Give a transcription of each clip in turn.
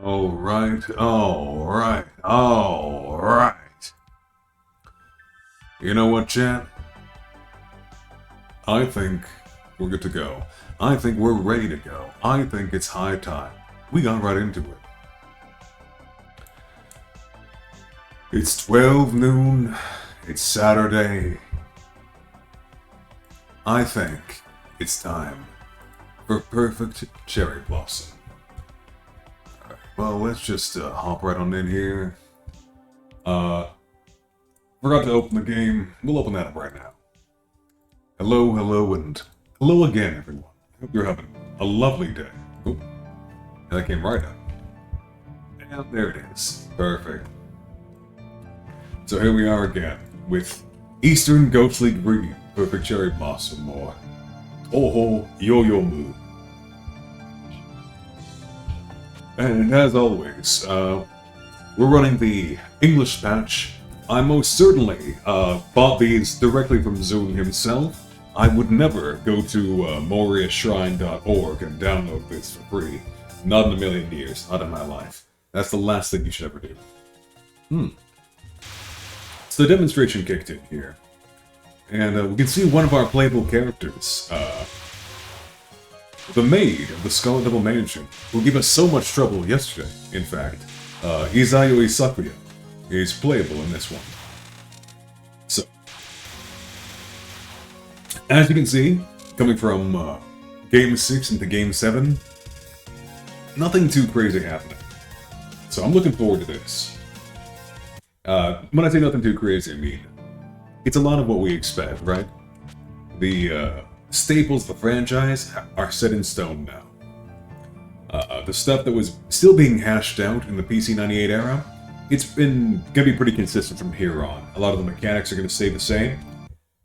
Alright, alright, alright. You know what, chat? I think we're good to go. I think we're ready to go. I think it's high time. We got right into it. It's 12 noon. It's Saturday. I think it's time for Perfect Cherry Blossom. Alright, well, let's just hop right on in here. Forgot to open the game. We'll open that up right now. Hello, hello, and hello again, everyone. Hope you're having a lovely day. Oh, that came right up. And there it is. Perfect. So here we are again with Eastern Ghostly Green, Perfect Cherry Blossom, or Touhouvember. And as always, we're running the English patch. I most certainly bought these directly from Zoom himself. I would never go to moriashrine.org and download this for free. Not in a million years, not in my life. That's the last thing you should ever do. So the demonstration kicked in here. And we can see one of our playable characters, the maid of the Scarlet Devil Mansion, who gave us so much trouble yesterday, in fact. Izayoi Sakuya is playable in this one. So, as you can see, coming from Game 6 into Game 7, nothing too crazy happening. So I'm looking forward to this. When I say nothing too crazy, I mean, it's a lot of what we expect, right? The staples of the franchise are set in stone now. The stuff that was still being hashed out in the PC98 era, it's been gonna be pretty consistent from here on. A lot of the mechanics are gonna stay the same,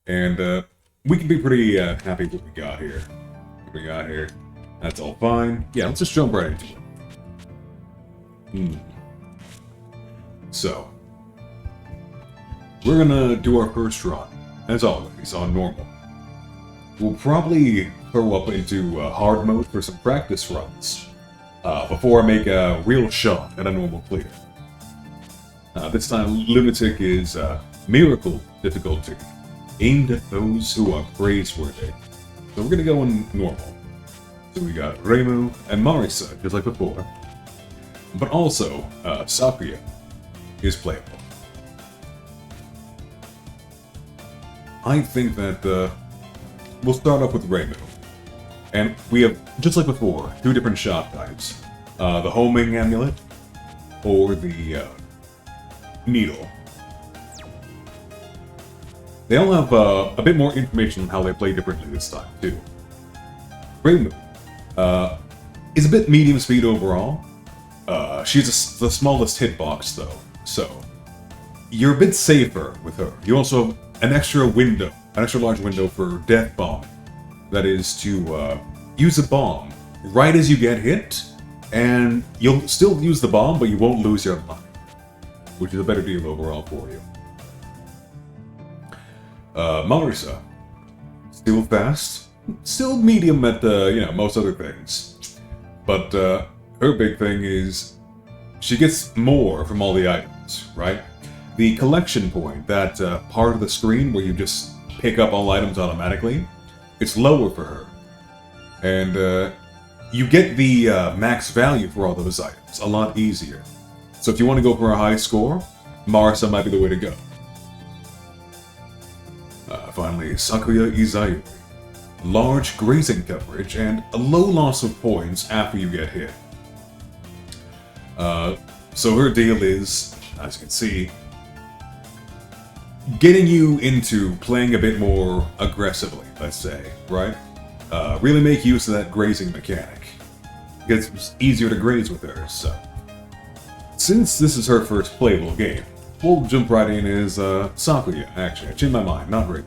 and we can be pretty happy with what we got here. That's all fine. Yeah, let's just jump right into it. So, we're gonna do our first run, as always, on normal. We'll probably throw up into hard mode for some practice runs, before I make a real shot at a normal clear. This time, Lunatic is Miracle difficulty, aimed at those who are praiseworthy. So we're gonna go in normal. So we got Reimu and Marisa, just like before. But also, Sakuya is playable. I think that we'll start off with Reimu. And we have, just like before, two different shot types. The homing amulet, or the needle. They all have a bit more information on how they play differently this time, too. Reimu is a bit medium speed overall. She's the smallest hitbox, though, so you're a bit safer with her. You also have an extra large window for death bomb. That is to use a bomb right as you get hit, and you'll still use the bomb, but you won't lose your life, which is a better deal overall for you. Marisa, still fast, still medium at most other things, but her big thing is she gets more from all the items, right? The collection point, that part of the screen where you just pick up all items automatically, it's lower for her. And you get the max value for all those items a lot easier. So if you want to go for a high score, Marisa might be the way to go. Finally, Sakuya Izayoi. Large grazing coverage and a low loss of points after you get hit. So her deal is, as you can see, getting you into playing a bit more aggressively, let's say, right? Really make use of that grazing mechanic. Because it's easier to graze with her, so. Since this is her first playable game, we'll jump right in as Sakuya, actually. I changed my mind, not Rick.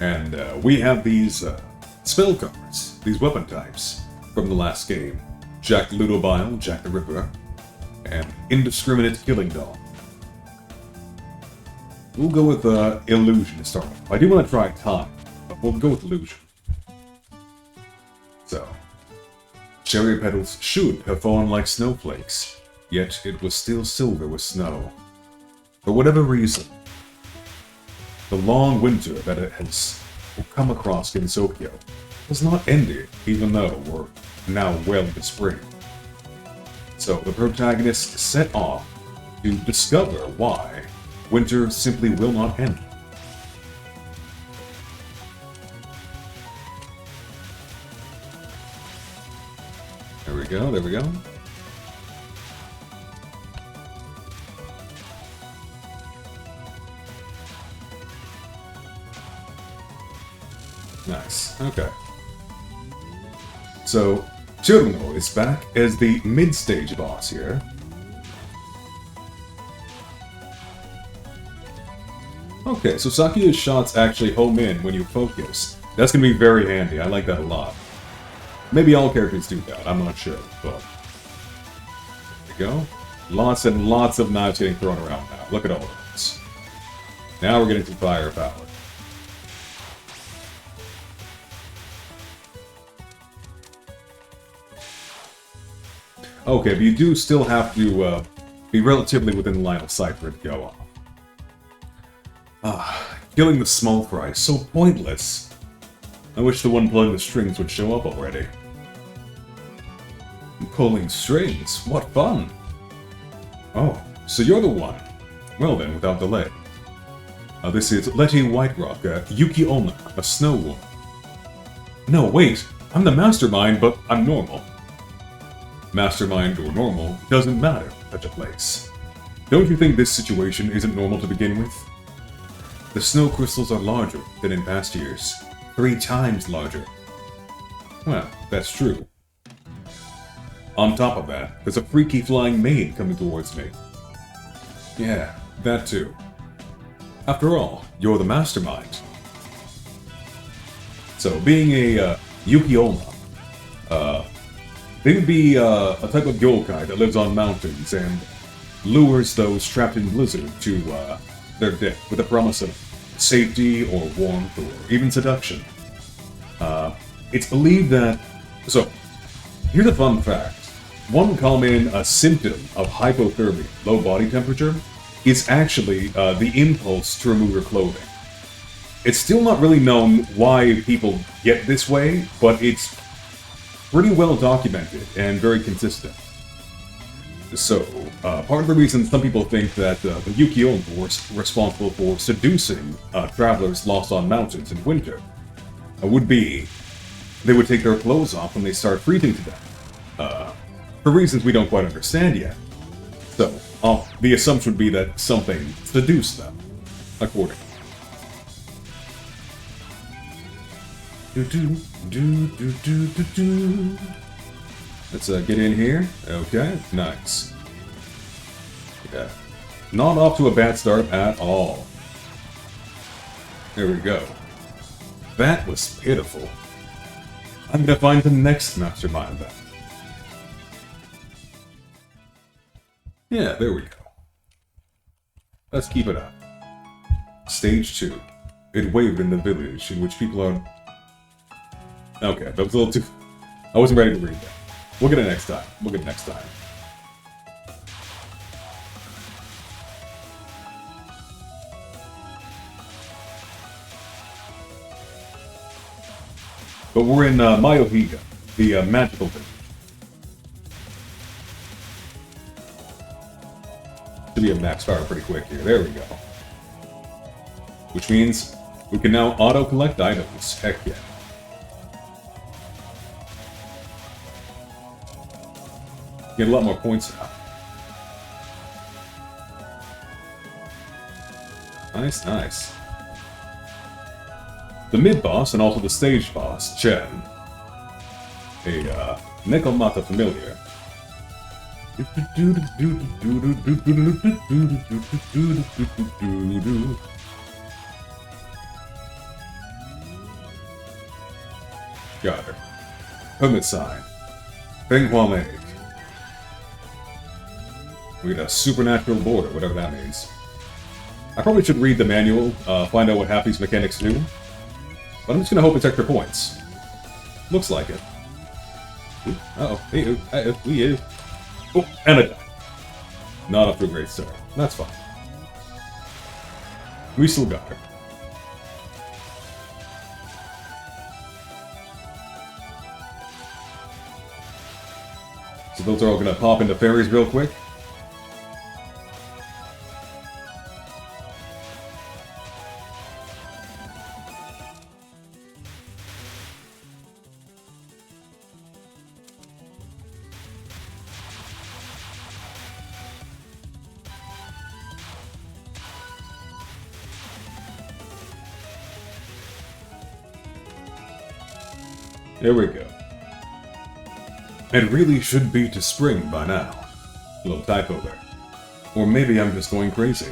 And we have these spell cards, these weapon types, from the last game. Jack the Ludobile, Jack the Ripper, and Indiscriminate Killing Dog. We'll go with Illusion to start with. I do want to try Time, but we'll go with Illusion. So, Cherry petals should have fallen like snowflakes, yet it was still silver with snow. For whatever reason, the long winter that it has come across in Tokyo has not ended, even though we're now well into spring. So the protagonist set off to discover why winter simply will not end. There we go, there we go. Nice, okay. So, Touhouvember is back as the mid-stage boss here. Okay, so Sakuya's shots actually home in when you focus. That's going to be very handy, I like that a lot. Maybe all characters do that, I'm not sure, but... There we go. Lots and lots of knives getting thrown around now. Look at all of this. Now we're getting some firepower. Okay, but you do still have to be relatively within the line of sight for it to go off. Killing the small fry, so pointless. I wish the one pulling the strings would show up already. Pulling strings? What fun! Oh, so you're the one. Well then, without delay. This is Letty Whiterock, Yuki Onna, a snow woman. No, wait, I'm the mastermind, but I'm normal. Mastermind or normal doesn't matter, such a place. Don't you think this situation isn't normal to begin with? The snow crystals are larger than in past years. 3 times larger. Well, that's true. On top of that, there's a freaky flying maid coming towards me. Yeah, that too. After all, you're the mastermind. So, being a Yuki Onna, they would be a type of yokai that lives on mountains and lures those trapped in blizzard to their death with a promise of safety or warmth or even seduction. It's believed that... So, here's a fun fact. One common symptom of hypothermia, low body temperature, is actually the impulse to remove your clothing. It's still not really known why people get this way, but it's pretty well documented and very consistent. So, part of the reason some people think that the Yuki-Onna were responsible for seducing travelers lost on mountains in winter would be they would take their clothes off when they start freezing to death. For reasons we don't quite understand yet. So, the assumption would be that something seduced them, accordingly. Let's get in here. Okay, nice. Yeah. Not off to a bad start at all. There we go. That was pitiful. I'm gonna find the next mastermind then. Yeah, there we go. Let's keep it up. Stage 2. It waved in the village in which people are... Okay, that was a little too... I wasn't ready to read that. We'll get it next time. We'll get it next time. But we're in Mayohiga, the magical village. Should be a max fire pretty quick here. There we go. Which means we can now auto-collect items. Heck yeah. Get a lot more points now. Nice, nice. The mid-boss and also the stage boss, Chen. A Nekomata familiar. Got her. Hermit sign. Penghua egg. We got a supernatural border, whatever that means. I probably should read the manual, find out what half these mechanics do. But I'm just gonna hope it's extra points. Looks like it. Uh-oh. Hey, we is. Oh, and it died. Not off to a great start. That's fine. We still got her. So those are all gonna pop into fairies real quick. There we go. It really should be to spring by now. Little typo there. Or maybe I'm just going crazy.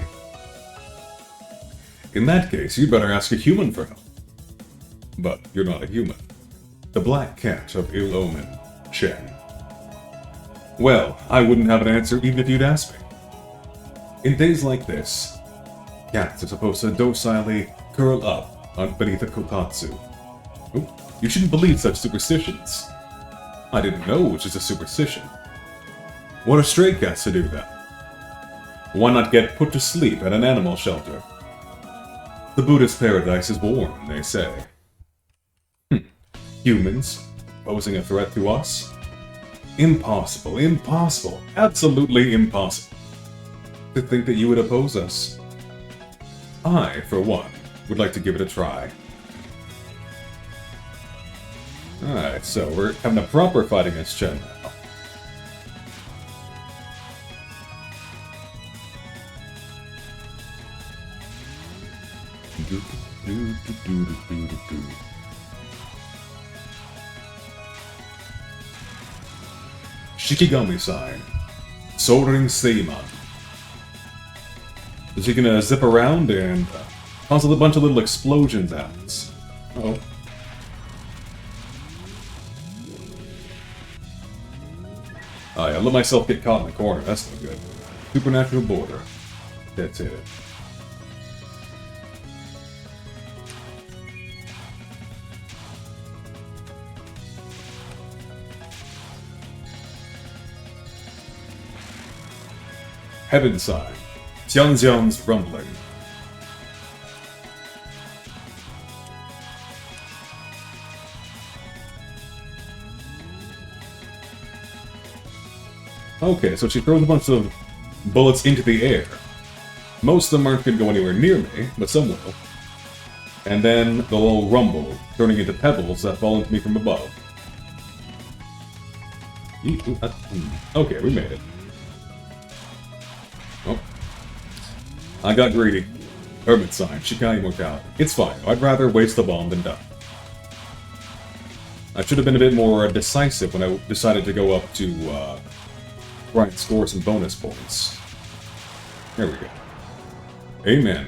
In that case, you'd better ask a human for help. But you're not a human. The black cat of ill omen, Chen. Well, I wouldn't have an answer even if you'd ask me. In days like this, cats are supposed to docilely curl up beneath a kotatsu. Oh, you shouldn't believe such superstitions. I didn't know it was just a superstition. What are stray cats to do then? Why not get put to sleep at an animal shelter? The Buddhist paradise is warm, they say. Humans posing a threat to us? Impossible, impossible, absolutely impossible. To think that you would oppose us. I, for one, would like to give it a try. Alright, so we're having a proper fight against Chen now. Shikigami sign. Soaring Seiman. Is he gonna zip around and cause a bunch of little explosions happens? Uh-oh. I let myself get caught in the corner. That's no good. Supernatural border. That's it. Heaven sign. Xianxian's rumbling. Okay, so she throws a bunch of bullets into the air. Most of them aren't going to go anywhere near me, but some will. And then they'll all rumble, turning into pebbles that fall into me from above. Okay, we made it. Oh. I got greedy. Hermit sign, Shikai immortality. It's fine, I'd rather waste the bomb than die. I should have been a bit more decisive when I decided to go up to, try and score some bonus points. There we go. Amen.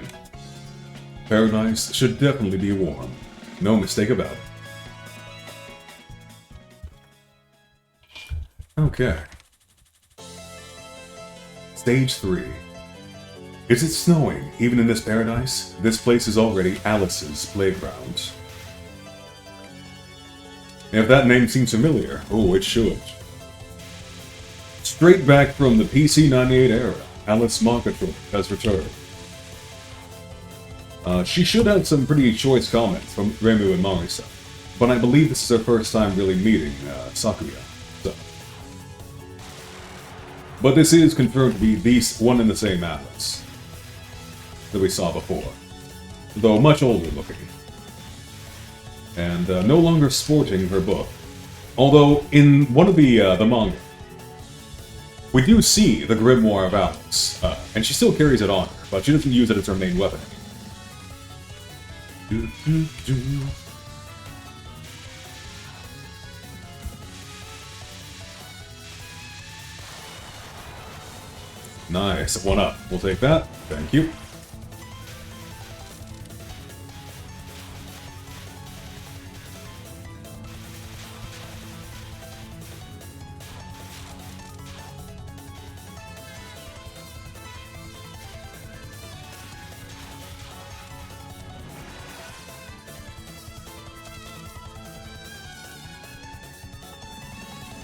Paradise should definitely be warm. No mistake about it. Okay. Stage 3. Is it snowing, even in this paradise? This place is already Alice's playground. If that name seems familiar, oh, it should. Straight back from the PC-98 era, Alice Moncator has returned. She should have some pretty choice comments from Remu and Marisa, but I believe this is her first time really meeting Sakuya. So. But this is confirmed to be the one and the same Alice that we saw before, though much older looking, and no longer sporting her book. Although in one of the manga, we do see the Grimoire of Alice, and she still carries it on her, but she doesn't use it as her main weapon. Nice, 1 up. We'll take that. Thank you.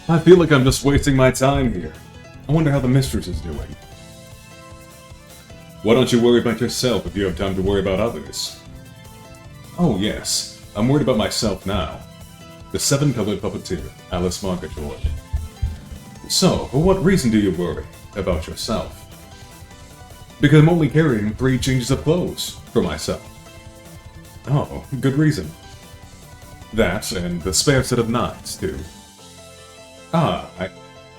I feel like I'm just wasting my time here. I wonder how the mistress is doing. Why don't you worry about yourself if you have time to worry about others? Oh yes, I'm worried about myself now. The seven-colored puppeteer, Alice Margaret. So, for what reason do you worry about yourself? Because I'm only carrying 3 changes of clothes for myself. Oh, good reason. That, and the spare set of knives, too.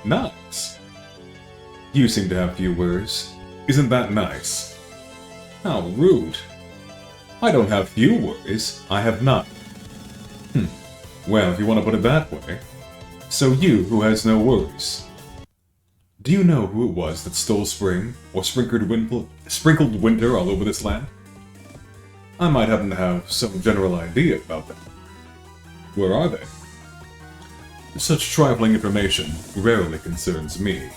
Knives? You seem to have few words. Isn't that nice? How rude. I don't have few worries, I have none. Well, if you want to put it that way. So you, who has no worries. Do you know who it was that stole spring, or sprinkled winter all over this land? I might happen to have some general idea about them. Where are they? Such trifling information rarely concerns me.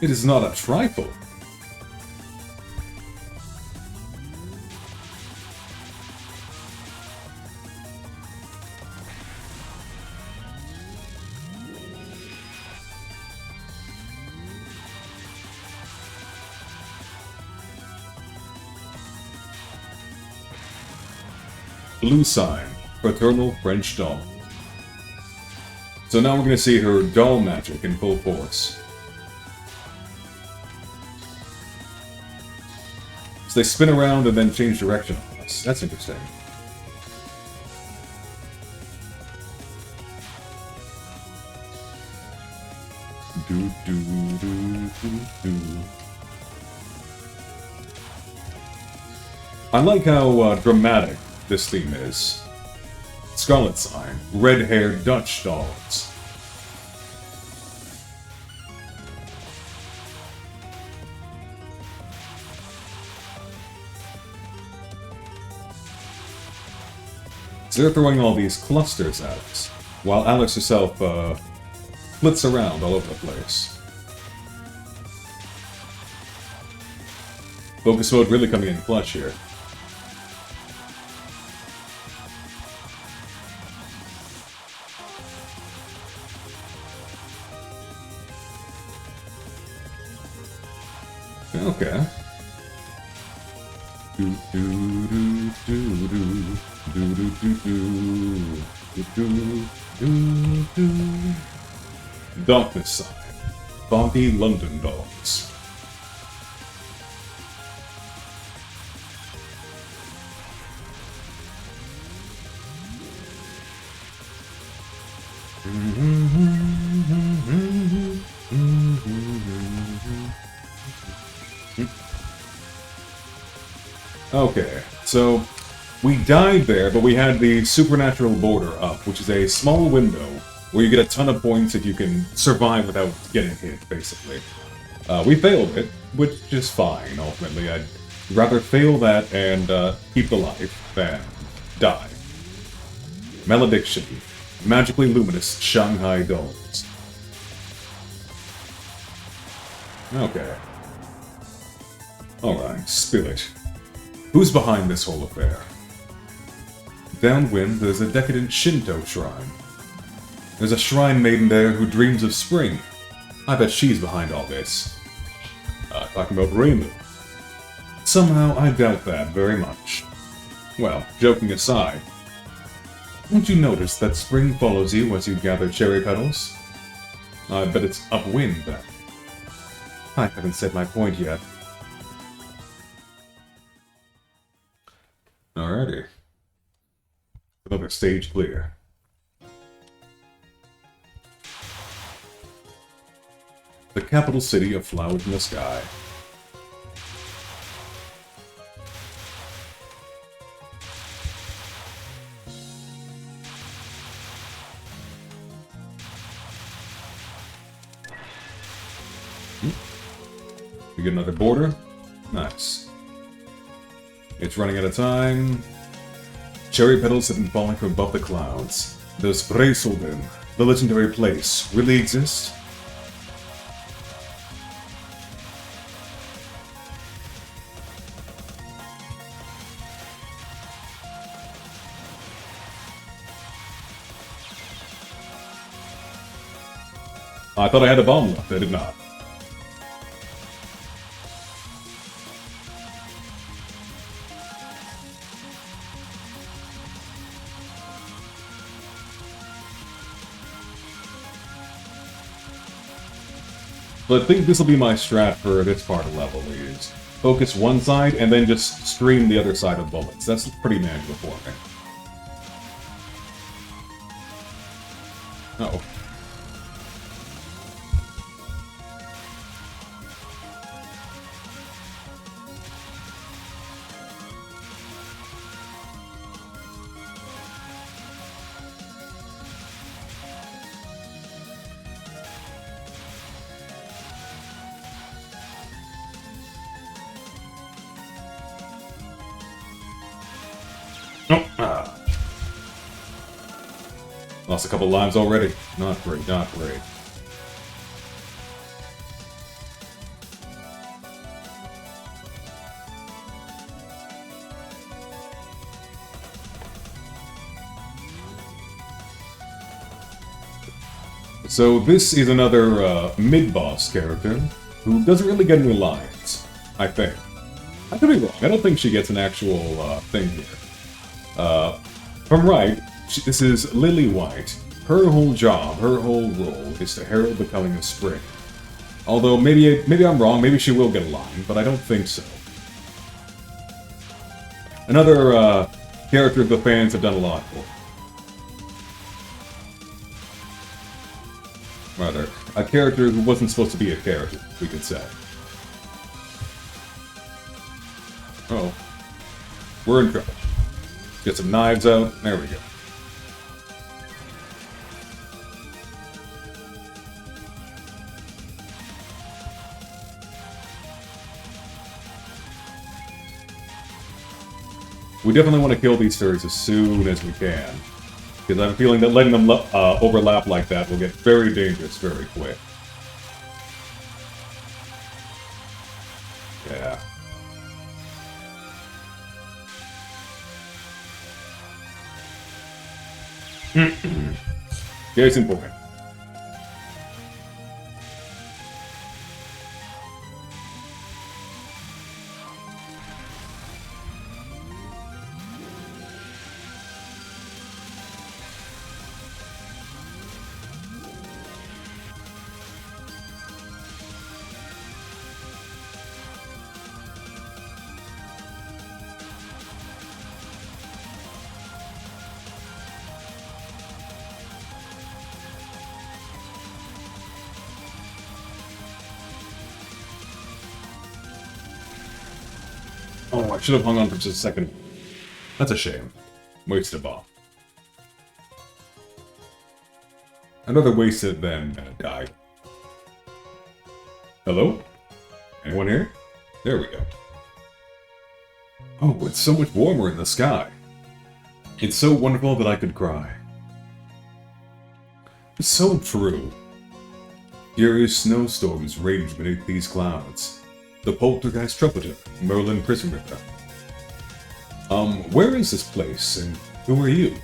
It is not a trifle. Blue sign, paternal French doll. So now we're going to see her doll magic in full force. So they spin around and then change direction on us. That's interesting. I like how dramatic this theme is. Scarlet sign, red-haired Dutch dolls. So they're throwing all these clusters at us, while Alex herself flits around all over the place. Focus mode really coming in clutch here. Okay. Darkness sign. Foggy London dolls. Okay, so we died there, but we had the supernatural border up, which is a small window where you get a ton of points if you can survive without getting hit, basically. We failed it, which is fine, ultimately. I'd rather fail that and keep the life than die. Malediction. Magically luminous Shanghai dolls. Okay. Alright, spirit. Who's behind this whole affair? Downwind, there's a decadent Shinto shrine. There's a shrine maiden there who dreams of spring. I bet she's behind all this. Talking about Reimu. Somehow, I doubt that very much. Well, joking aside, won't you notice that spring follows you as you gather cherry petals? I bet it's upwind, then. I haven't said my point yet. Alrighty. Another stage clear. The capital city of flowers in the sky. We get another border. Nice. It's running out of time. Cherry petals have been falling from above the clouds. Does Bresolden, the legendary place, really exist? I thought I had a bomb left. I did not. So I think this will be my strat for this part of the level, is focus one side and then just stream the other side of bullets. That's pretty manageable for me. Uh-oh. Lost a couple lives already. Not great, not great. So this is another mid-boss character who doesn't really get any lines, I think. I could be wrong. I don't think she gets an actual thing here. If I'm right, this is Lily White. Her whole job, her whole role, is to herald the coming of spring. Although maybe I'm wrong. Maybe she will get a line, but I don't think so. Another character the fans have done a lot for. Rather, a character who wasn't supposed to be a character, we could say. Oh. We're in trouble. Get some knives out. There we go. We definitely want to kill these fairies as soon as we can. Because I have a feeling that letting them overlap like that will get very dangerous very quick. Yeah. Case in point. Oh, I should have hung on for just a second. That's a shame. Wasted a bomb. I'd rather waste it than die. Hello? Anyone here? There we go. Oh, it's so much warmer in the sky. It's so wonderful that I could cry. It's so true. Furious snowstorms rage beneath these clouds. The poltergeist trumpeter, Merlin Prison Ripper. Where is this place, and who are you?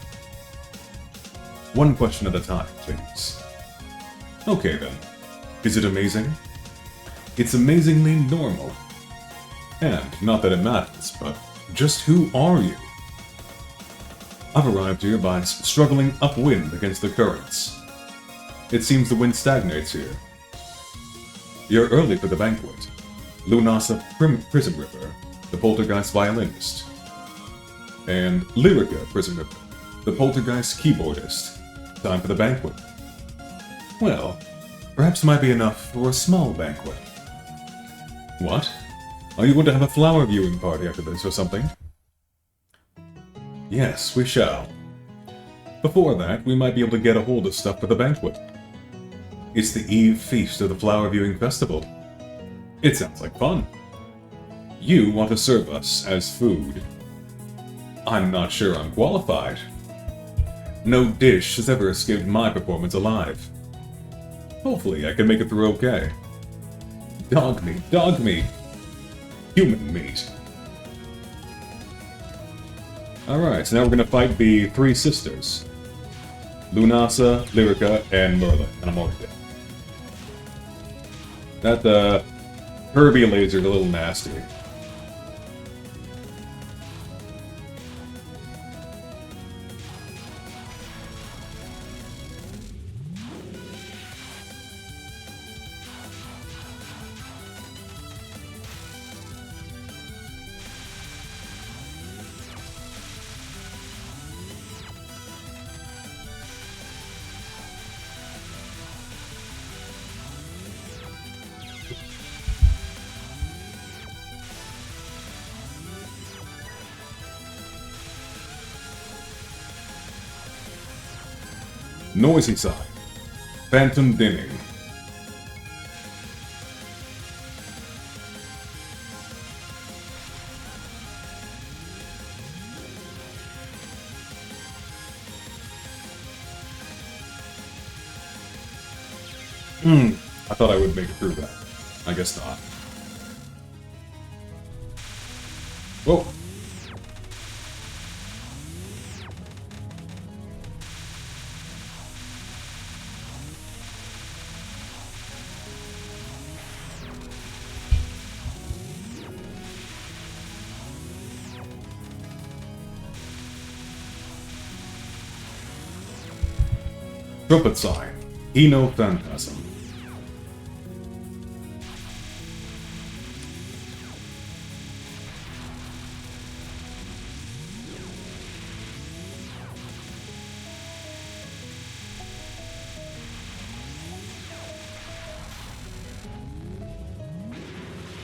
One question at a time, please. Okay then. Is it amazing? It's amazingly normal. And, not that it matters, but just who are you? I've arrived here by struggling upwind against the currents. It seems the wind stagnates here. You're early for the banquet. Lunasa Prison Ripper, the poltergeist violinist. And Lyrica Prison Ripper, the poltergeist keyboardist. Time for the banquet. Well, perhaps it might be enough for a small banquet. What? Are you going to have a flower viewing party after this or something? Yes, we shall. Before that, we might be able to get a hold of stuff for the banquet. It's the eve feast of the flower viewing festival. It sounds like fun. You want to serve us as food. I'm not sure I'm qualified. No dish has ever escaped my performance alive. Hopefully I can make it through okay. Dog meat, dog meat. Human meat. Alright, so now we're gonna fight the three sisters. Lunasa, Lyrica, and Merlin, and I'm already dead. That, Kirby laser's a little nasty. Noisy side. Phantom dimming. I thought I would make it through that. I guess not. Whoa. Trumpet sign. Eno Phantasm.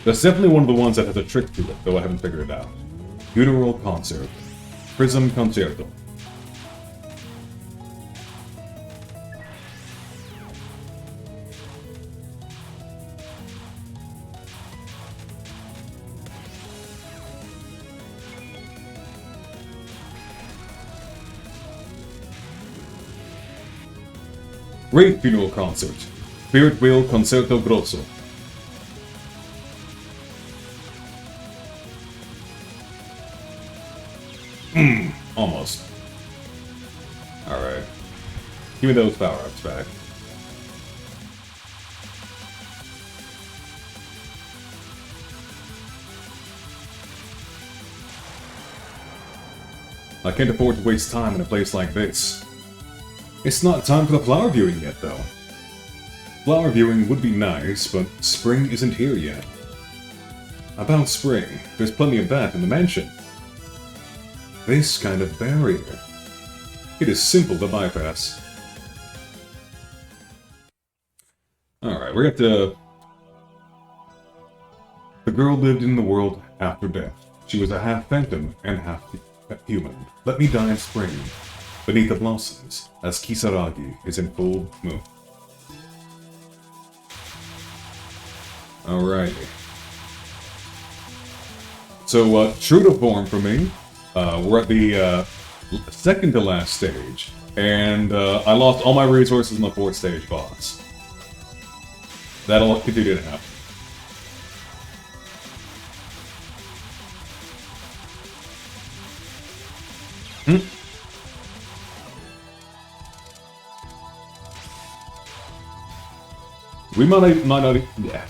That's definitely one of the ones that has a trick to it, though I haven't figured it out. Funeral Concert. Prism Concerto. Great Funeral Concert. Spirit Wheel Concerto Grosso. Almost. Alright. Give me those power-ups back. I can't afford to waste time in a place like this. It's not time for the flower viewing yet, though. Flower viewing would be nice, but spring isn't here yet. About spring, there's plenty of that in the mansion. This kind of barrier. It is simple to bypass. Alright, we're at the... The girl lived in the world after death. She was a half phantom and half human. Let me die in spring, beneath the blossoms, as Kisaragi is in full moon. Alrighty. So, true to form for me, we're at the second to last stage, and I lost all my resources in the fourth stage boss. That'll continue to happen.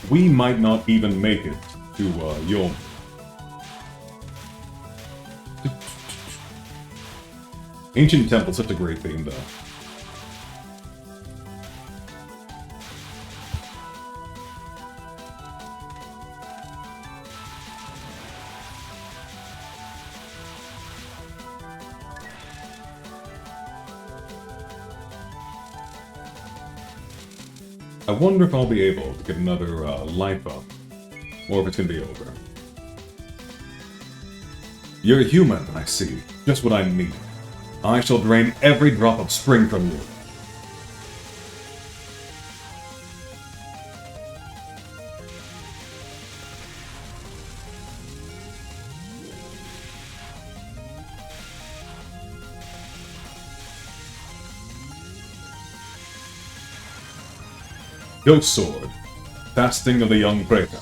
We might not even make it to Yom. Ancient Temple, such a great theme, though. I wonder if I'll be able to get another life up, or if it's gonna be over. You're human, I see. Just what I need. I shall drain every drop of spring from you. Ghost Sword. Fasting of the Young Breaker.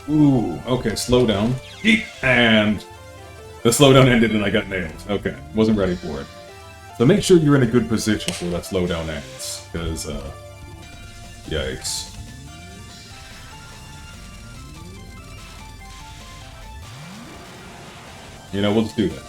Ooh, okay, slow down. And The slowdown ended and I got nailed. Okay, wasn't ready for it. So make sure you're in a good position before that slowdown ends, because, yikes. You know, we'll just do that.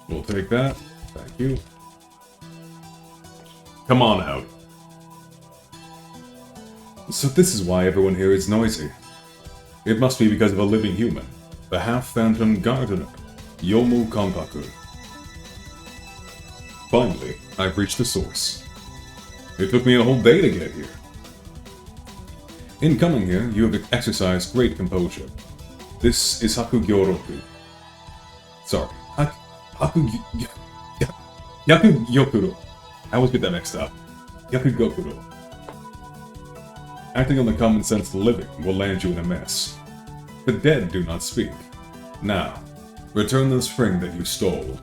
We'll take that. Thank you. Come on out. So this is why everyone here is noisy. It must be because of a living human. The half-phantom gardener, Yomu Konpaku. Finally, I've reached the source. It took me a whole day to get here. In coming here, you have exercised great composure. This is Hakugyoroku. Sorry, Yakugyokuro. I always get that mixed up. Yakugokuro. Acting on the common sense of the living will land you in a mess. The dead do not speak. Now, return the spring that you stole.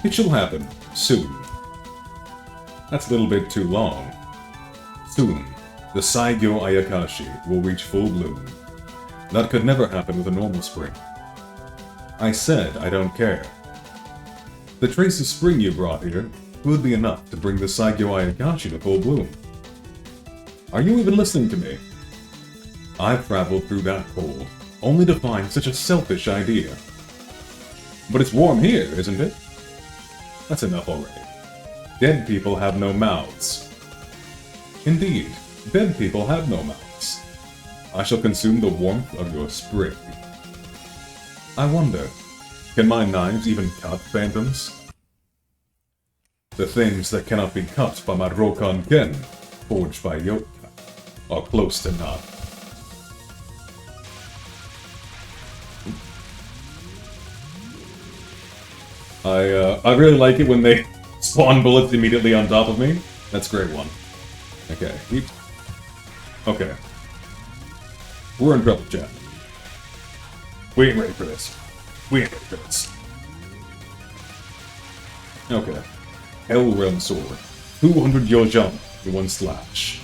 It shall happen, soon. That's a little bit too long. Soon, the Saigyo Ayakashi will reach full bloom. That could never happen with a normal spring. I said I don't care. The trace of spring you brought here would be enough to bring the Saigyo Ayakashi to full bloom. Are you even listening to me? I've traveled through that cold, only to find such a selfish idea. But it's warm here, isn't it? That's enough already. Dead people have no mouths. Indeed, dead people have no mouths. I shall consume the warmth of your spring. I wonder, can my knives even cut phantoms? The things that cannot be cut by my Rokan Ken, forged by Yoka, are close to none. I really like it when they spawn bullets immediately on top of me. That's a great one. Okay. Okay. We're in trouble, chat. We ain't ready for this. We ain't ready for this. Okay. Hell Realm Sword. 200 Yojan in one slash.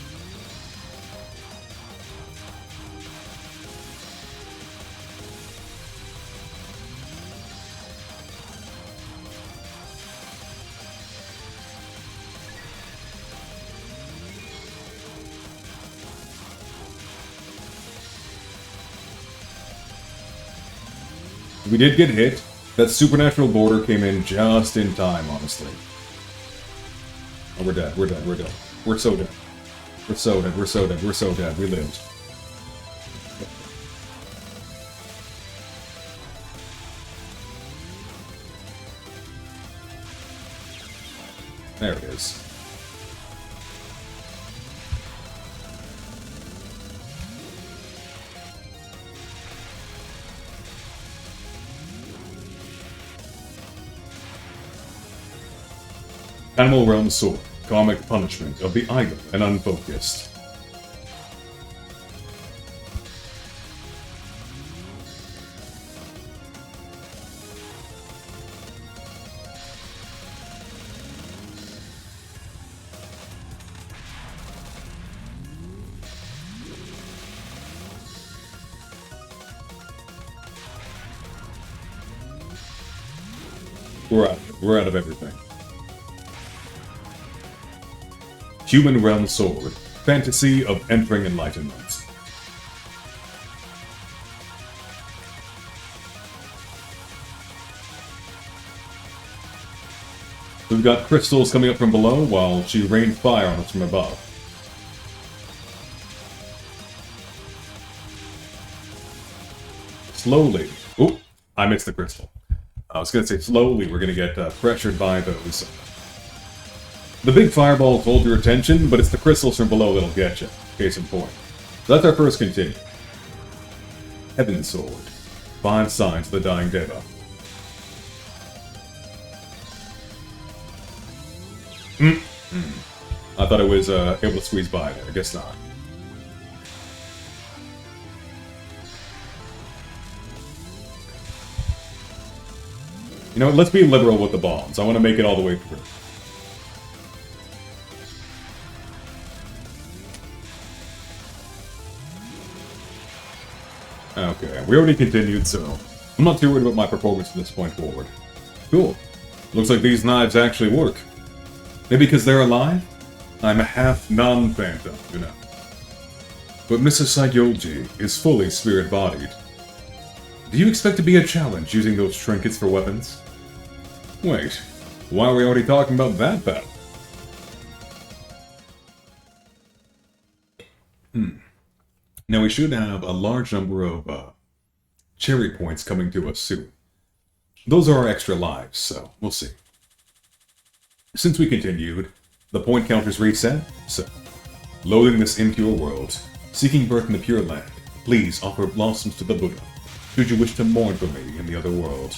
We did get hit. That supernatural border came in just in time, honestly. Oh, we're dead. We're dead. We're dead. We're so dead. We're so dead. We're so dead. We're so dead. We lived. There it is. Animal Realm Sword, Karmic Punishment of the Idle and Unfocused. We're out of everything. Human Realm Sword, Fantasy of Entering Enlightenment. We've got crystals coming up from below, while she rained fire on us from above. Slowly. Oop! I missed the crystal. I was gonna say slowly we're gonna get pressured by those. The big fireballs hold your attention, but it's the crystals from below that'll get you. Case in point. So that's our first continue. Heaven Sword. 5 signs of the Dying Deva. I thought I was able to squeeze by there. I guess not. You know, let's be liberal with the bombs. I want to make it all the way through. Okay, we already continued, so I'm not too worried about my performance from this point forward. Cool. Looks like these knives actually work. Maybe because they're alive? I'm a half non-phantom, you know. But Mrs. Saigyoji is fully spirit-bodied. Do you expect to be a challenge using those trinkets for weapons? Wait, why are we already talking about that battle? Now we should have a large number of cherry points coming to us soon. Those are our extra lives, so we'll see. Since we continued, the point counters reset, so loading this impure world, seeking birth in the Pure Land, please offer blossoms to the Buddha, should you wish to mourn for me in the other world.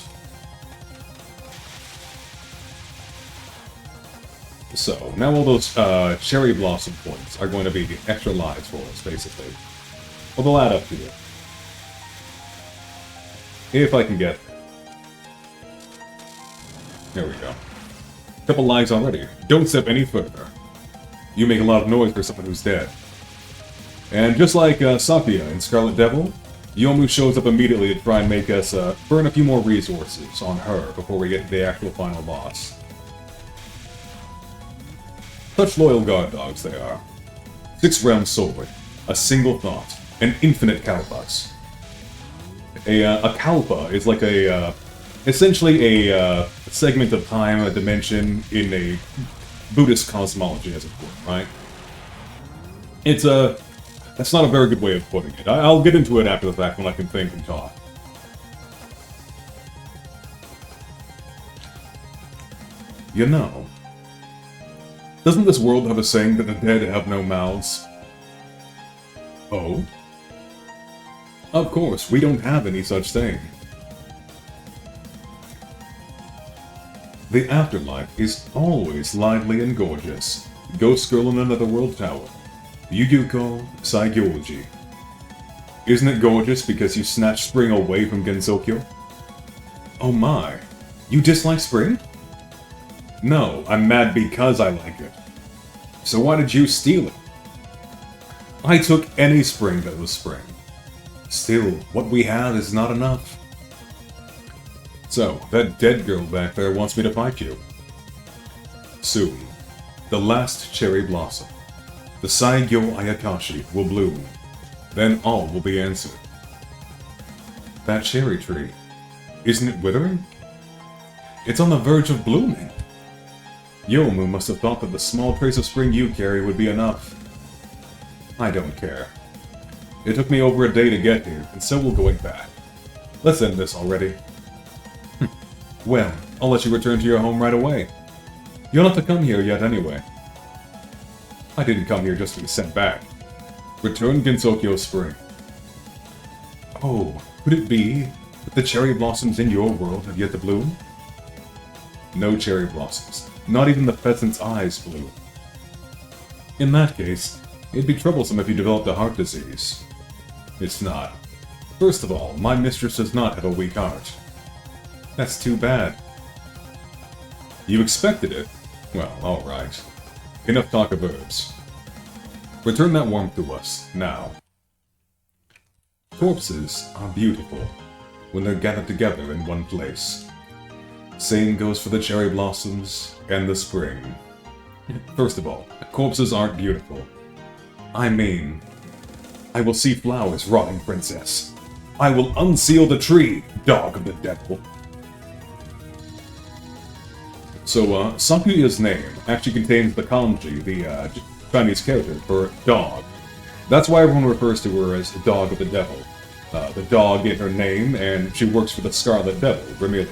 So, now all those cherry blossom points are going to be extra lives for us, basically. Well, they'll add up to it. If I can get there. There we go. Couple lives already. Don't step any further. You make a lot of noise for someone who's dead. And just like Sakuya in Scarlet Devil, Yomu shows up immediately to try and make us burn a few more resources on her before we get to the actual final boss. Such loyal guard dogs they are. 6-round sword, a single thought, an infinite kalpas. A kalpa is like essentially a segment of time, a dimension in a Buddhist cosmology, as it were, right? That's not a very good way of putting it. I'll get into it after the fact when I can think and talk. You know, doesn't this world have a saying that the dead have no mouths? Oh? Of course, we don't have any such thing. The afterlife is always lively and gorgeous. Ghost Girl in Another World Tower. Yuyuko Saigyoji. Isn't it gorgeous because you snatched spring away from Gensokyo? Oh my, you dislike spring? No, I'm mad because I like it. So why did you steal it? I took any spring that was spring. Still, what we have is not enough. So, that dead girl back there wants me to fight you. Soon, the last cherry blossom, the Saigyo Ayakashi, will bloom. Then all will be answered. That cherry tree, isn't it withering? It's on the verge of blooming. Yomu must have thought that the small trace of spring you carry would be enough. I don't care. It took me over a day to get here, and so will going back. Let's end this already. Well, I'll let you return to your home right away. You don't have to come here yet anyway. I didn't come here just to be sent back. Return Gensokyo Spring. Oh, could it be that the cherry blossoms in your world have yet to bloom? No cherry blossoms. Not even the pheasant's eyes bloom. In that case, it'd be troublesome if you developed a heart disease. It's not. First of all, my mistress does not have a weak heart. That's too bad. You expected it? Well, alright. Enough talk of herbs. Return that warmth to us, now. Corpses are beautiful when they're gathered together in one place. Same goes for the cherry blossoms and the spring. First of all, corpses aren't beautiful. I mean, I will see flowers rotting, princess. I will unseal the tree, dog of the devil. So, Sakuya's name actually contains the kanji, the Chinese character for dog. That's why everyone refers to her as the dog of the devil. The dog in her name, and she works for the Scarlet Devil, Vermilion.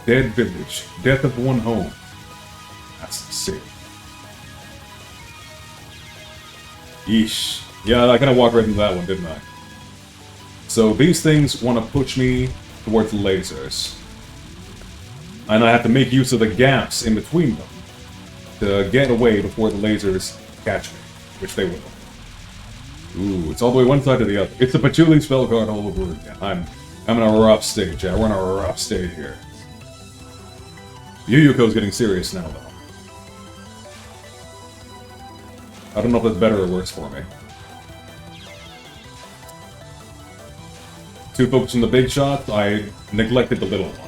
Dead village, death of one home. That's sick. Yeesh. Yeah, I kind of walked right into that one, didn't I? So these things want to push me towards the lasers. And I have to make use of the gaps in between them to get away before the lasers catch me, which they will. Ooh, it's all the way one side to the other. It's a patchouli spell card all over again. I'm in a rough stage. Yeah, we're in a rough stage here. Yuyuko's getting serious now, though. I don't know if that's better or worse for me. Too focused on the big shot, I neglected the little one.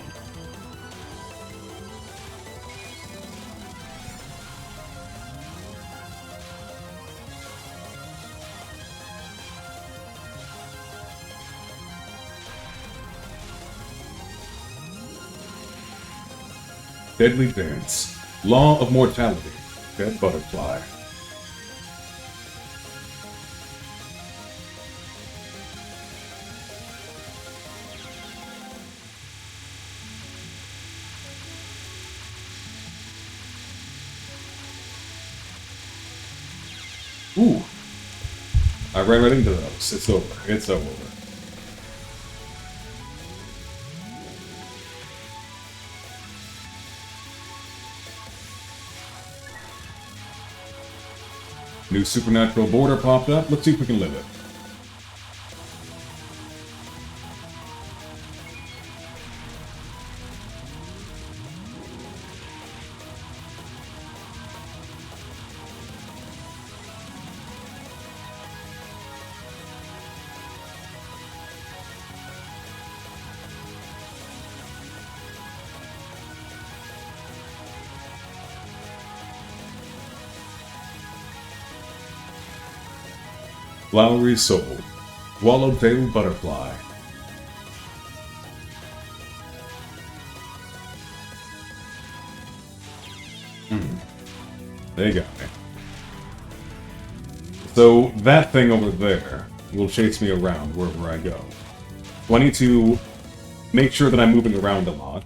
Deadly Dance. Law of Mortality. Dead Butterfly. Ooh. I ran right into those. It's over. It's over. New supernatural border popped up. Let's see if we can live it. Flowery Soul. Swallowtail Butterfly. They got me. So, that thing over there will chase me around wherever I go. So I need to make sure that I'm moving around a lot.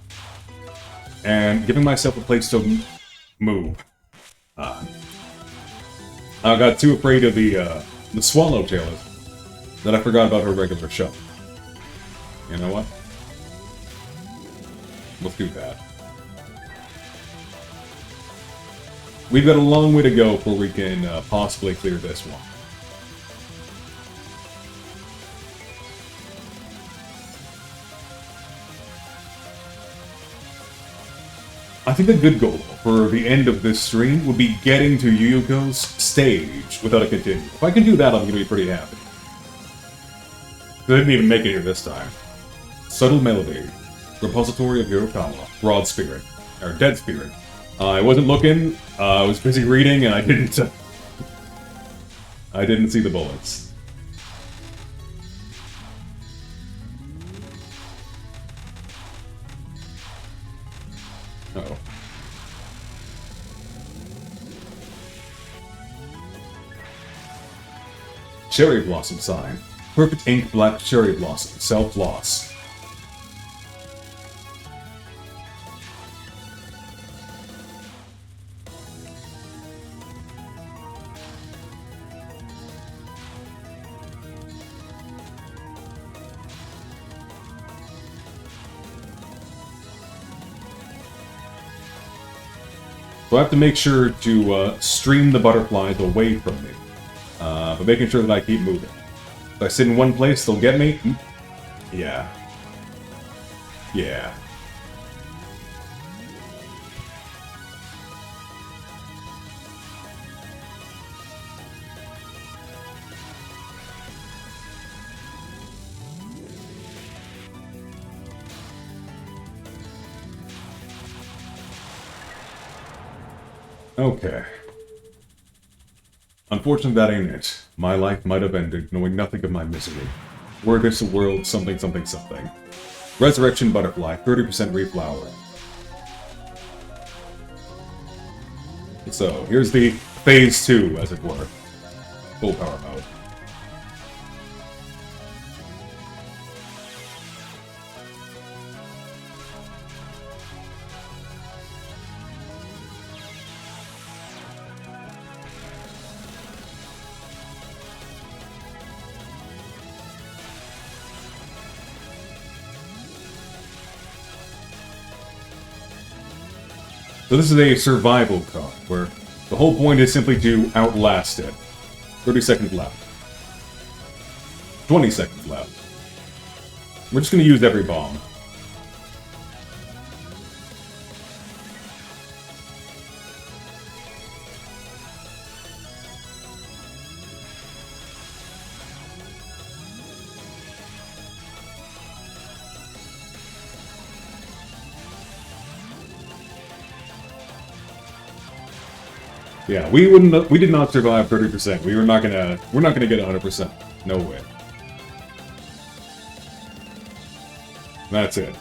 And giving myself a place to move. I got too afraid of the Swallowtail that I forgot about her regular shot. You know what? Let's do that. We've got a long way to go before we can possibly clear this one. I think a good goal for the end of this stream would be getting to Yuyuko's stage without a continue. If I can do that, I'm going to be pretty happy. I didn't even make it here this time. Subtle Melody. Repository of Hirokawa. Broad Spirit. Or Dead Spirit. I wasn't looking, I was busy reading, and I didn't see the bullets. Uh-oh. Cherry Blossom Sign. Perfect ink black cherry blossom. Self-loss. So I have to make sure to stream the butterflies away from me, but making sure that I keep moving. If I sit in one place, they'll get me. Yeah. Yeah. Okay. Unfortunately, that ain't it. My life might have ended, knowing nothing of my misery. Were this a world something something something. Resurrection Butterfly, 30% reflower. So, here's the Phase 2, as it were. Full power mode. So this is a survival card, where the whole point is simply to outlast it. 30 seconds left. 20 seconds left. We're just gonna use every bomb. Yeah, we did not survive 30%. We're not gonna get 100%. No way. That's it.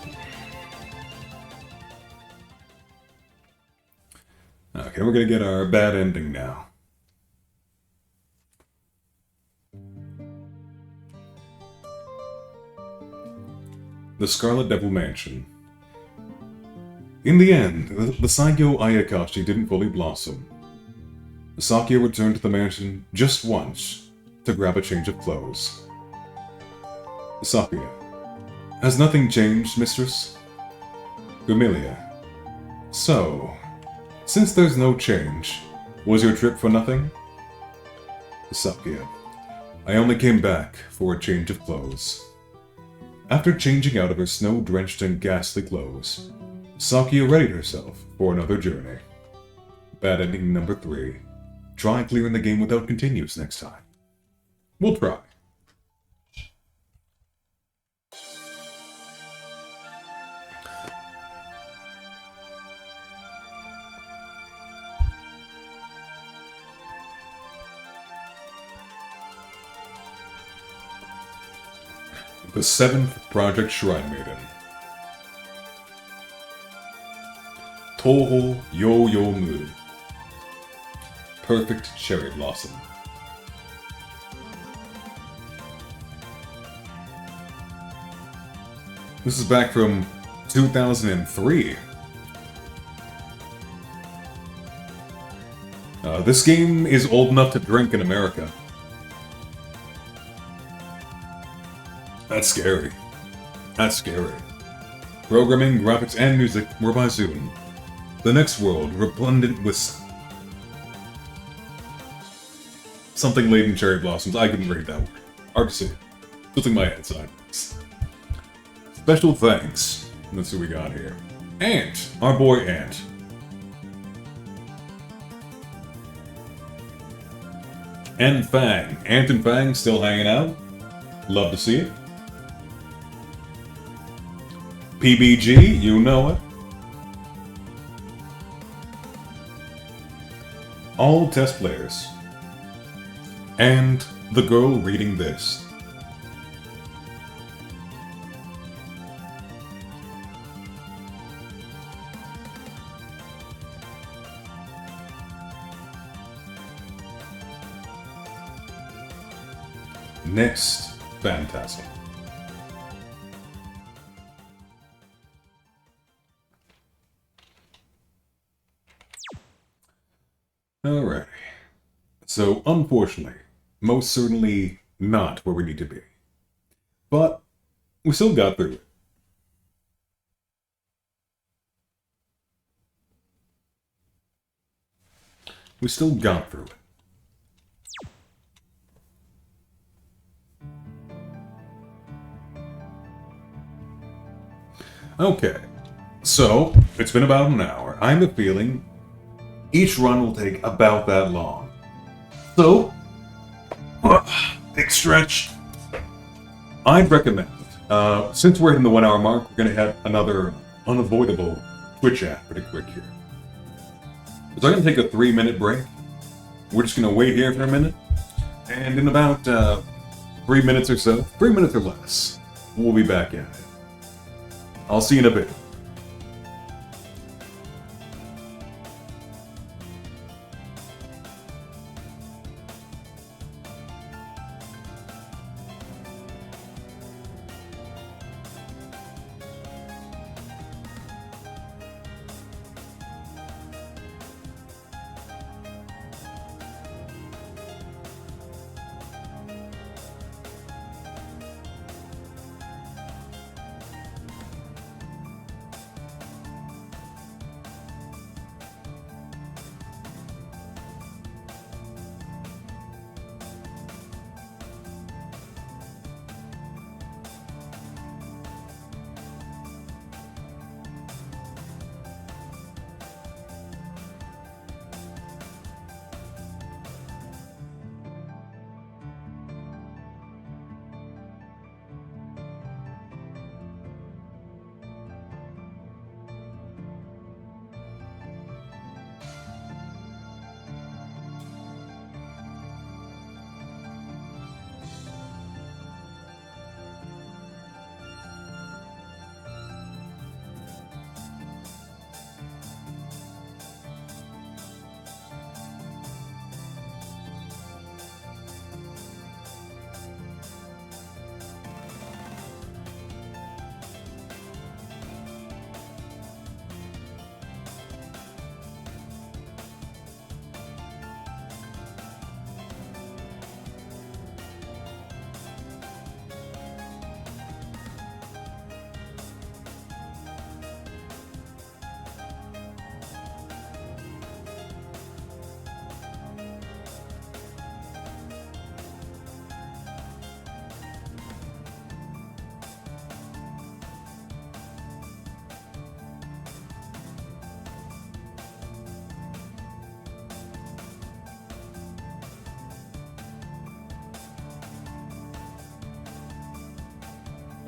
Okay, we're gonna get our bad ending now. The Scarlet Devil Mansion. In the end, the Saigyo Ayakashi didn't fully blossom. Sakia returned to the mansion just once to grab a change of clothes. Sakia, has nothing changed, mistress? Gumilia. So, since there's no change, was your trip for nothing? Sakia, I only came back for a change of clothes. After changing out of her snow-drenched and ghastly clothes, Sakia readied herself for another journey. Bad ending number 3. Try clearing the game without continues next time. We'll try. The 7th Project Shrine Maiden. Touhouvember. Perfect Cherry Blossom. This is back from 2003. This game is old enough to drink in America. That's scary. That's scary. Programming, graphics, and music were by Zoom. The next world, resplendent with something laden cherry blossoms. I couldn't read that word. Hard to see. Tilting my head sideways. Special thanks. Let's see what we got here. Ant. Our boy Ant. And Fang. Ant and Fang still hanging out. Love to see it. PBG, you know it. All test players. And the girl reading this. Next, Phantasm. Alrighty. So, unfortunately, most certainly not where we need to be. But, we still got through it. We still got through it. Okay, so, it's been about an hour. I have a feeling each run will take about that long. So, big stretch. I'd recommend, since we're hitting the 1 hour mark, we're going to have another unavoidable Twitch ad pretty quick here. So I'm going to take a 3-minute break. We're just going to wait here for a minute. And in about 3 minutes or so, 3 minutes or less, we'll be back at it. I'll see you in a bit.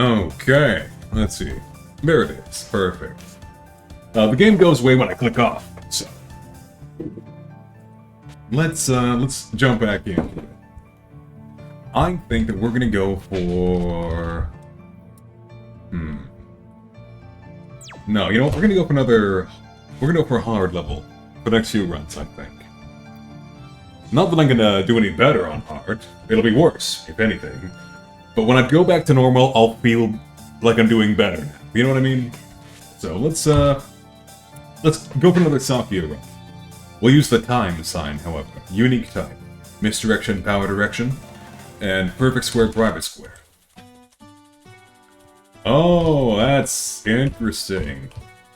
Okay, let's see. There it is. Perfect. The game goes away when I click off, so let's jump back in. I think that we're gonna go for no, you know what? We're gonna go for another. We're gonna go for a hard level for the next few runs, I think. Not that I'm gonna do any better on hard. It'll be worse, if anything. But when I go back to normal, I'll feel like I'm doing better. You know what I mean? So let's go for another Sakya run. We'll use the time sign, however. Unique type. Misdirection, power direction. And perfect square, private square. Oh, that's interesting.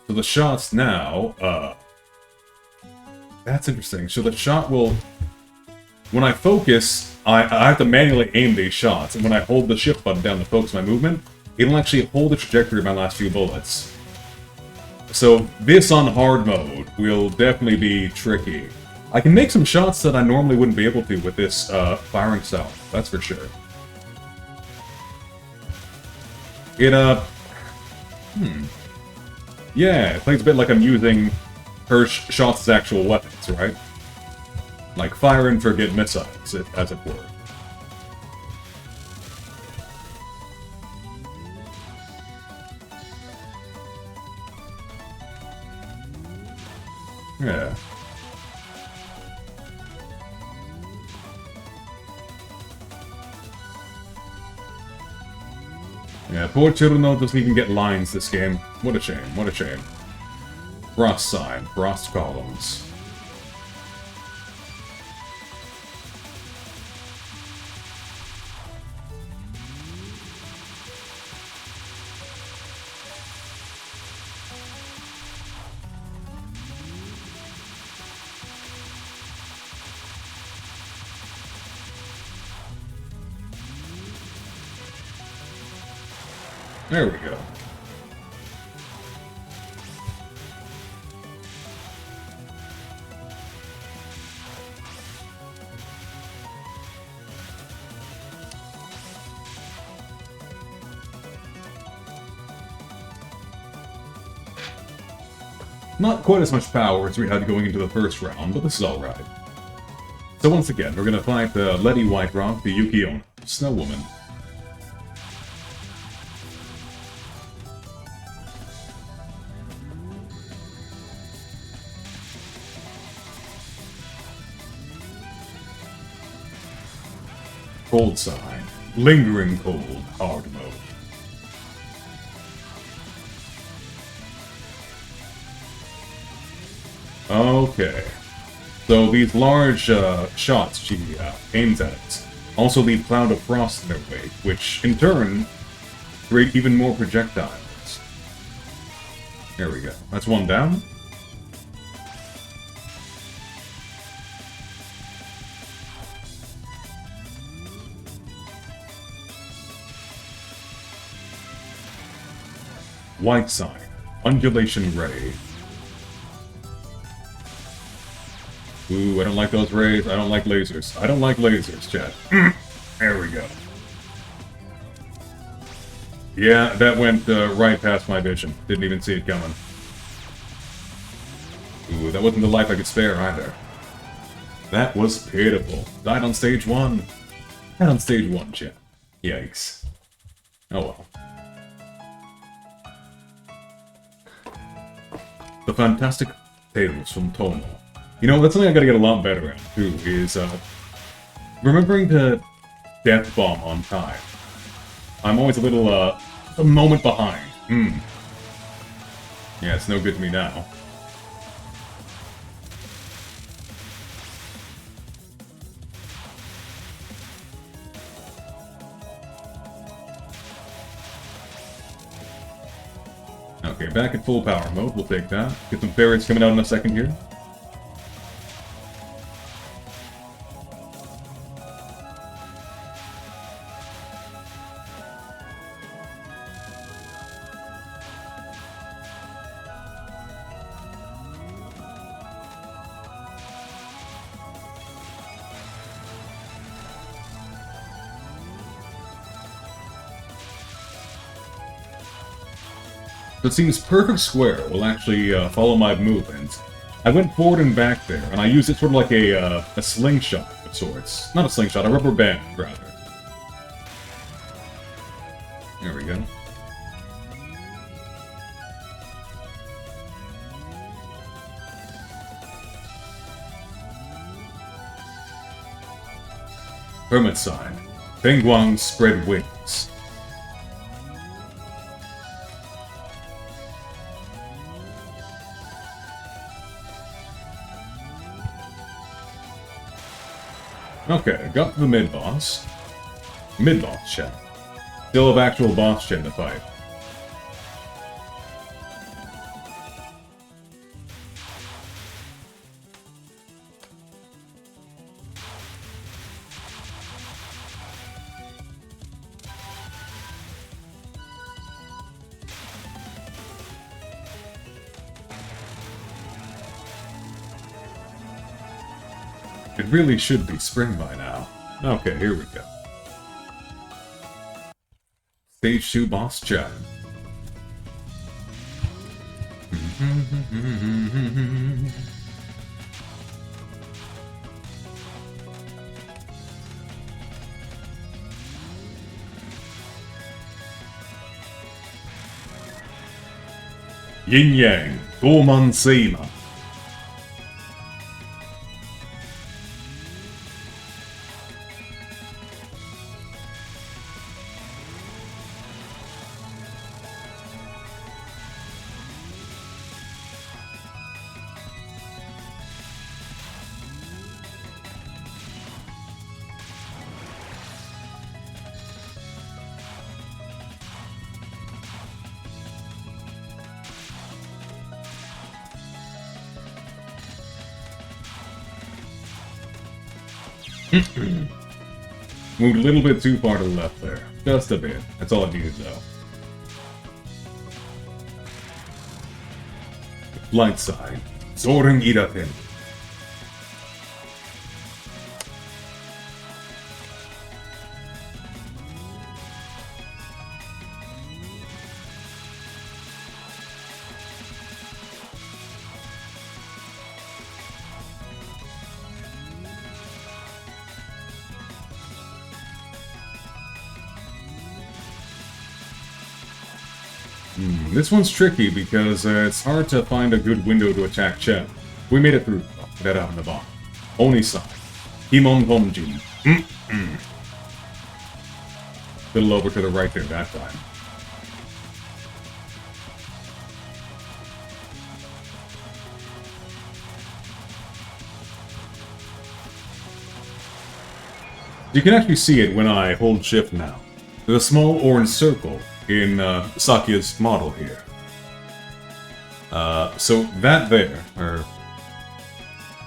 So the shots now, that's interesting. So the shot will... When I focus, I have to manually aim these shots, and when I hold the shift button down to focus my movement, it'll actually hold the trajectory of my last few bullets. So this on hard mode will definitely be tricky. I can make some shots that I normally wouldn't be able to with this firing style, that's for sure. It, yeah, it plays a bit like I'm using her shots as actual weapons, right? Like fire and forget missiles, as it were. Yeah. Yeah, poor Chiruno doesn't even get lines this game. What a shame, what a shame. Frost sign, frost columns. There we go. Not quite as much power as we had going into the first round, but this is alright. So once again, we're gonna fight the Letty White Rock, the Yuki-Onna, Snow Woman. Cold sign. Lingering cold. Hard mode. Okay. So these large shots she aims at also leave cloud of frost in their wake, which in turn create even more projectiles. There we go. That's one down. White sign. Undulation ray. Ooh, I don't like those rays. I don't like lasers. I don't like lasers, chat. There we go. Yeah, that went right past my vision. Didn't even see it coming. Ooh, that wasn't the life I could spare either. That was pitiful. Died on stage 1. Died on stage 1, chat. Yikes. Oh well. The Fantastic Tales from Tomo. You know, that's something I gotta get a lot better at, too, is, remembering to death bomb on time. I'm always a little, a moment behind. Yeah, it's no good to me now. Okay, back at full power mode, we'll take that. Get some ferrets coming out in a second here. That seems perfect square will actually follow my movement. I went forward and back there, and I used it sort of like a slingshot of sorts. Not a slingshot, a rubber band, rather. There we go. Hermit sign. Penguins spread wings. Okay, got to the mid-boss. Mid-boss chat. Still have actual boss chat to fight. It really should be spring by now. Okay, here we go. Stage 2 boss chat. Yin Yang, Gorman Seima. Moved a little bit too far to the left there. Just a bit. That's all I needed, though. Light side. Soaring Irapin. This one's tricky because it's hard to find a good window to attack Chen. We made it through. That out in the bomb. Oni-san. Himon Homjin. Little over to the right there that time. You can actually see it when I hold shift now. There's a small orange circle in Sakya's model here. So that there, or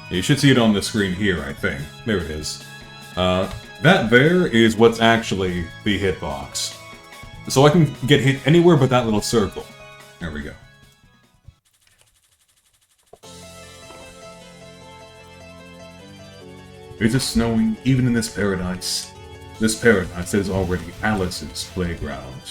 you should see it on the screen here, I think. There it is. That there is what's actually the hitbox. So I can get hit anywhere but that little circle. There we go. It is snowing even in this paradise. This paradise is already Alice's playground.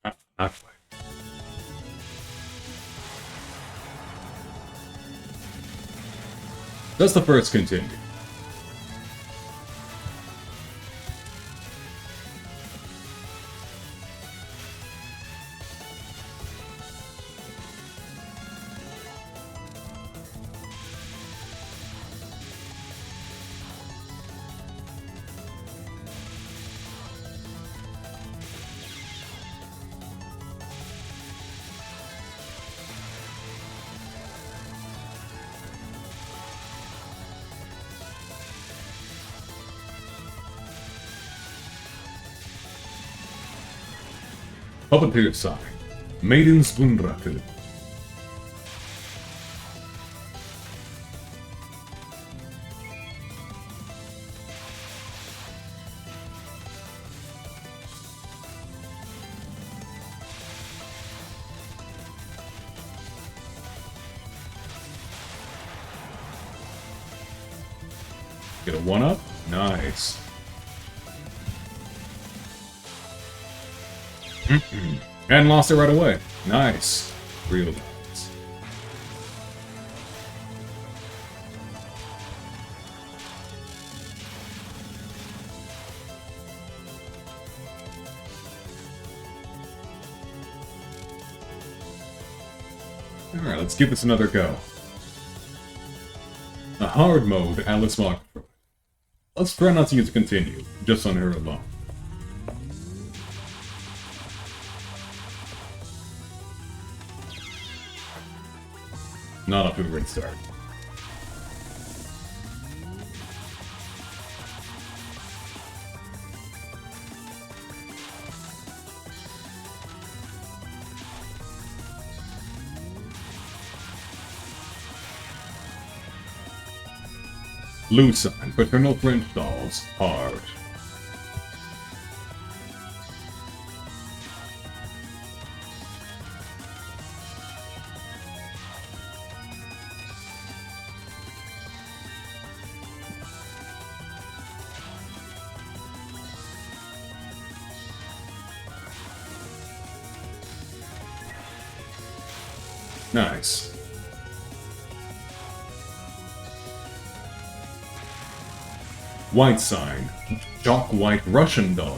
Not quite. That's the first continue. Puppeteer sign. Maiden Spoonraku. Get a 1-up? Nice. And lost it right away. Nice. Real nice. Alright, let's give this another go. A hard mode, Alice Mock. Let's try not to use continue, just on her alone. Not up to a great start. Lucine, paternal French dolls, hard. Nice. White sign. Chalk white Russian doll.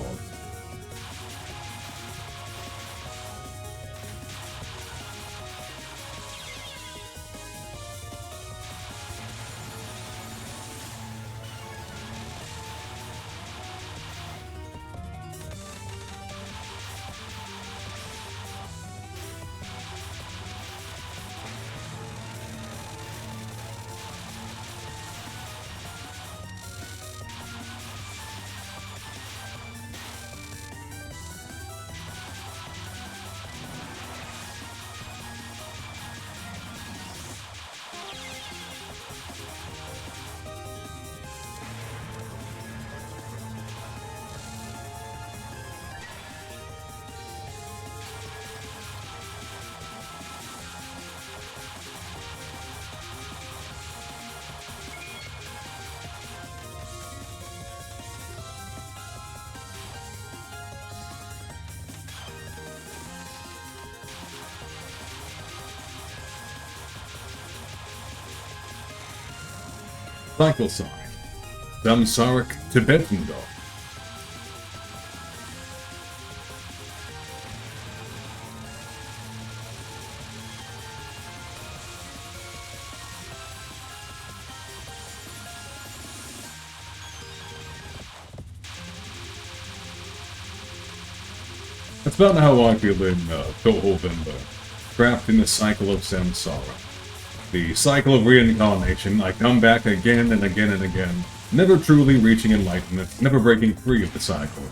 Cycle sign. Samsaric Tibetan doll. That's about how I feel in Touhouvember, trapped in the cycle of samsara. The cycle of reincarnation, I come back again and again and again, never truly reaching enlightenment, never breaking free of the cycle.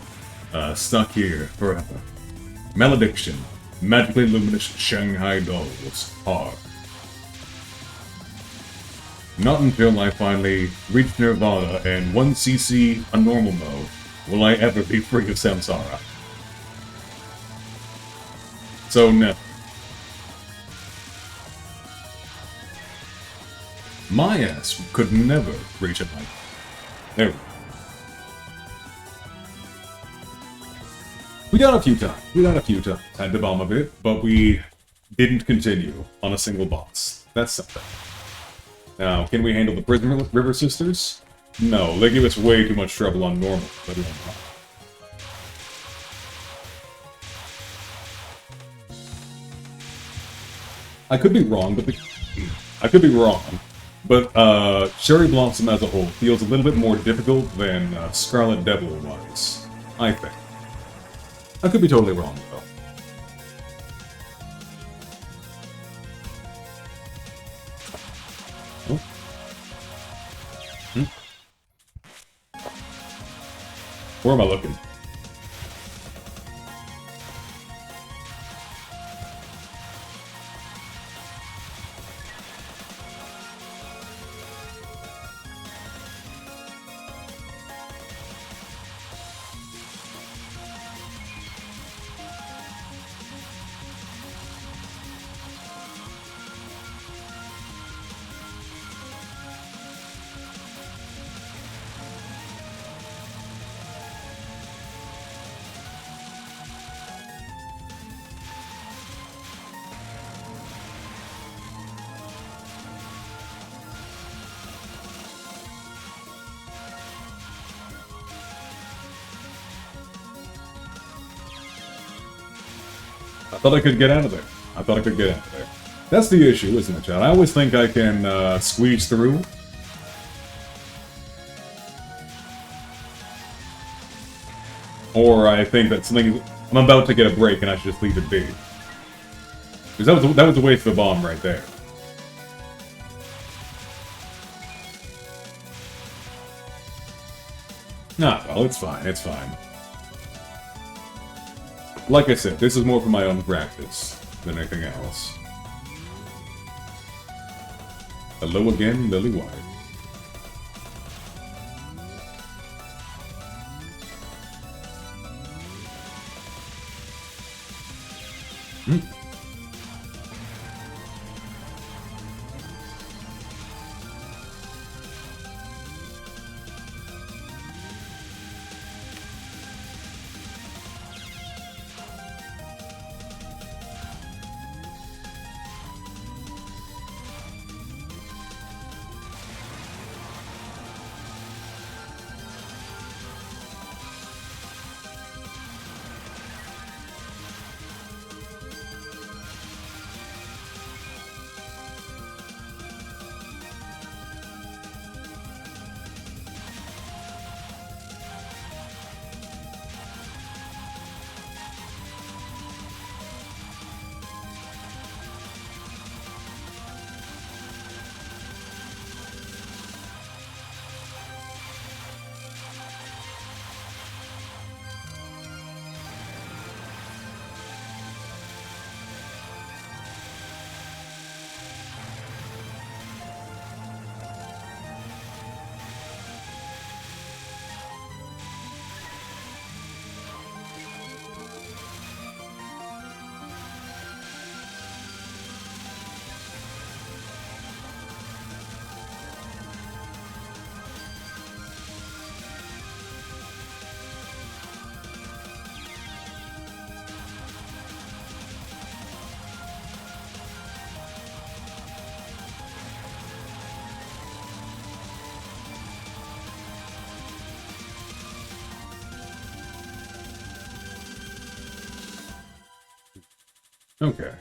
Stuck here forever. Malediction. Magically luminous Shanghai dolls. Hard. Not until I finally reach Nirvana and 1cc a normal mode will I ever be free of samsara. So never. My ass could never reach it like there. We got a few times. Had to bomb a bit, but we didn't continue on a single boss. That's something. Now, can we handle the Prison River Sisters? No, they give us way too much trouble on normal, let alone hard. I could be wrong, but Cherry Blossom as a whole feels a little bit more difficult than Scarlet Devil was, I think. I could be totally wrong, though. Oh. Where am I looking? I thought I could get out of there. I thought I could get out of there. That's the issue, isn't it, Chad? I always think I can squeeze through. Or I think that something... I'm about to get a break and I should just leave it be. Because that was a waste of a bomb right there. Nah, well, it's fine, it's fine. Like I said, this is more for my own practice than anything else. Hello again, Lily White. Okay.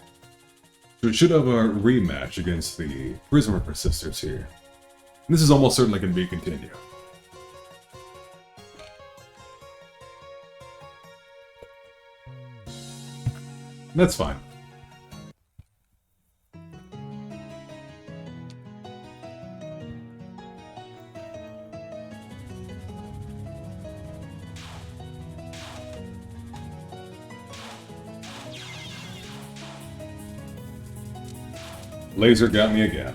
So we should have a rematch against the Touhouvember sisters here. This is almost certainly going to be continued. That's fine. Laser got me again.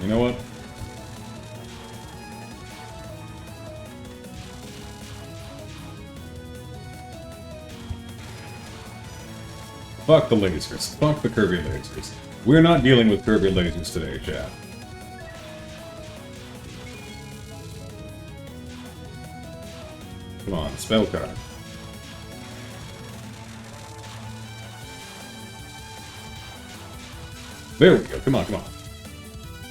You know what? Fuck the lasers. Fuck the Kirby lasers. We're not dealing with Kirby lasers today, chat. Come on, spell card. There we go. Come on, come on.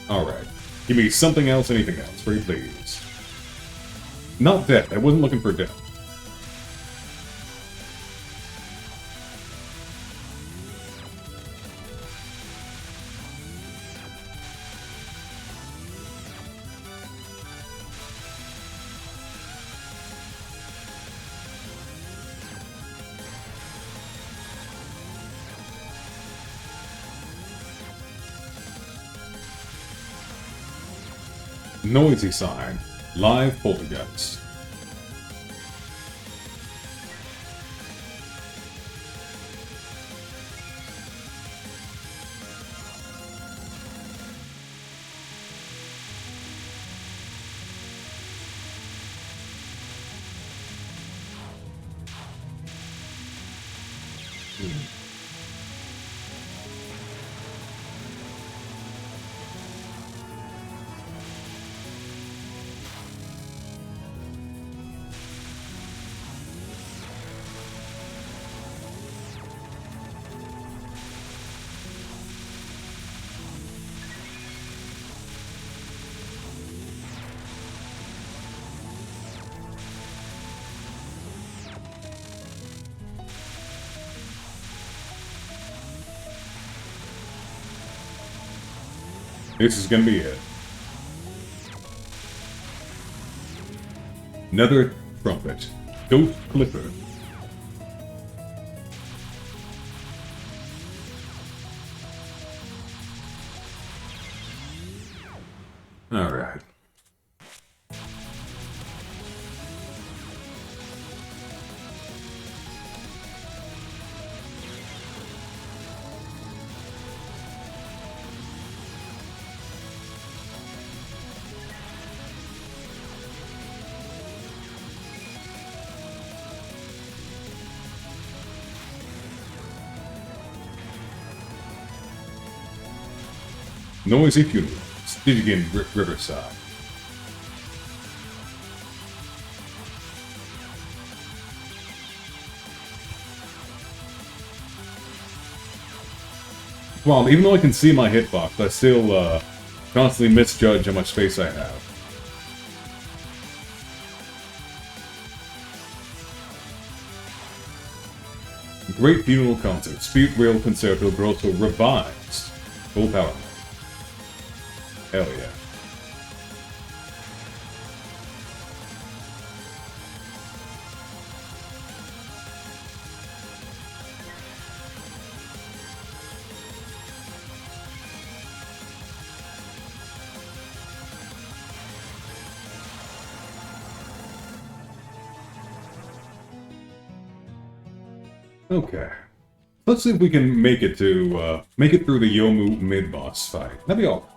Alright. Give me something else, anything else, pretty please. Not death. I wasn't looking for death. Noisy sign. Live poltergeist. This is gonna be it. Another trumpet. Ghost Clipper. Alright. Noisy funeral. Stygian Riverside. Well, even though I can see my hitbox, I still constantly misjudge how much space I have. Great Funeral Concert. Speed Rail Concerto Grosso revised. Full power. Hell yeah. Okay. Let's see if we can make it to, make it through the Yomu mid-boss fight. That'd be all.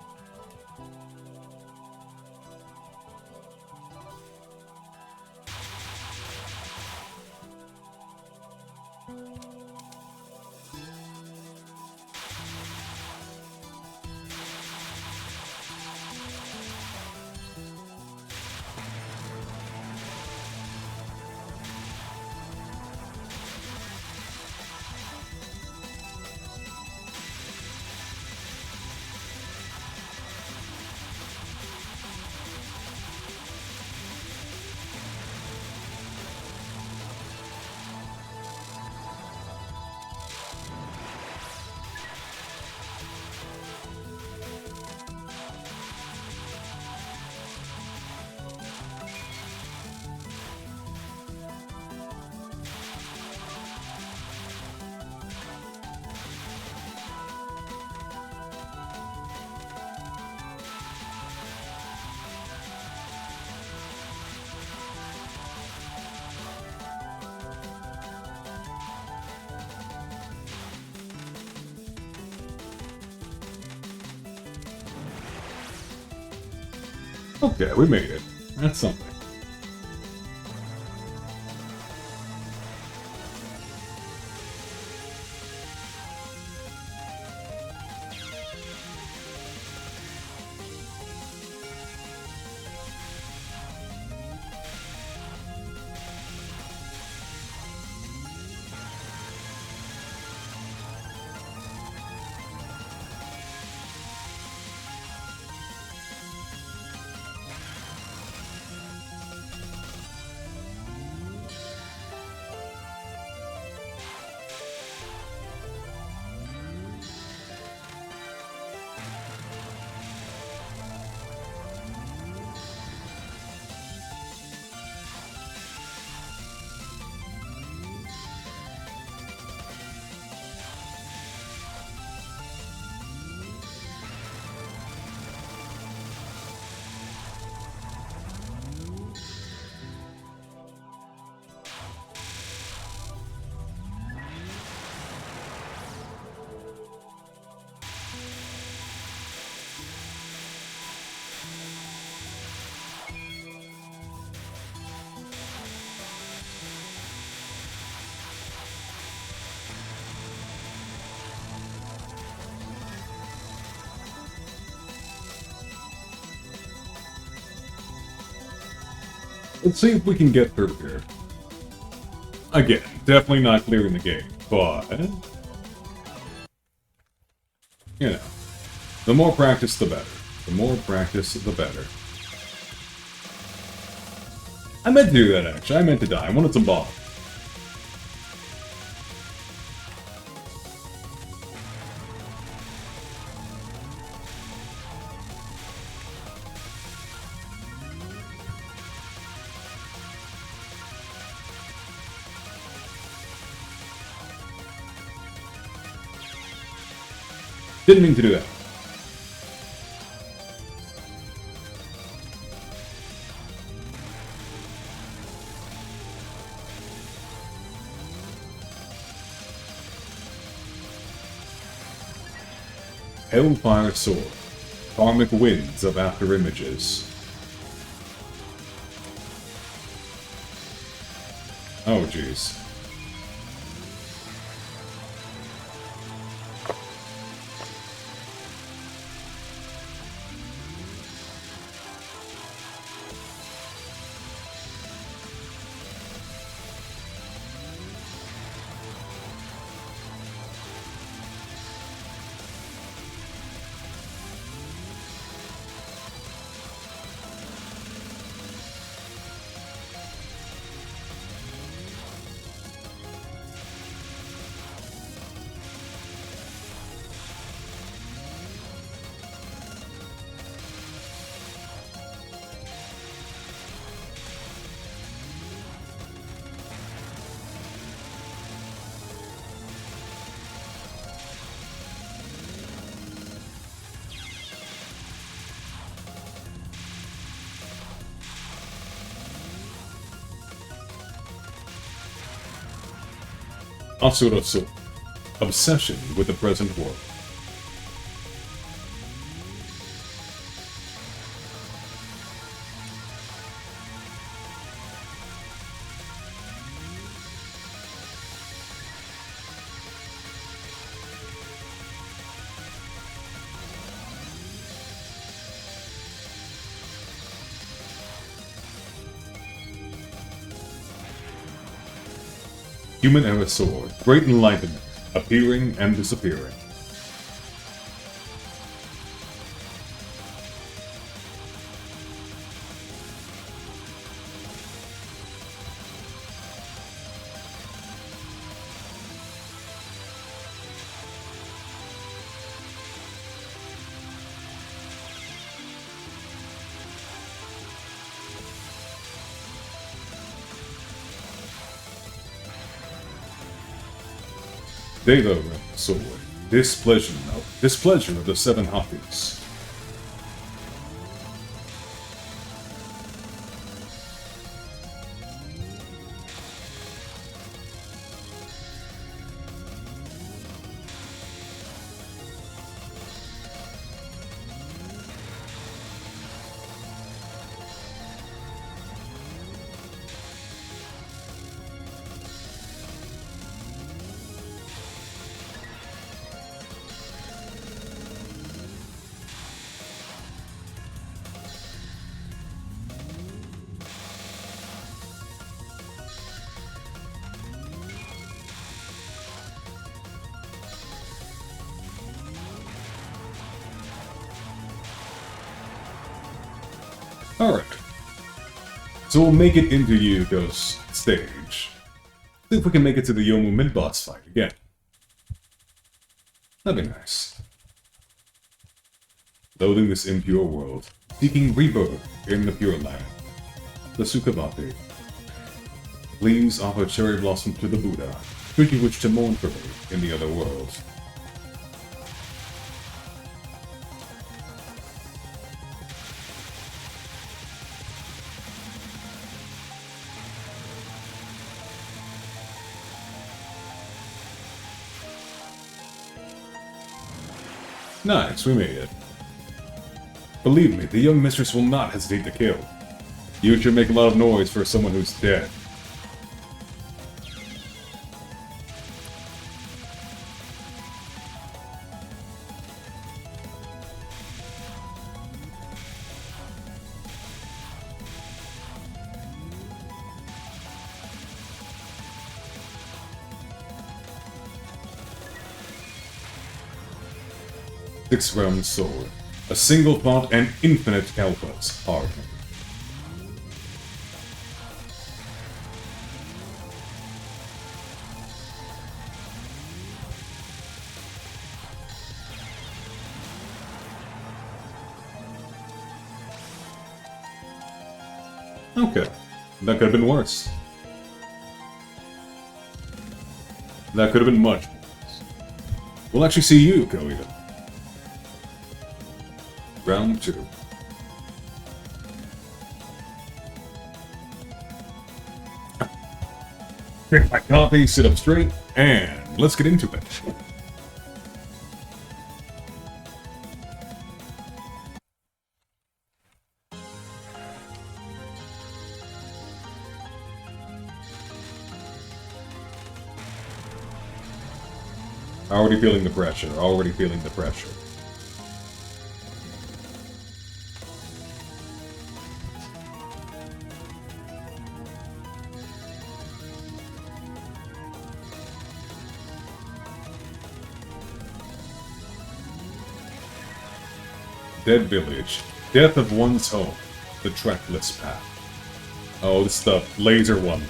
Okay, we made it. That's something. Let's see if we can get through here. Again, definitely not clearing the game, but... you know, the more practice, the better. The more practice, the better. I meant to do that, actually. I meant to die. I wanted some bomb. Didn't mean to do that. Hellfire Sword. Karmic Winds of After Images. Oh, jeez. Asurasu. Obsession with the present world. Human Era Sword. Great Enlightenment. Appearing and disappearing. Deva Sword. Displeasure of the Seven Hoppies. Alright. So we'll make it into Yuko's stage. See if we can make it to the Yomu mid-boss fight again. That'd be nice. Loathing this impure world, seeking rebirth in the Pure Land. The Sukhavati. Please offer cherry blossom to the Buddha, should you wish to mourn for me in the other world. Nice, we made it. Believe me, the young mistress will not hesitate to kill. You should make a lot of noise for someone who's dead. Six-round sword. A single thought and infinite kalpas. Hard. Okay. That could have been worse. That could have been much worse. We'll actually see you, Koida. Round 2. Drink my coffee, sit up straight, and let's get into it. Already feeling the pressure, already feeling the pressure. Dead village. Death of one's home. The trackless path. Oh, this is the laser one.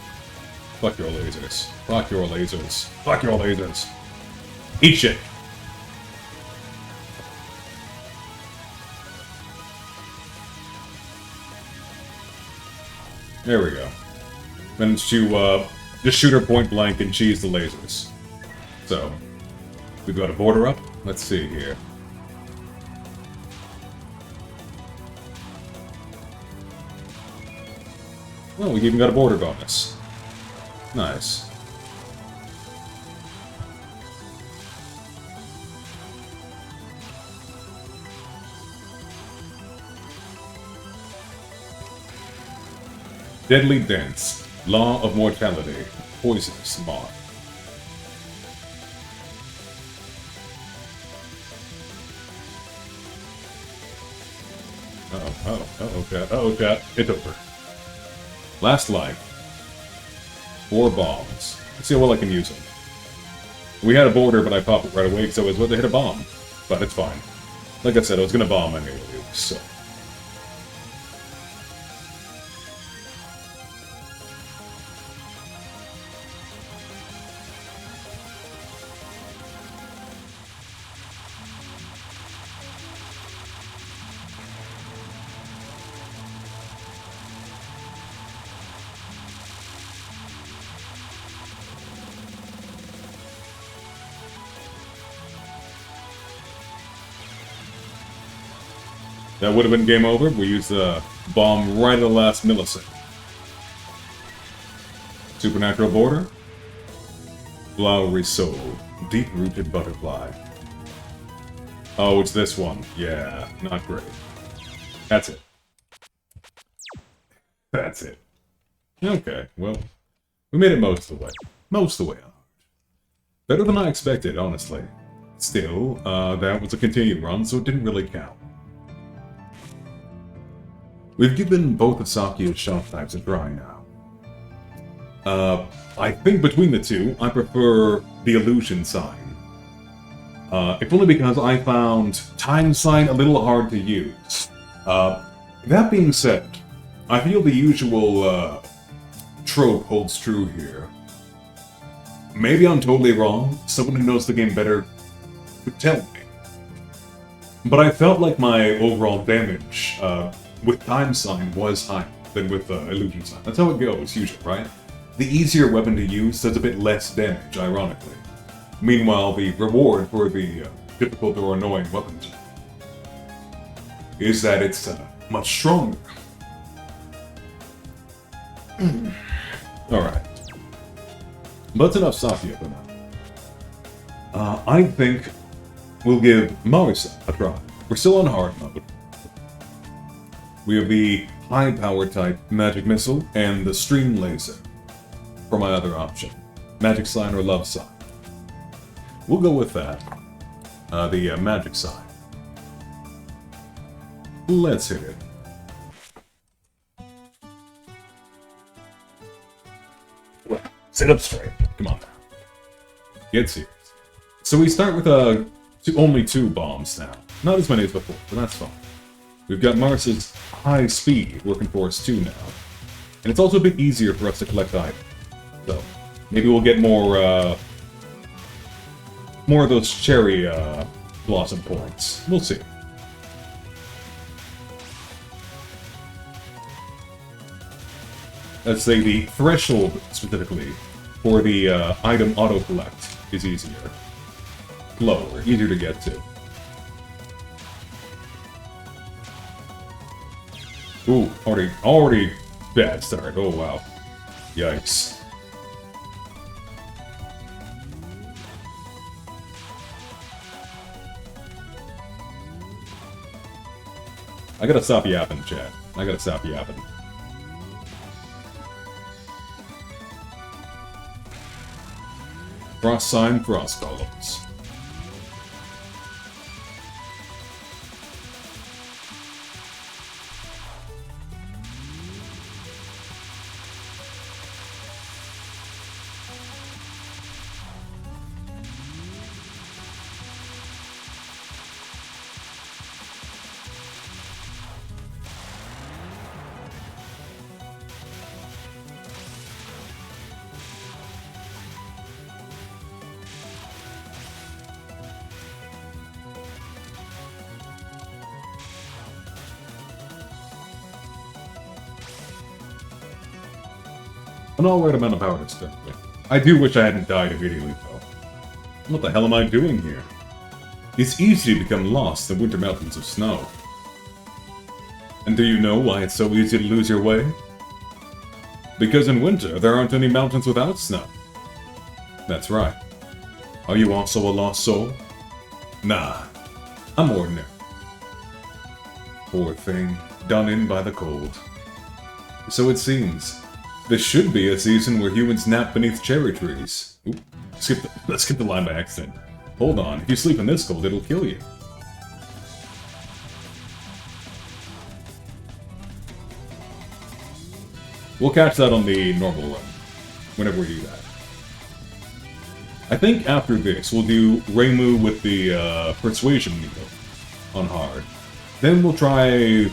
Fuck your lasers. Fuck your lasers. Fuck your lasers. Eat shit. There we go. Managed to just shoot her point blank and cheese the lasers. So, we've got a border up. Let's see here. Oh, we even got a border bonus. Nice. Deadly Dance. Law of Mortality. Poisonous Moth. Uh-oh, God. It's over. Last life. 4 bombs. Let's see how well I can use them. We had a border, but I popped it right away because I was about to hit a bomb. But it's fine. Like I said, I was going to bomb anyway, so... That would have been game over. We used the bomb right at the last millisecond. Supernatural border. Flowery soul. Deep-rooted butterfly. Oh, it's this one. Yeah, not great. That's it. That's it. Okay, well, we made it most of the way. Most of the way out. Better than I expected, honestly. Still, that was a continued run, so it didn't really count. We've given both of Sakuya's shot types a try now. I think between the two, I prefer the illusion sign. If only because I found time sign a little hard to use. That being said, I feel the usual trope holds true here. Maybe I'm totally wrong. Someone who knows the game better could tell me. But I felt like my overall damage with time sign was higher than with illusion sign. That's how it goes, usually, right? The easier weapon to use does a bit less damage, ironically. Meanwhile, the reward for the difficult or annoying weapons is that it's much stronger. Alright. But that's enough Sakuya for now. I think we'll give Marisa a try. We're still on hard mode. We have the high power type magic missile and the stream laser for my other option. Magic sign or love sign. We'll go with that. The magic sign. Let's hit it. Well, sit up straight. Come on now. Get serious. So we start with only 2 bombs now. Not as many as before, but that's fine. We've got Marisa's high speed working for us too now. And it's also a bit easier for us to collect items. So, maybe we'll get more of those cherry blossom points. We'll see. Let's say the threshold, specifically, for the item auto-collect is easier. Lower, easier to get to. Ooh, already bad start. Oh, wow. Yikes. I gotta stop yapping, chat. I gotta stop yapping. Cross sign, cross columns. An alright amount of power to start with. I do wish I hadn't died immediately, though. What the hell am I doing here? It's easy to become lost in winter mountains of snow. And do you know why it's so easy to lose your way? Because in winter, there aren't any mountains without snow. That's right. Are you also a lost soul? Nah, I'm ordinary. Poor thing, done in by the cold. So it seems. This should be a season where humans nap beneath cherry trees. Oop, let's skip the line by accident. Hold on, if you sleep in this cold, it'll kill you. We'll catch that on the normal run, whenever we do that. I think after this, we'll do Reimu with the Persuasion Needle on hard. Then we'll try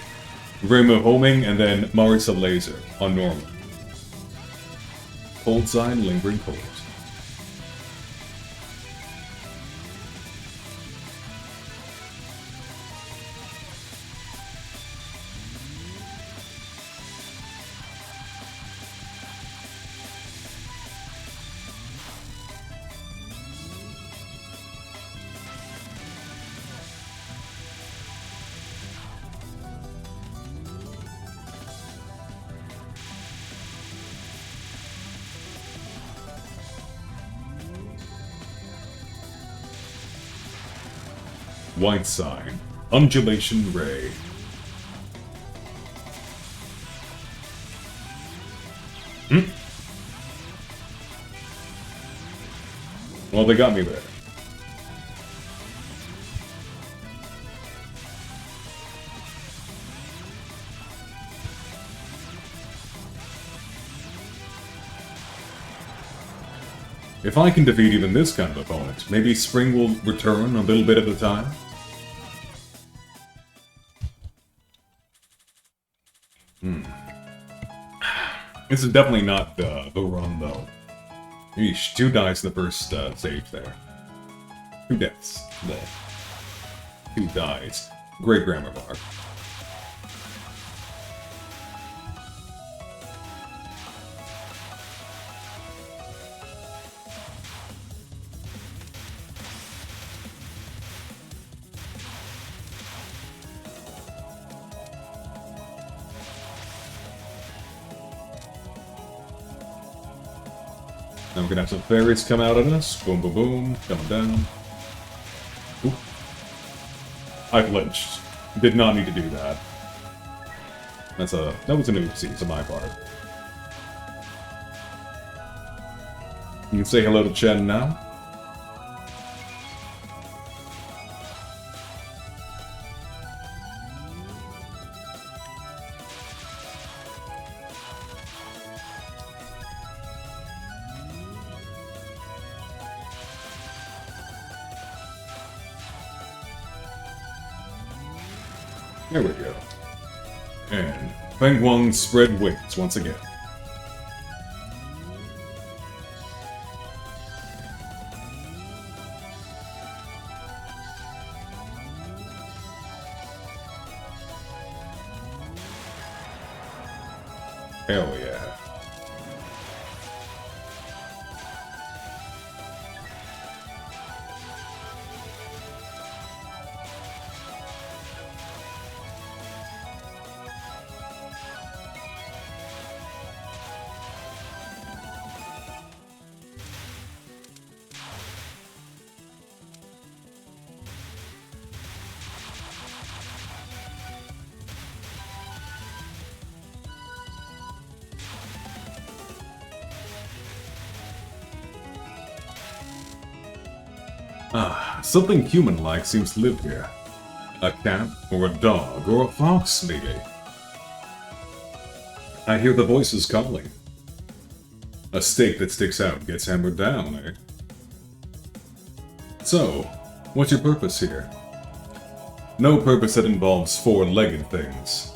Reimu homing and then Marisa Laser on normal. Cold sign, lingering cold. White sign, undulation ray. Well, they got me there. If I can defeat even this kind of opponent, maybe spring will return a little bit at a time? This is definitely not the run, though. Eesh, 2 dies in the first save there. 2 deaths there. 2 dies. Great grammar bar. Now we're gonna have some fairies come out at us. Boom, boom, boom. Coming down. Oop. I flinched. Did not need to do that. That was an oopsie to my part. You can say hello to Chen now. There we go. And Feng Wang spread wings once again. Hell yeah. Something human-like seems to live here. A cat, or a dog, or a fox, maybe. I hear the voices calling. A stake that sticks out gets hammered down, eh? So, what's your purpose here? No purpose that involves four-legged things.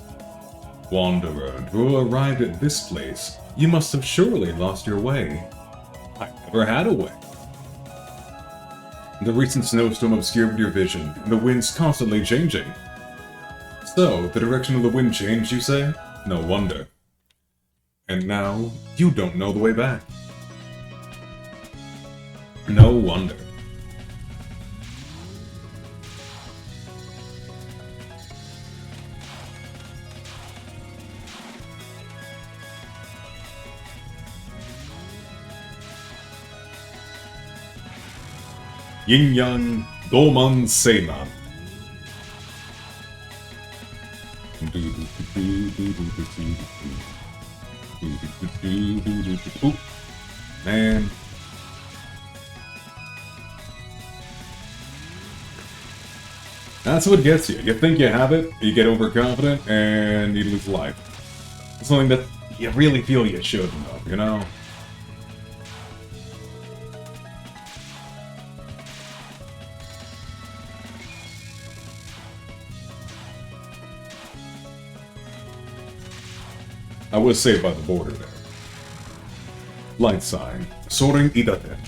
Wanderer, who arrived at this place, you must have surely lost your way. I never had a way. The recent snowstorm obscured your vision, and the wind's constantly changing. So, the direction of the wind changed, you say? No wonder. And now, you don't know the way back. No wonder. Yin-yang, Doman Seiman. Man. That's what gets you. You think you have it, you get overconfident, and you lose life. It's something that you really feel you shouldn't have, you know? I was saved by the border there. Light sign. Soren Idate.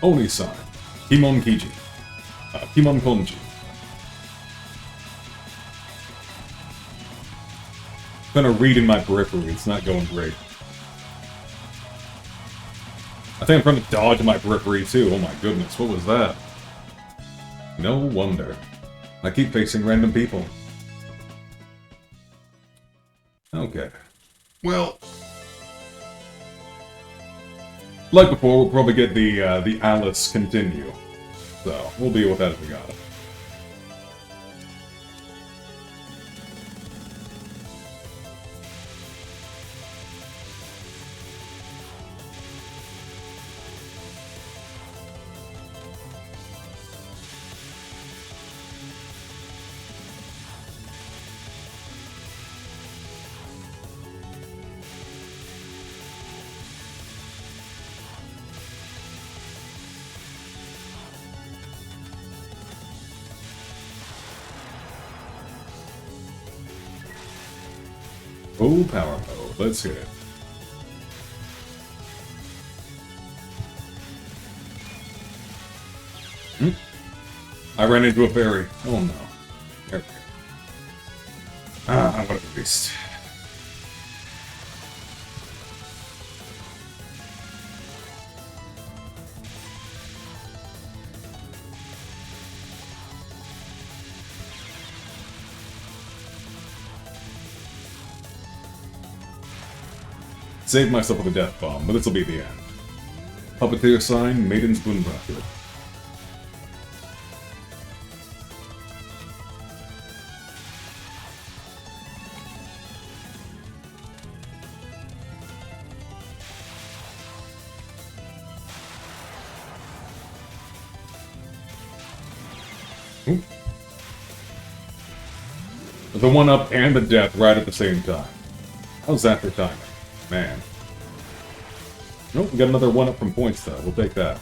Oni sign. Kimon Kiji. Kimon Konji. I'm trying to read in my periphery, it's not going great. I think I'm trying to dodge my periphery too, oh my goodness, what was that? No wonder. I keep facing random people. Okay. Well... like before, we'll probably get the Alice continue. So, we'll deal with that if we got it. Oh, power mode. Let's hit it. I ran into a fairy. Oh no. There we go. Ah, what a beast. Saved myself with a death bomb, but this'll be the end. Puppeteer sign, Maiden's Boon Bracket. The one-up and the death right at the same time. How's that for timing? Man. Nope, we got another one-up from points, though. We'll take that.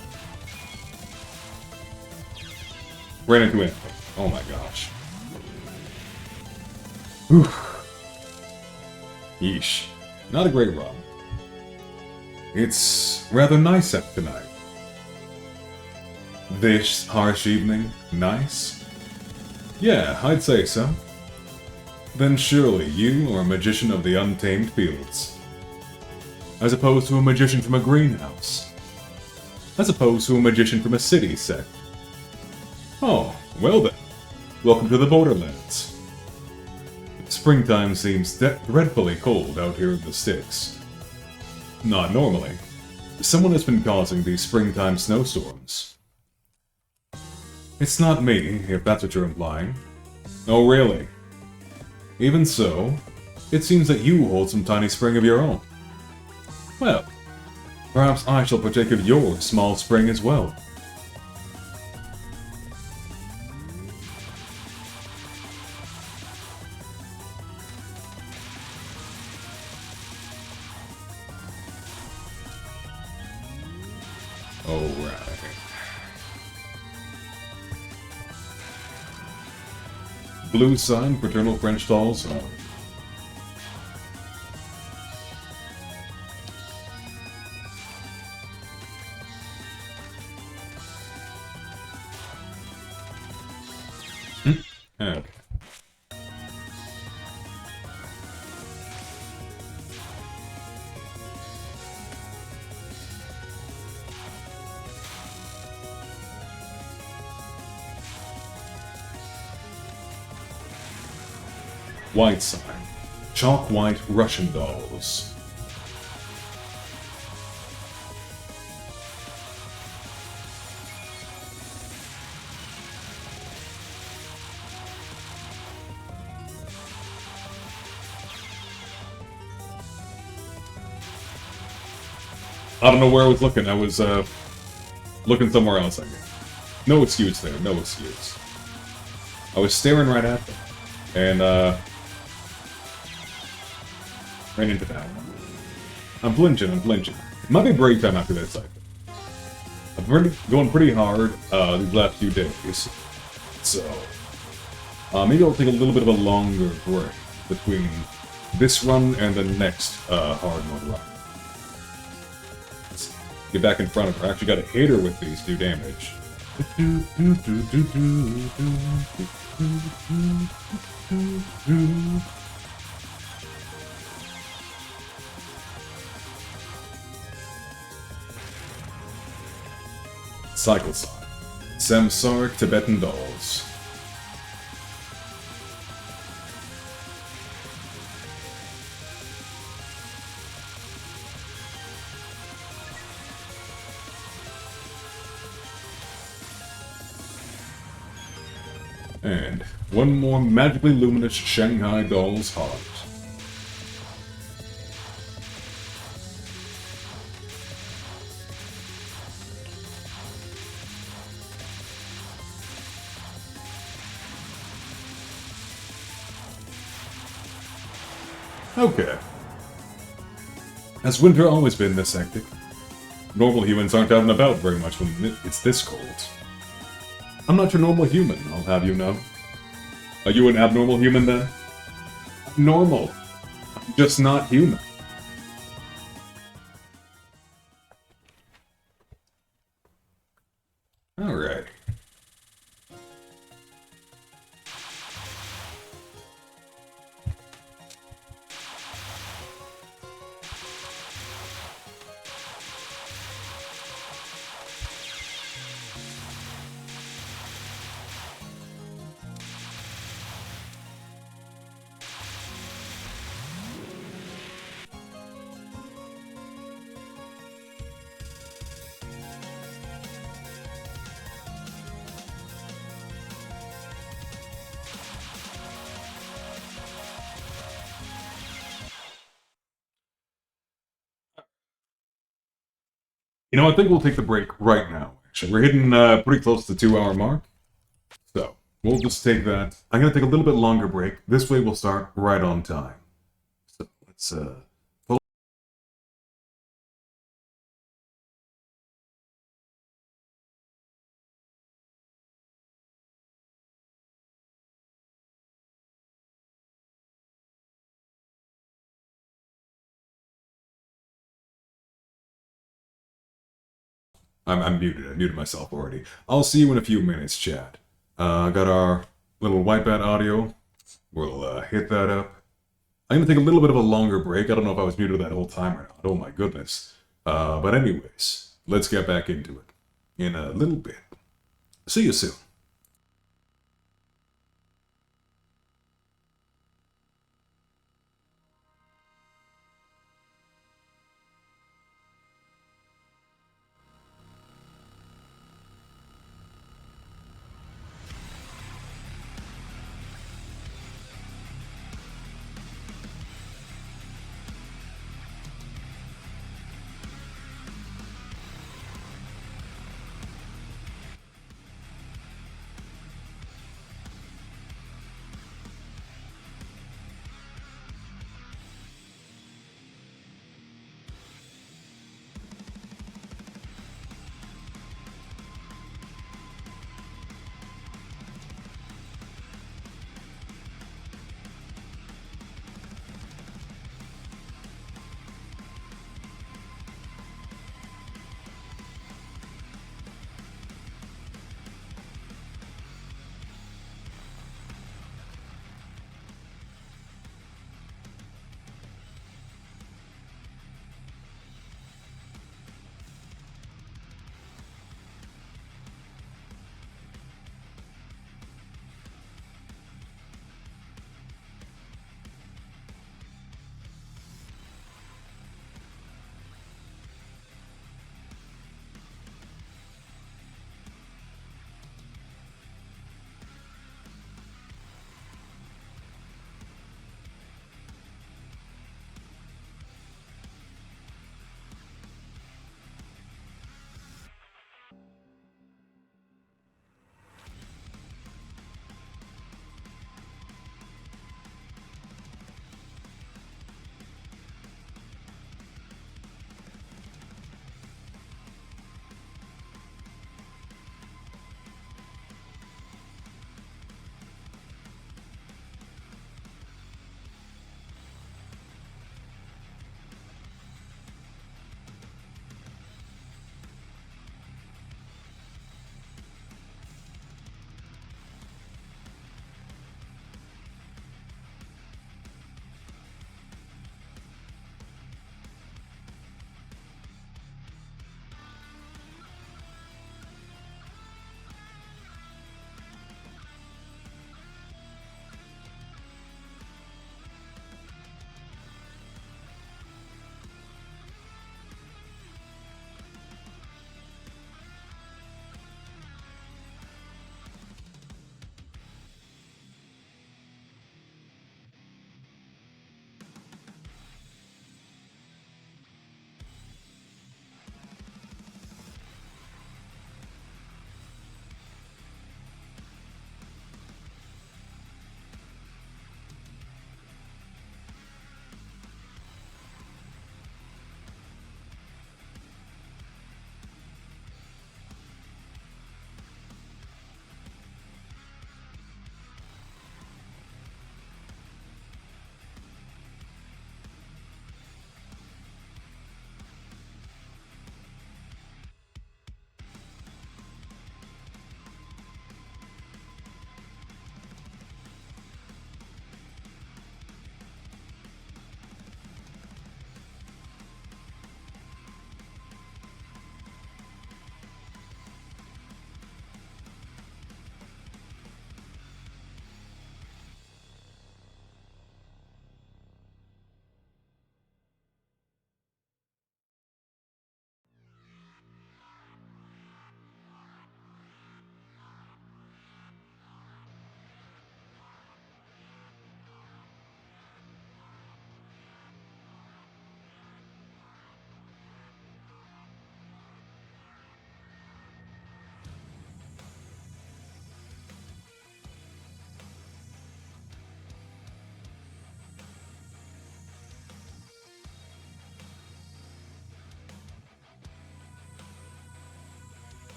Ran into it. Oh my gosh. Whew. Yeesh. Not a great run. It's rather nice out tonight. This harsh evening, nice? Yeah, I'd say so. Then surely you are a magician of the untamed fields. As opposed to a magician from a greenhouse. As opposed to a magician from a city sect. Oh, well then. Welcome to the Borderlands. Springtime seems dreadfully cold out here in the sticks. Not normally. Someone has been causing these springtime snowstorms. It's not me, if that's what you're implying. Oh, really? Even so, it seems that you hold some tiny spring of your own. Well, perhaps I shall partake of your small spring as well. Alright. Blue sign, paternal French dolls. Okay. White sign. Chalk white Russian dolls. I don't know where I was looking. I was, looking somewhere else, I guess. No excuse there, no excuse. I was staring right at them. And, ran into that. I'm flinching. It might be break time after this, I think. I've been going pretty hard, these last few days. So, maybe I'll take a little bit of a longer break between this run and the next, hard mode run. Let's get back in front of her. I actually got to hit her with these, do damage. Cycle sign. Samsaric Tibetan dolls. And one more magically luminous Shanghai doll's heart. Okay. Has winter always been this hectic? Normal humans aren't out and about very much when it's this cold. I'm not your normal human, I'll have you know. Are you an abnormal human then? I'm normal. I'm just not human. Alright. You know, I think we'll take the break right now. Actually, we're hitting pretty close to the 2-hour mark. So, we'll just take that. I'm going to take a little bit longer break. This way we'll start right on time. So, let's pull. I'm muted. I muted myself already. I'll see you in a few minutes, chat. Got our little whiteband audio. We'll hit that up. I'm going to take a little bit of a longer break. I don't know if I was muted that whole time or not. Oh my goodness. But anyways, let's get back into it in a little bit. See you soon.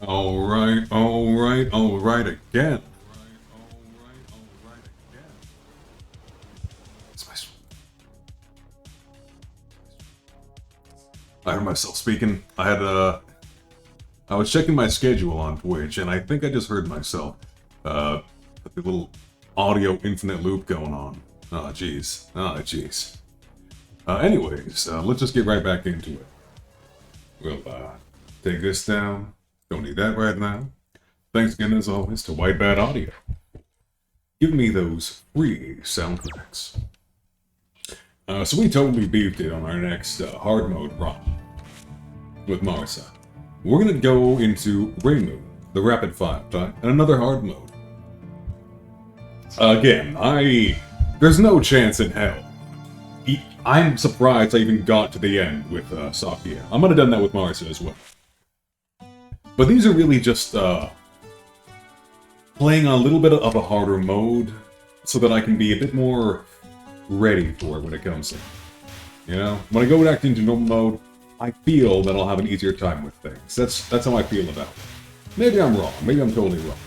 Alright, alright, alright again. I heard myself speaking. I was checking my schedule on Twitch, and I think I just heard myself. With the little audio infinite loop going on. Oh, jeez. Oh, jeez. Anyways, let's just get right back into it. We'll, take this down. Don't need that right now. Thanks again, as always, to White Bad Audio. Give me those free soundtracks. So we totally beefed it on our next hard mode run with Marsa. We're gonna go into Rainmoon, the Rapid Fire, and another hard mode. Again, there's no chance in hell. I'm surprised I even got to the end with Sakia. I might have done that with Marsa as well. But these are really just playing a little bit of a harder mode so that I can be a bit more ready for it when it comes in. You know? When I go back into normal mode, I feel that I'll have an easier time with things. That's how I feel about it. Maybe I'm wrong. Maybe I'm totally wrong.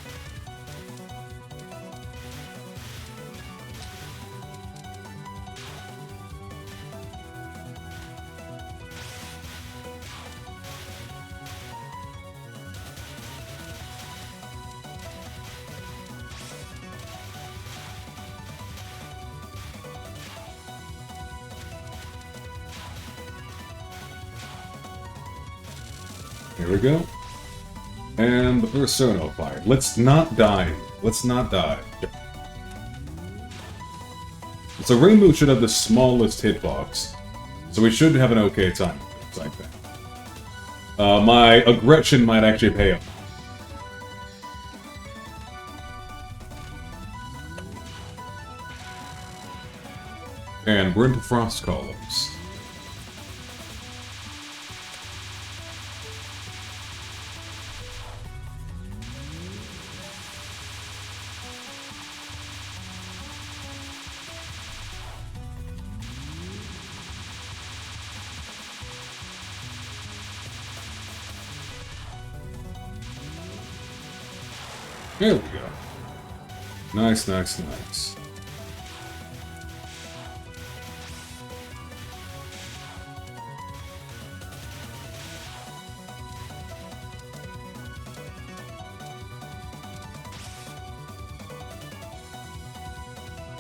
Here we go. And the first Sono fire. Let's not die. Let's not die. So Rainbow should have the smallest hitbox. So we should have an okay time with this, I think. My aggression might actually pay off. And we're into Frost Columns. There we go. Nice, nice, nice.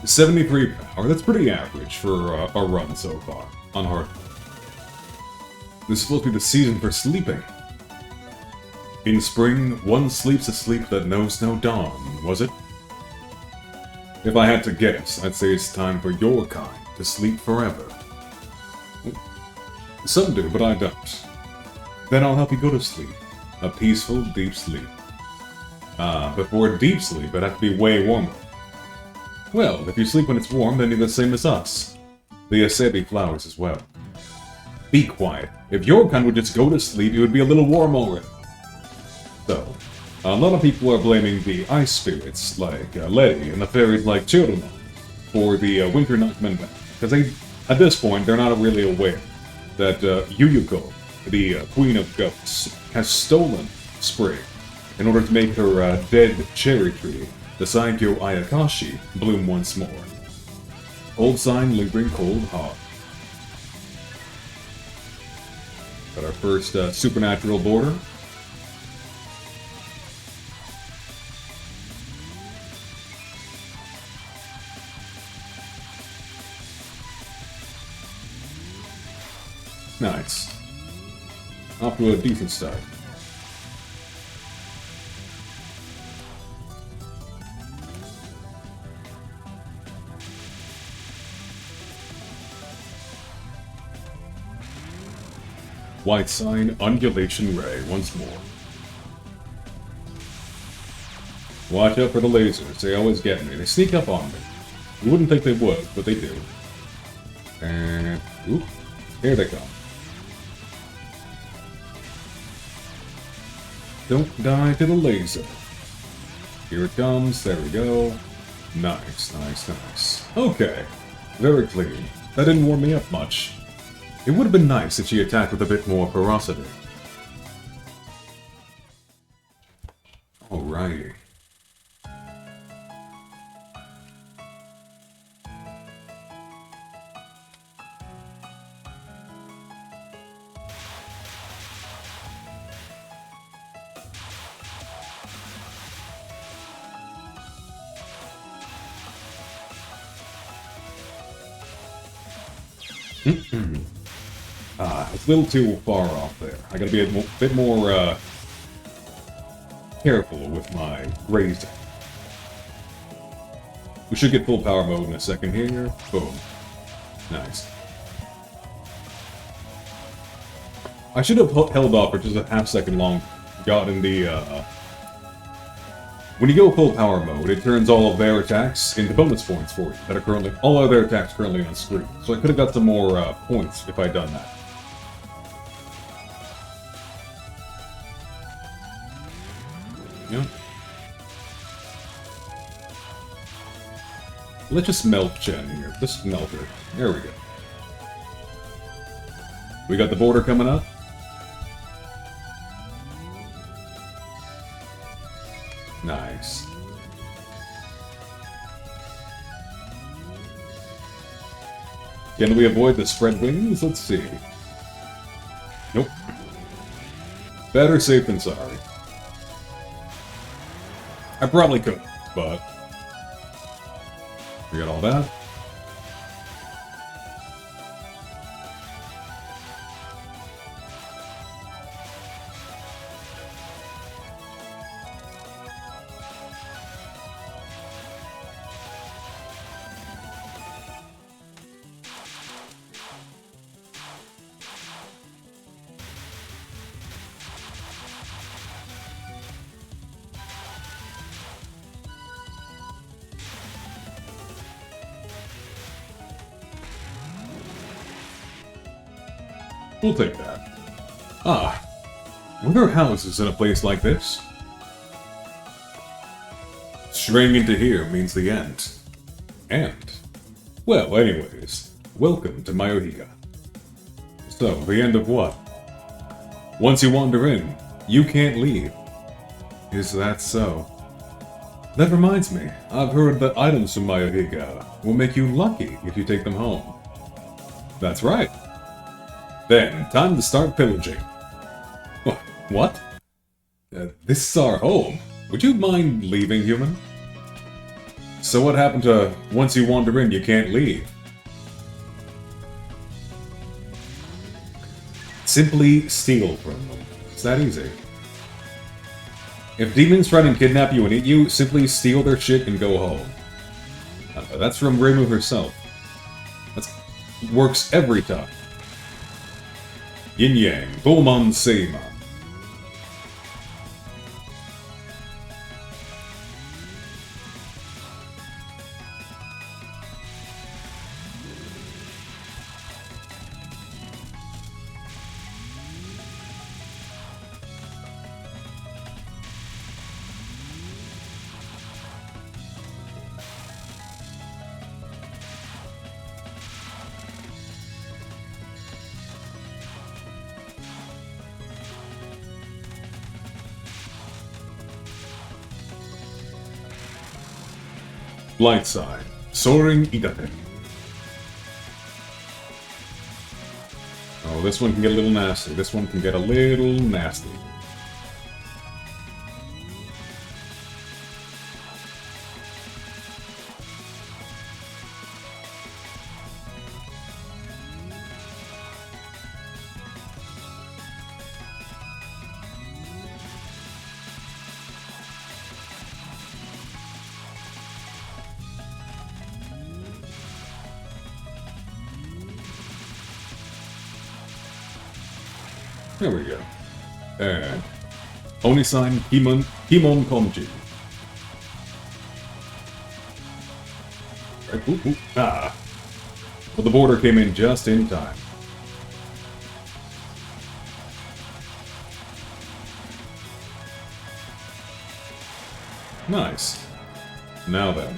.73 power, that's pretty average for our run so far, on hard. This is supposed to be the season for sleeping. In spring, one sleeps a sleep that knows no dawn, was it? If I had to guess, I'd say it's time for your kind to sleep forever. Some do, but I don't. Then I'll help you go to sleep. A peaceful, deep sleep. Before deep sleep, it'd have to be way warmer. Well, if you sleep when it's warm, then you're the same as us. The Asebi flowers as well. Be quiet. If your kind would just go to sleep, it would be a little warm already. So, a lot of people are blaming the ice spirits, like Letty, and the fairies like Chirono, for the winter knockmen back. Because at this point, they're not really aware that Yuyuko, the queen of ghosts, has stolen spring in order to make her dead cherry tree, the Saikyo Ayakashi, bloom once more. Old sign lingering cold hard. Got our first supernatural border. Nice. Off to a decent start. White sign, undulation ray, once more. Watch out for the lasers, they always get me. They sneak up on me. You wouldn't think they would, but they do. And, oop, here they come. Don't die to the laser. Here it comes, there we go. Nice, nice, nice. Okay, very clean. That didn't warm me up much. It would have been nice if she attacked with a bit more ferocity. Alrighty. It's a little too far off there. I gotta be a bit more, careful with my grazing. We should get full power mode in a second here. Boom. Nice. I should have held off for just a half second long. Gotten the, When you go full power mode, it turns all of their attacks into bonus points for you that are currently all of their attacks currently on screen. So I could have got some more points if I'd done that. Yeah. Let's just melt Chen here. Just melt her. There we go. We got the border coming up. Nice. Can we avoid the spread wings? Let's see. Nope. Better safe than sorry. I probably could, but... We got all that. We'll take that. Ah, were there houses in a place like this? Straying into here means the end. And, well, anyways, welcome to Mayohiga. So, the end of what? Once you wander in, you can't leave. Is that so? That reminds me, I've heard that items from Mayohiga will make you lucky if you take them home. That's right. Then, time to start pillaging. What? This is our home. Would you mind leaving, human? So what happened to once you wander in, you can't leave? Simply steal from them. It's that easy. If demons try and kidnap you and eat you, simply steal their shit and go home. That's from Reimu herself. That works every time. Yin Yang, Goemon Seima. Light side, Soaring Itate. Oh, this one can get a little nasty. This one can get a little nasty. There we go. And Oni-san Himon Komji. Right, ooh, ooh, ah. Well, the border came in just in time. Nice. Now then,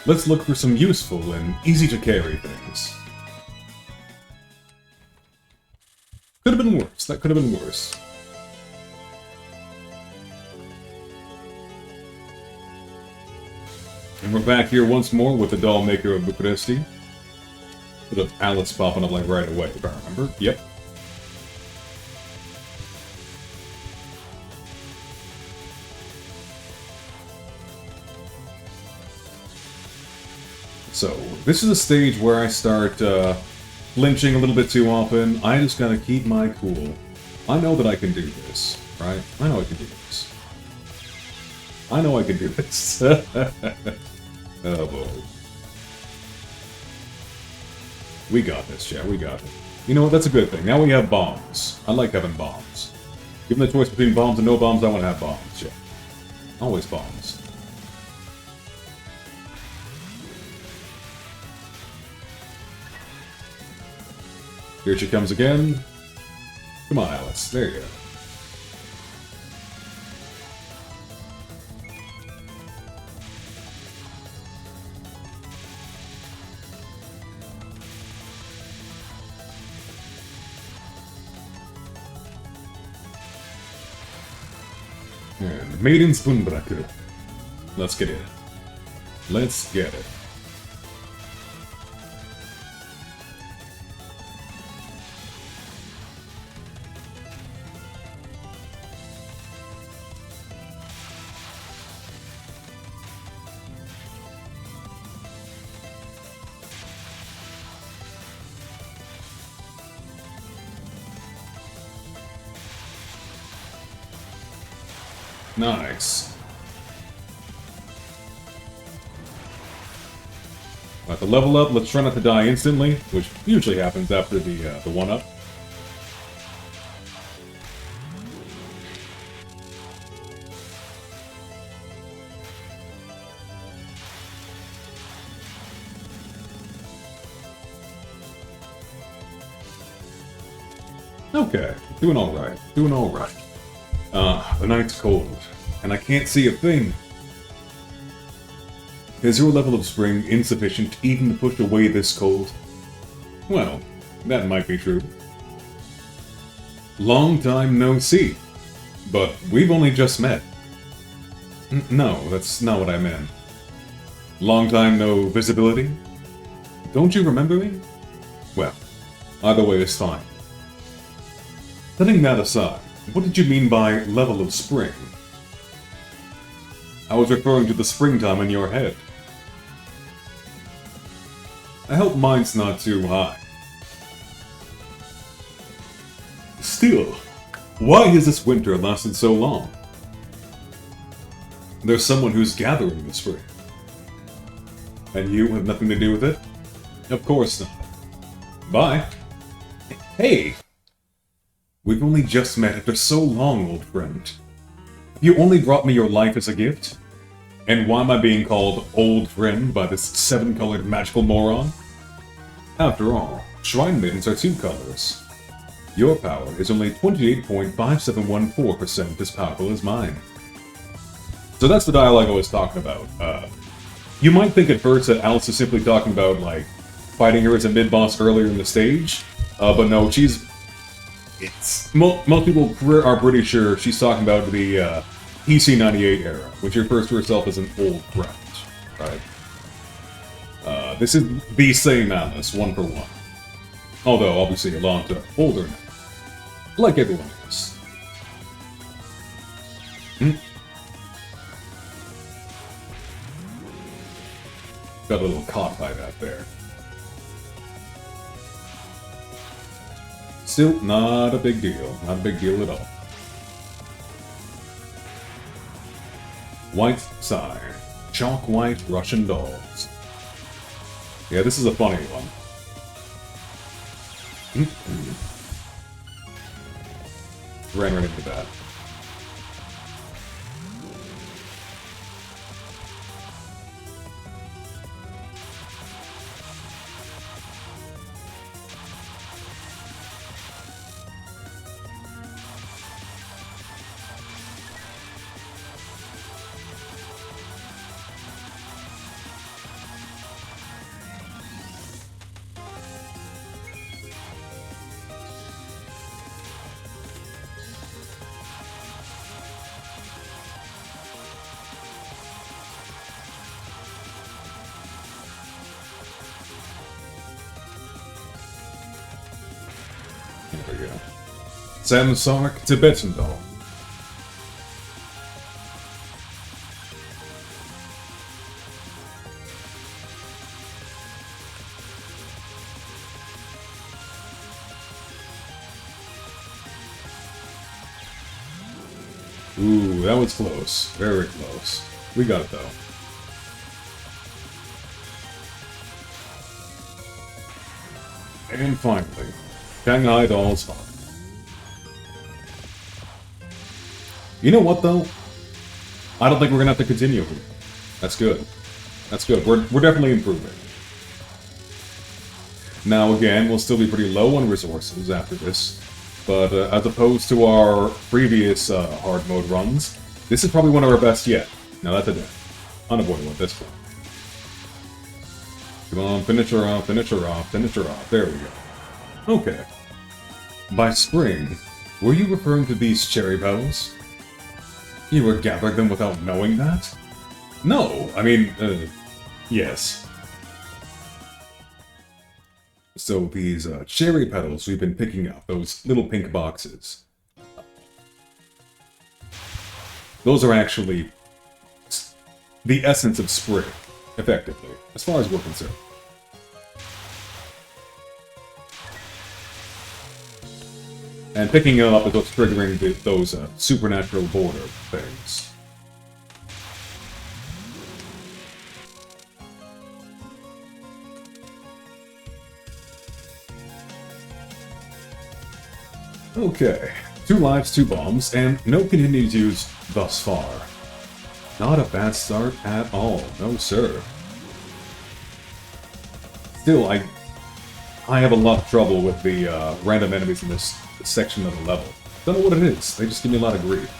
let's look for some useful and easy-to-carry things. Could have been worse. That could have been worse. And we're back here once more with the doll maker of Bucharesti. Bit of Alice popping up like right away, if I remember. Yep. So, this is a stage where I start flinching a little bit too often. I just gotta keep my cool. I know that I can do this, right? I know I can do this. I know I can do this. Oh boy. We got this, chat. We got it. You know what? That's a good thing. Now we have bombs. I like having bombs. Given the choice between bombs and no bombs, I want to have bombs, chat. Always bombs. Here she comes again. Come on, Alice. There you go. And Maiden's Bunbraku. Let's get it. Let's get it. Nice. Alright, the level up, let's try not to die instantly, which usually happens after the 1-up. Okay, doing alright, doing alright. The night's cold, and I can't see a thing. Is your level of spring insufficient even to push away this cold? Well, that might be true. Long time no see. But we've only just met. No, that's not what I meant. Long time no visibility? Don't you remember me? Well, either way is fine. Setting that aside, what did you mean by level of spring? I was referring to the springtime in your head. I hope mine's not too high. Still, why has this winter lasted so long? There's someone who's gathering the spring. And you have nothing to do with it? Of course not. Bye. Hey! We've only just met after so long, old friend. You only brought me your life as a gift? And why am I being called old friend by this 7-colored magical moron? After all, shrine maidens are 2 colors. Your power is only 28.5714% as powerful as mine. So that's the dialogue I was talking about. You might think at first that Alice is simply talking about, like, fighting her as a mid-boss earlier in the stage, but no, most people are pretty sure she's talking about the PC98 era, which refers to herself as an old friend, right? This is the same Alice, 1 for 1. Although, obviously, a lot older now. Like everyone else. Got a little caught by that there. Still, not a big deal. Not a big deal at all. White Sire. Chalk white Russian dolls. Yeah, this is a funny one. Ran right into that. There we go. Samsark Tibetan doll. Ooh, that was close. Very close. We got it, though. And finally, Shanghai Doll's Hot. You know what, though? I don't think we're gonna have to continue here. That's good. That's good. We're definitely improving. Now, again, we'll still be pretty low on resources after this. But as opposed to our previous hard mode runs, this is probably one of our best yet. Now that's a death. Unavoidable at this point. Come on, finish her off, finish her off, finish her off. There we go. Okay. By spring, were you referring to these cherry petals? You were gathering them without knowing that? No, I mean, yes. So these cherry petals we've been picking up, those little pink boxes, those are actually the essence of spring, effectively, as far as we're concerned. And picking them up is what's triggering those supernatural border things. Okay, 2 lives, 2 bombs, and no continued use thus far. Not a bad start at all, no sir. Still, I have a lot of trouble with the random enemies in this section of the level. Don't know what it is, they just give me a lot of grief.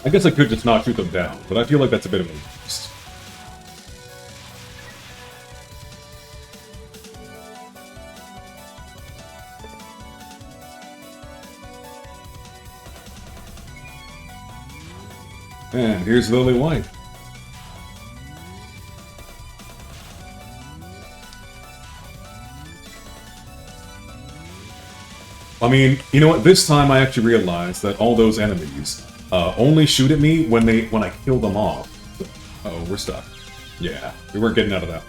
I guess I could just not shoot them down, but I feel like that's a bit of a waste. And here's Lily White. I mean, you know what? This time I actually realized that all those enemies only shoot at me when I kill them off. So, oh, we're stuck. Yeah, we weren't getting out of that.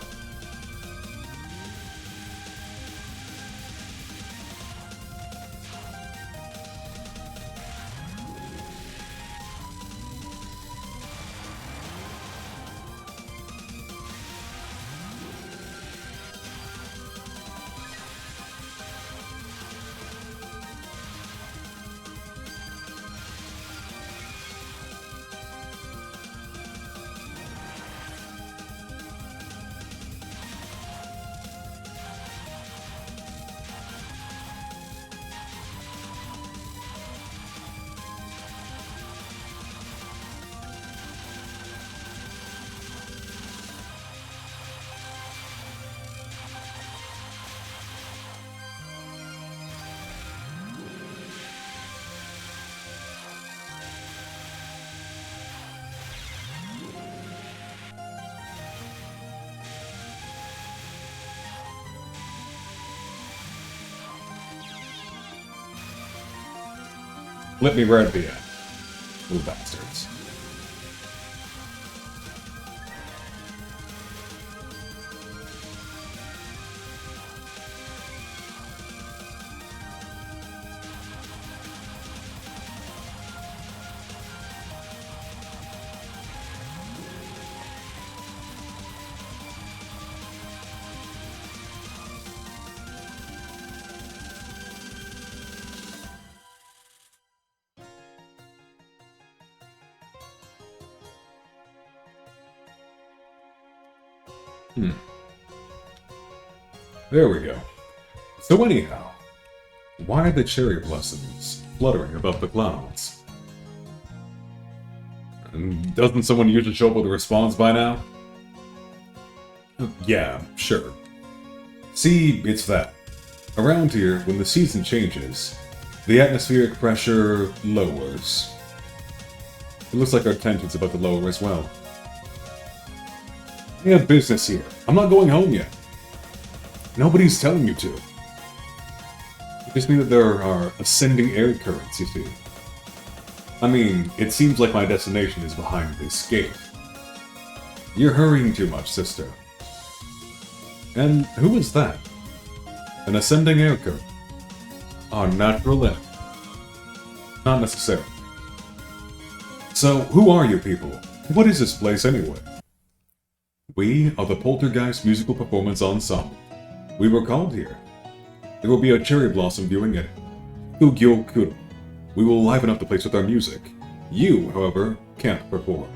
Let me right at the end. Little bastards. There we go. So anyhow, why are the cherry blossoms fluttering above the clouds? And doesn't someone usually show up with a response by now? Yeah, sure. See, it's that. Around here, when the season changes, the atmospheric pressure lowers. It looks like our tension's about to lower as well. We have business here. I'm not going home yet. Nobody's telling you to. It just means that there are ascending air currents, you see. I mean, it seems like my destination is behind this gate. You're hurrying too much, sister. And who is that? An ascending air current. Our natural end. Not necessarily. So, who are you people? What is this place anyway? We are the Poltergeist Musical Performance Ensemble. We were called here. There will be a cherry blossom viewing at Touhouvember. We will liven up the place with our music. You, however, can't perform.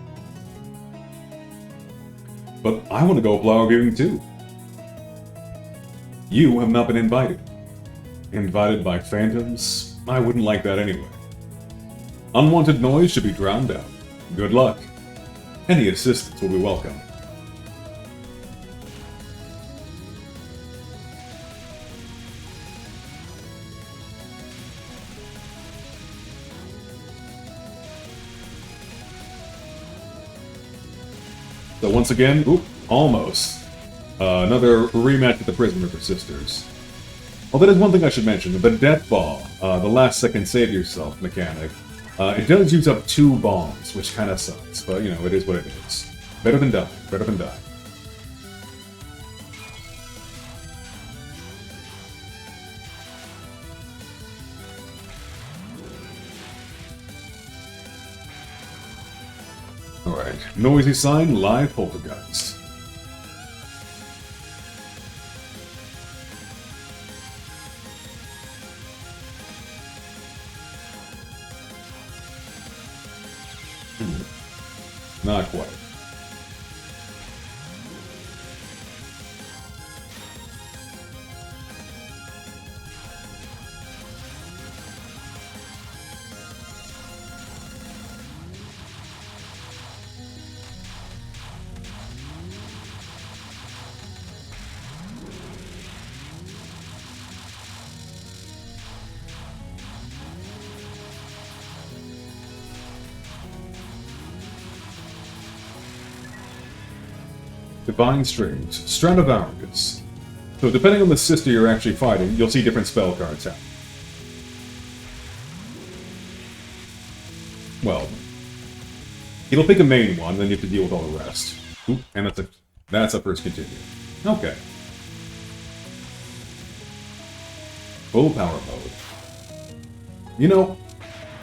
But I want to go flower viewing too. You have not been invited. Invited by phantoms? I wouldn't like that anyway. Unwanted noise should be drowned out. Good luck. Any assistance will be welcome. So once again, almost. Another rematch with the Prison River Sisters. Well, that is one thing I should mention. The Death Ball, the last second save yourself mechanic, it does use up 2 bombs, which kind of sucks, but you know, it is what it is. Better than die. Better than die. Alright, noisy sign, live poltergeist. Not quite. Divine Strings, Stradivarius. So depending on the sister you're actually fighting, you'll see different spell cards out. Well, it'll pick a main one, then you have to deal with all the rest. Oop, and that's a first continue. Okay. Full power mode. You know,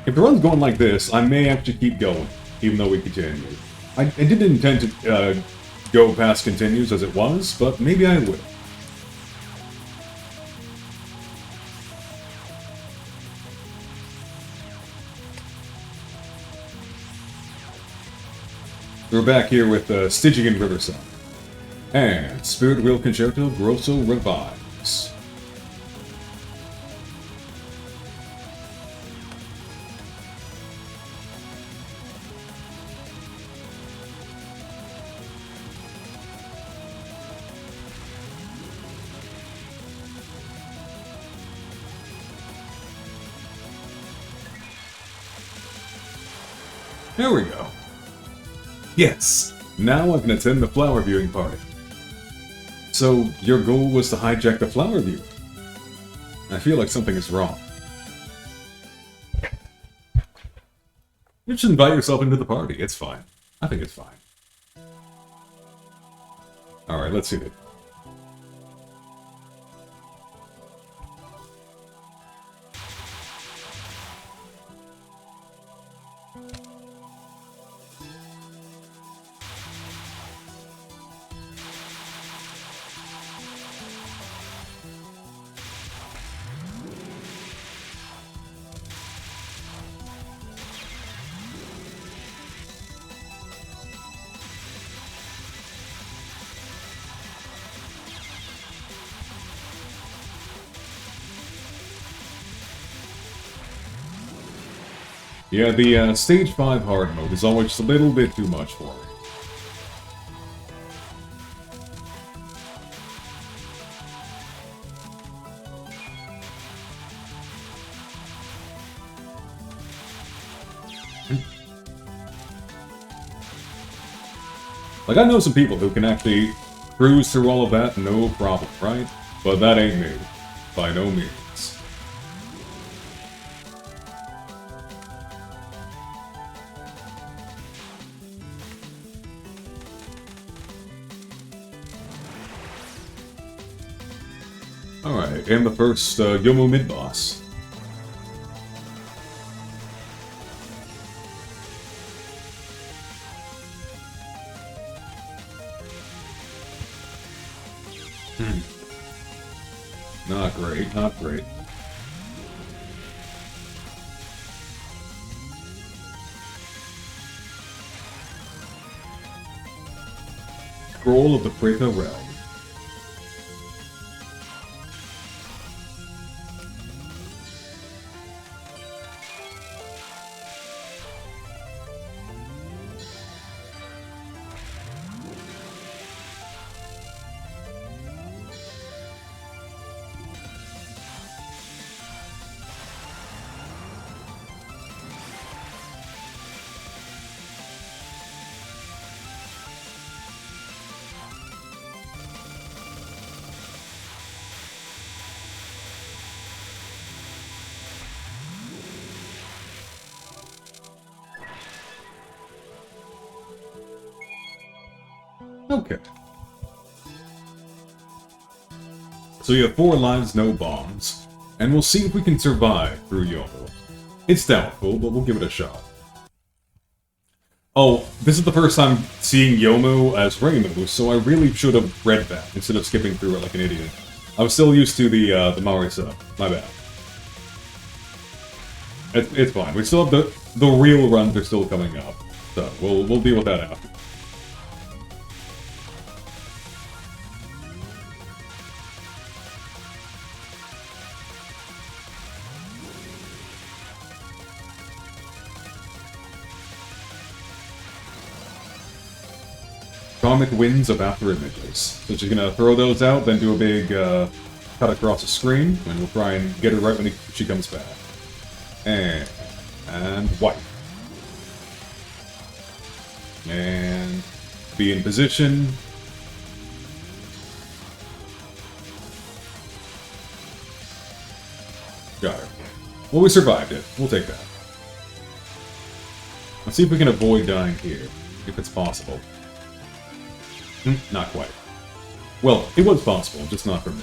if the run's going like this, I may actually keep going, even though we continue. I didn't intend to go past continues as it was, but maybe I will. We're back here with Stygian Riverside. And Spirit Wheel Concerto Grosso Revives. There we go. Yes, now I can attend the flower viewing party. So, your goal was to hijack the flower view? I feel like something is wrong. You should invite yourself into the party, it's fine. I think it's fine. Alright, let's see it. Yeah, the Stage 5 hard mode is always a little bit too much for me. Like, I know some people who can actually cruise through all of that no problem, right? But that ain't me. By no means. Alright, and the first Yomu mid-boss. Not great, not great. Scroll of the Preta Realm. Okay. So you have 4 lives, no bombs, and we'll see if we can survive through Yomu. It's doubtful, but we'll give it a shot. Oh, this is the first time seeing Yomu as Reimu, so I really should have read that instead of skipping through it like an idiot. I was still used to the Marisa. My bad. It's fine. We still have the real runs are still coming up, so we'll deal with that after. Comic winds of after images. So she's gonna throw those out, then do a big cut across the screen, and we'll try and get her right when she comes back. And white. And be in position. Got her. Well, we survived it. We'll take that. Let's see if we can avoid dying here, if it's possible. Not quite. Well, it was possible, just not for me.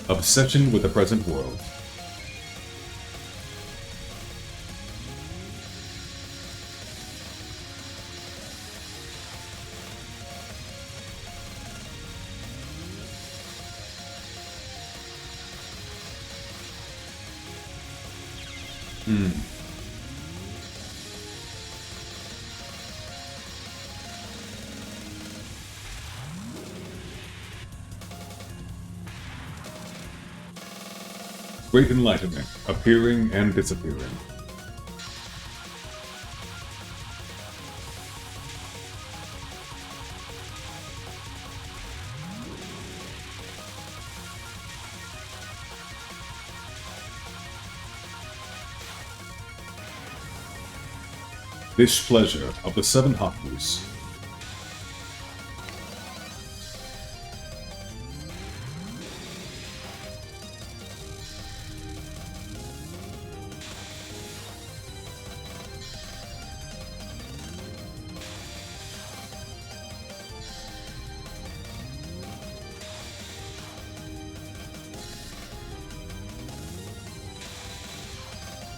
Obsession with the present world. Great enlightenment, appearing and disappearing. Dish pleasure of the 7 Hakus.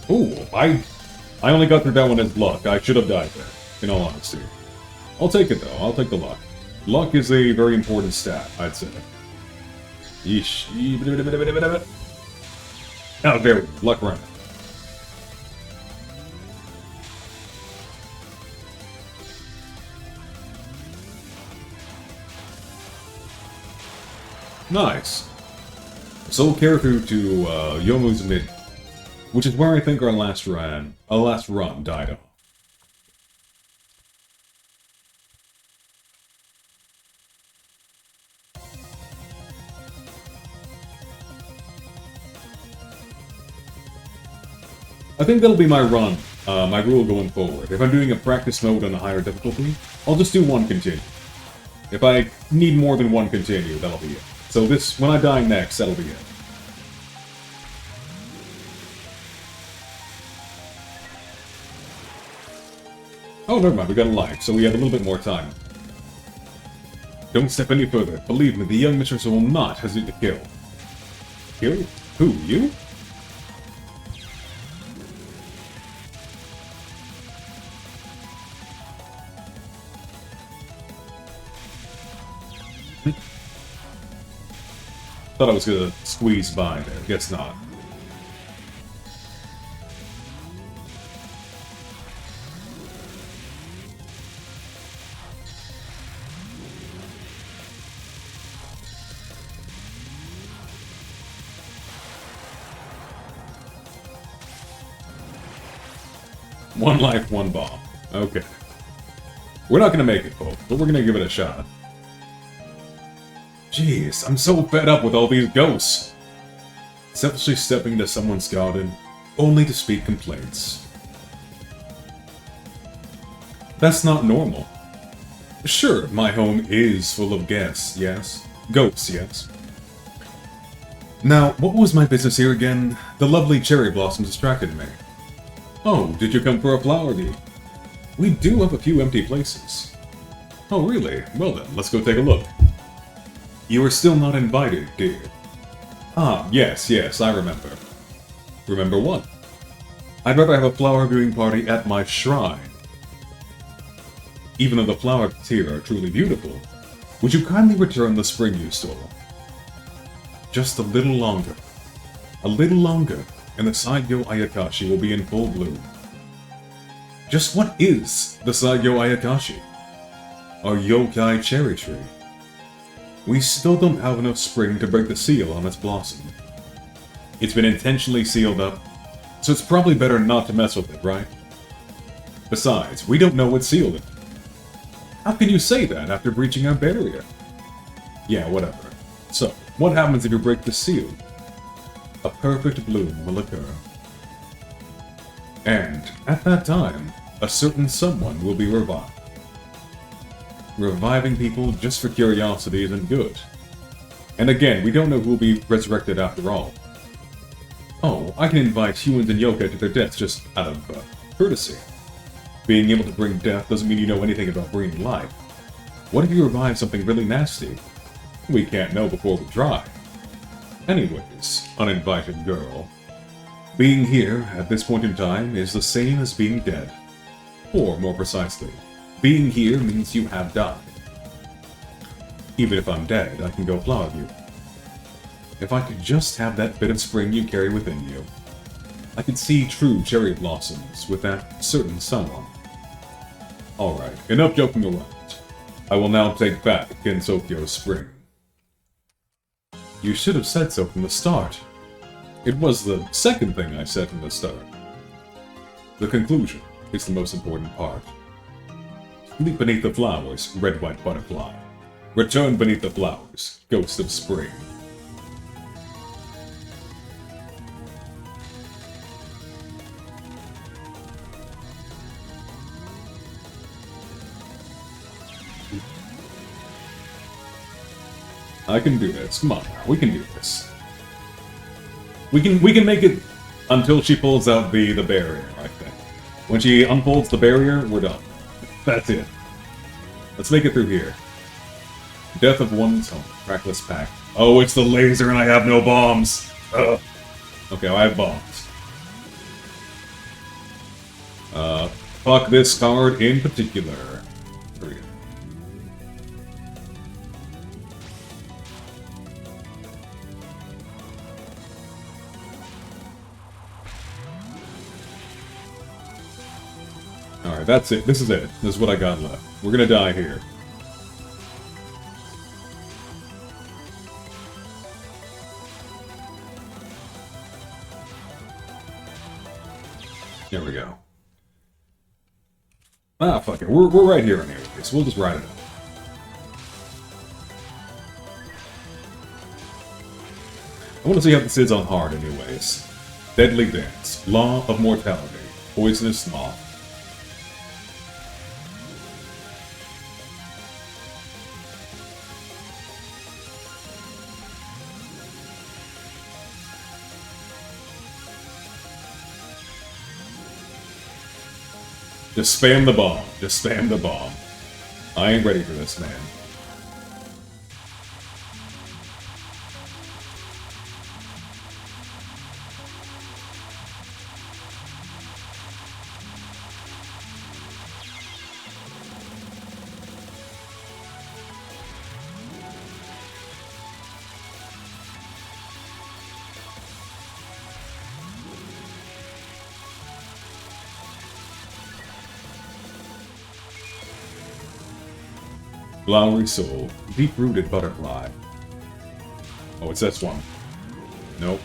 Ooh, I only got through that one as luck. I should have died there, in all honesty. I'll take it, though. I'll take the luck. Luck is a very important stat, I'd say. Yeesh. Oh, there we go. Luck run. Nice. Soul carry through to Yomu's Mid, which is where I think our last run died off. I think that'll be my run, my rule going forward. If I'm doing a practice mode on a higher difficulty, I'll just do one continue. If I need more than one continue, that'll be it. So this, when I die next, that'll be it. Oh, never mind, we got a life, so we have a little bit more time. Don't step any further. Believe me, the young mistress will not hesitate to kill. Kill? Who, you? Thought I was gonna squeeze by there. Guess not. One life, one bomb. Okay. We're not gonna make it, folks, but we're gonna give it a shot. Jeez, I'm so fed up with all these ghosts. Selfishly stepping into someone's garden, only to speak complaints. That's not normal. Sure, my home is full of guests, yes. Ghosts, yes. Now, what was my business here again? The lovely cherry blossoms distracted me. Oh, did you come for a flower deal? We do have a few empty places. Oh, really? Well then, let's go take a look. You are still not invited, dear. Ah, yes, I remember. Remember what? I'd rather have a flower viewing party at my shrine. Even though the flowers here are truly beautiful, would you kindly return the spring you stole? Just a little longer. A little longer, and the Saigyo Ayakashi will be in full bloom. Just what is the Saigyo Ayakashi? Our yokai cherry tree. We still don't have enough spring to break the seal on its blossom. It's been intentionally sealed up, so it's probably better not to mess with it, right? Besides, we don't know what sealed it. How can you say that after breaching our barrier? Yeah, whatever. So, what happens if you break the seal? A perfect bloom will occur. And, at that time, a certain someone will be revived. Reviving people just for curiosity isn't good. And again, we don't know who will be resurrected after all. Oh, I can invite humans and yokai to their deaths just out of courtesy. Being able to bring death doesn't mean you know anything about bringing life. What if you revive something really nasty? We can't know before we try. Anyways, uninvited girl. Being here at this point in time is the same as being dead. Or, more precisely, being here means you have died. Even if I'm dead, I can go flower you. If I could just have that bit of spring you carry within you, I could see true cherry blossoms with that certain someone. Alright, enough joking around. I will now take back Gensokyo's spring. You should have said so from the start. It was the second thing I said from the start. The conclusion is the most important part. Sleep beneath the flowers, red-white butterfly. Return beneath the flowers, ghost of spring. I can do this. Come on, we can do this. We can make it until she pulls out the barrier, I think. When she unfolds the barrier, we're done. That's it. Let's make it through here. Death of one's home. Trackless pack. Oh, it's the laser and I have no bombs. Ugh. Okay, I have bombs. Fuck this card in particular. Period. Alright, that's it. This is it. This is what I got left. We're gonna die here. There we go. Ah, fuck it. We're right here anyways. We'll just ride it out. I want to see how this is on hard anyways. Deadly Dance. Law of Mortality. Poisonous Moth. Just spam the bomb. Just spam the bomb. I ain't ready for this, man. Flowery Soul. Deep-rooted butterfly. Oh, it's this one. Nope.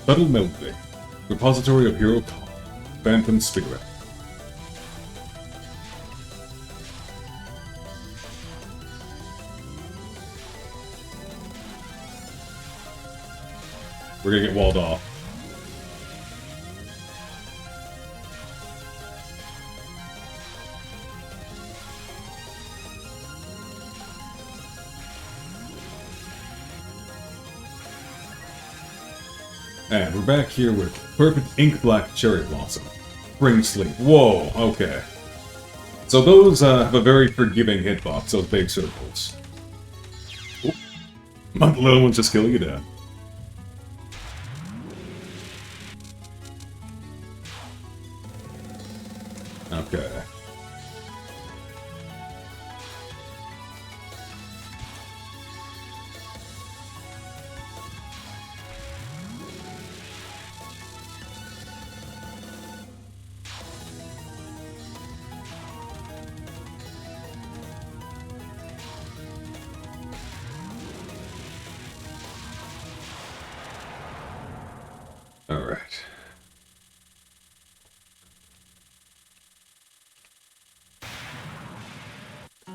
Subtle Melody. Repository of Hero Talk. Phantom Spirit. We're gonna get walled off. And we're back here with Perfect Ink Black Cherry Blossom. Spring Sleep. Whoa, okay. So those have a very forgiving hitbox, those big circles. Oop. My little one's just killing you dead. Okay. Alright.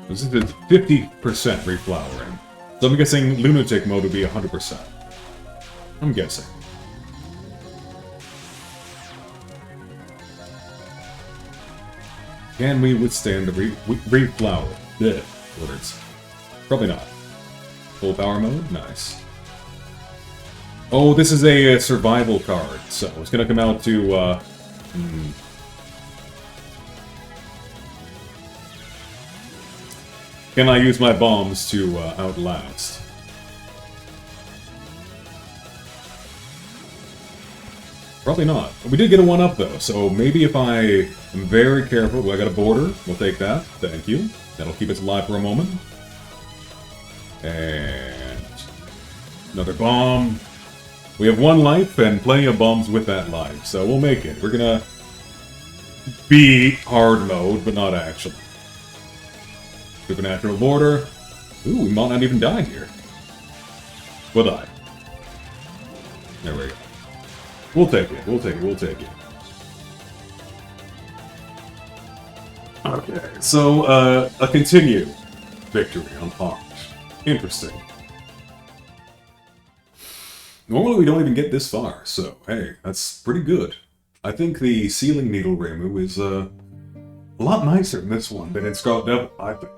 This is 50% reflowering. So I'm guessing Lunatic mode would be 100%. I'm guessing. Can we withstand the reflower? Blech, words. Probably not. Full power mode? Nice. Oh, this is a survival card, so it's gonna come out to, Can I use my bombs to outlast? Probably not. We did get a 1-up though, so maybe if I am very careful... I got a border. We'll take that. Thank you. That'll keep us alive for a moment. And... another bomb. We have 1 life and plenty of bombs with that life, so we'll make it. We're gonna... be hard mode, but not actually. Supernatural border. Ooh, we might not even die here. We'll die. There we go. We'll take it, we'll take it, we'll take it. Okay, so, a continue victory on Hard. Interesting. Normally we don't even get this far, so, hey, that's pretty good. I think the Ceiling Needle Reimu is, a lot nicer than this one than in Scarlet Devil, I think.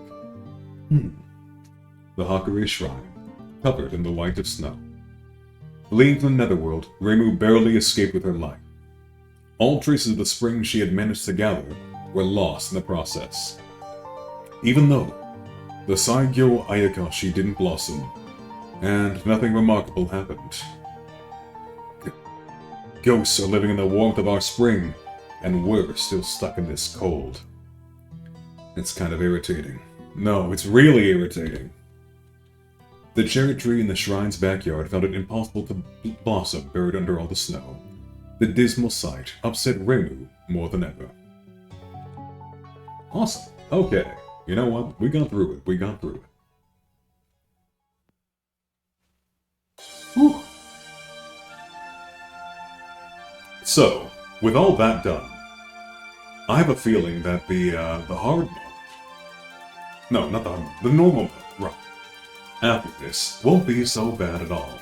The Hakari Shrine, covered in the white of snow. Fleeing from the netherworld, Reimu barely escaped with her life. All traces of the spring she had managed to gather were lost in the process. Even though the Saigyo Ayakashi didn't blossom, and nothing remarkable happened. Ghosts are living in the warmth of our spring, and we're still stuck in this cold. It's kind of irritating. No, it's really irritating. The cherry tree in the shrine's backyard found it impossible to blossom buried under all the snow. The dismal sight upset Reimu more than ever. Awesome. Okay. You know what? We got through it. We got through it. Whew. So, with all that done, I have a feeling that the hard mode... No, not the hard mode. The normal mode, right. After this, won't be so bad at all.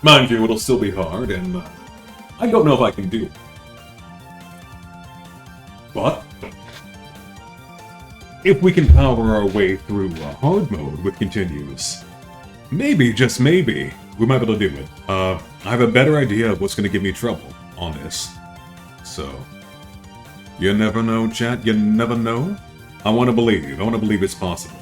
Mind you, it'll still be hard, and I don't know if I can do it. But if we can power our way through hard mode with continues, maybe, just maybe, we might be able to do it. I have a better idea of what's going to give me trouble on this. So, you never know, chat, you never know. I want to believe. I want to believe it's possible.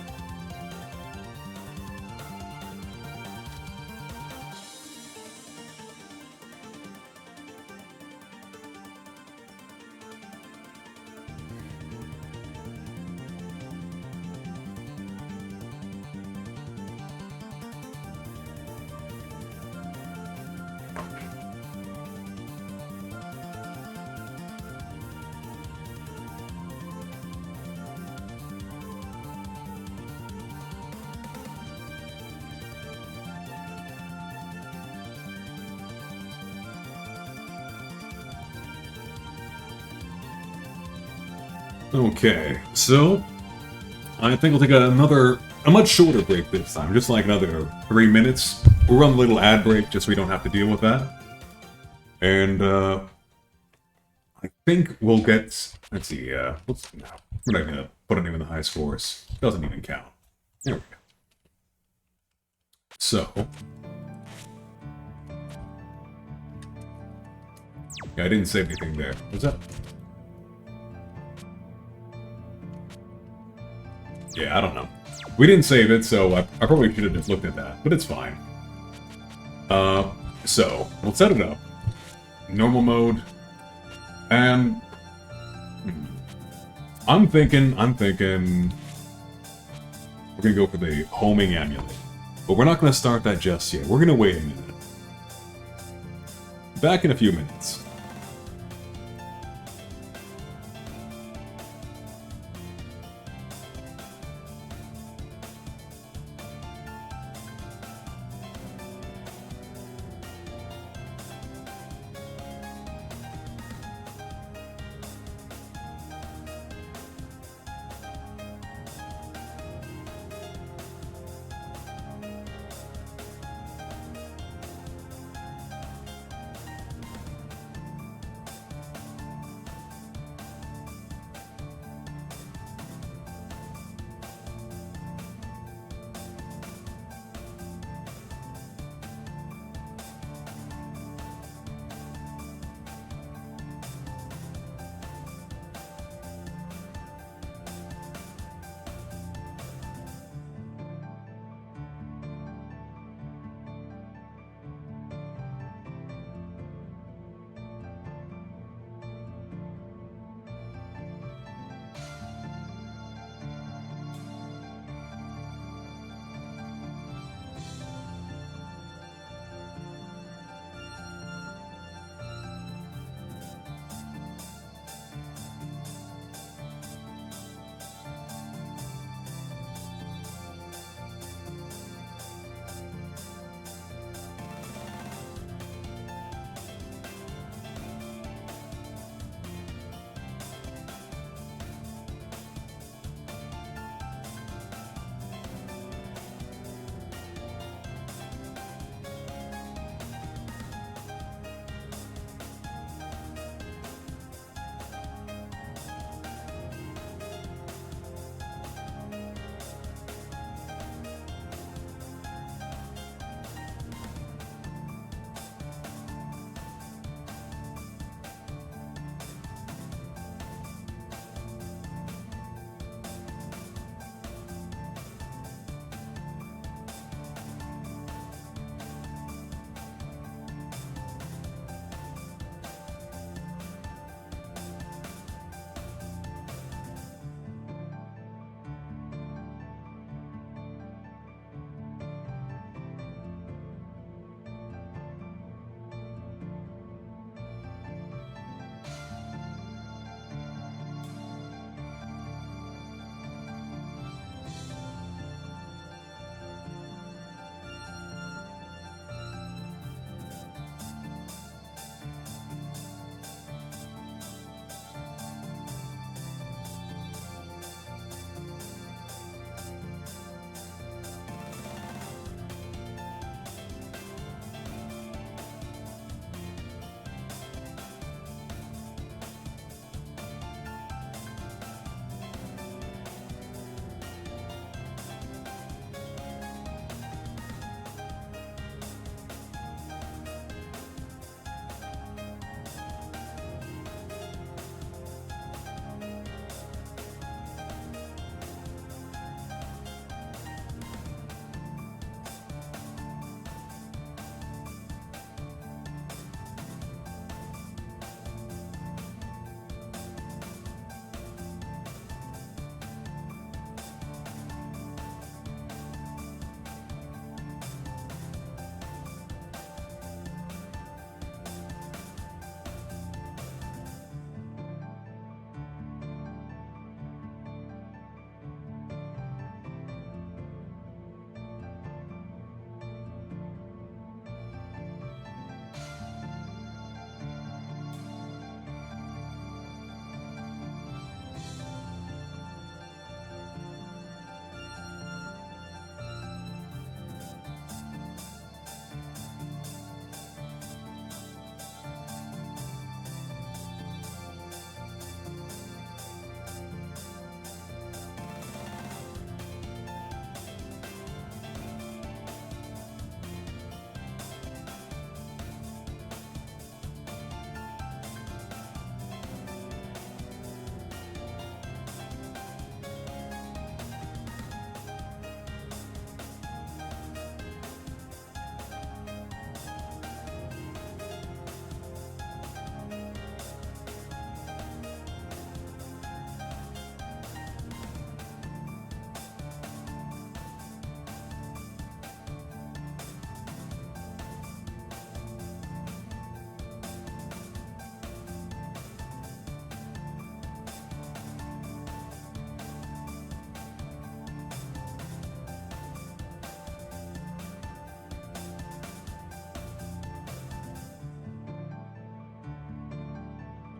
Okay, so I think we'll take a much shorter break this time, just like another 3 minutes. We'll run a little ad break just so we don't have to deal with that. And I think we'll get, let's see, we're not gonna put a name in the high scores. Doesn't even count. There we go. So, yeah, I didn't save anything there. What's up? Yeah, I don't know. We didn't save it, so I probably should have just looked at that, but it's fine. So, we'll set it up. Normal mode. And... I'm thinking... We're gonna go for the homing amulet. But we're not gonna start that just yet. We're gonna wait a minute. Back in a few minutes.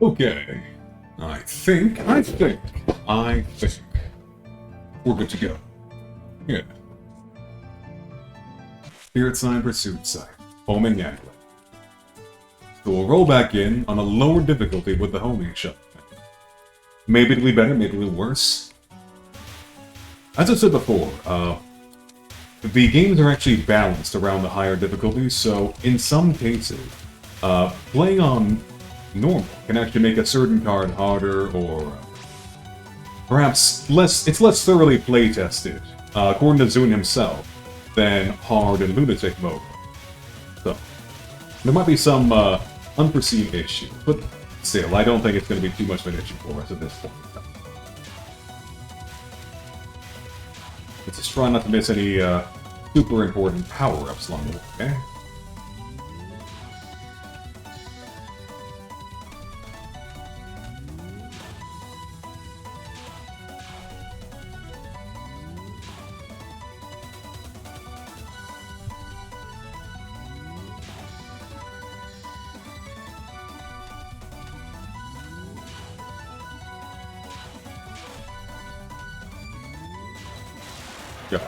Okay. I think we're good to go. Yeah. Spirit Sign Pursuit Site. Homing Angler. So we'll roll back in on a lower difficulty with the homing shot. Maybe it'll be better, maybe it'll be worse. As I said before, the games are actually balanced around the higher difficulties, so in some cases, playing on normal can actually make a certain card harder, or perhaps it's less thoroughly play-tested, according to Zune himself, than hard and lunatic mode. So, there might be some unforeseen issue, but still, I don't think it's going to be too much of an issue for us at this point. Let's just try not to miss any super important power-ups along the way, okay? Yeah.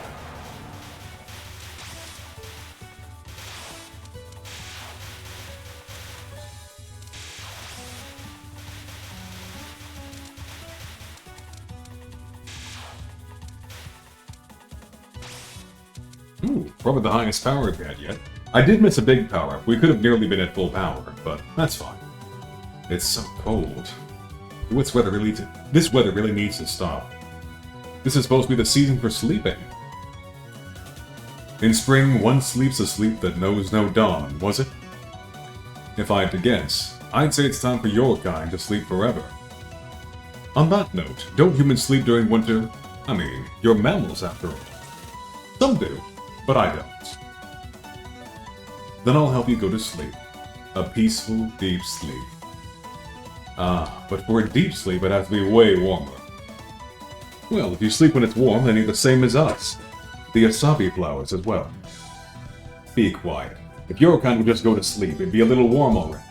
Ooh, probably the highest power we've had yet. I did miss a big power. We could have nearly been at full power, but that's fine. It's so cold. This weather really needs to stop. This is supposed to be the season for sleeping. In spring, one sleeps a sleep that knows no dawn, was it? If I had to guess, I'd say it's time for your kind to sleep forever. On that note, don't humans sleep during winter? I mean, you're mammals after all. Some do, but I don't. Then I'll help you go to sleep. A peaceful, deep sleep. Ah, but for a deep sleep it has to be way warmer. Well, if you sleep when it's warm, then you're the same as us. The asabi flowers as well. Be quiet. If your kind would just go to sleep, it'd be a little warm already.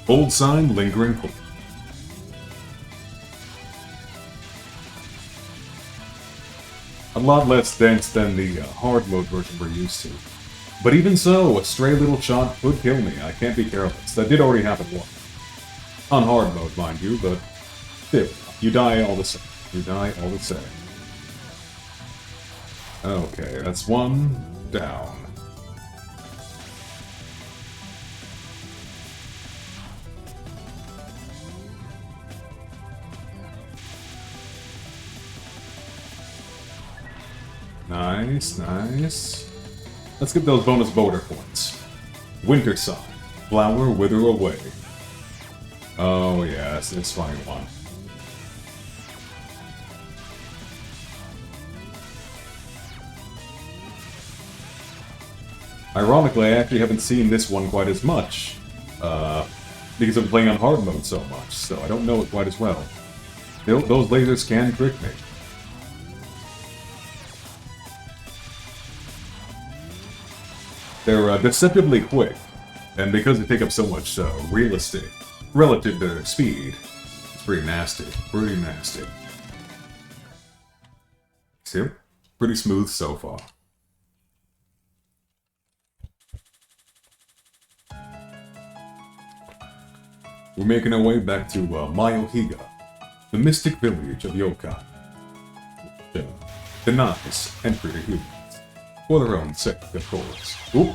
Old sign, lingering cold. A lot less dense than the hard mode version we're used to. But even so, a stray little shot could kill me. I can't be careless. That did already happen once. On hard mode, mind you, but still, you die all the same. You die all the same. Okay, that's one down. Nice, nice. Let's get those bonus boulder points. Winter Sign. Flower wither away. Oh yes, it's fine one. Ironically, I actually haven't seen this one quite as much. Because I'm playing on hard mode so much, so I don't know it quite as well. Those lasers can trick me. They're deceptively quick, and because they take up so much real estate relative to their speed, it's pretty nasty. Pretty nasty. See? Pretty smooth so far. We're making our way back to Mayohiga, the mystic village of yokai. Denies entry to humans. For their own sake, of course. Oop!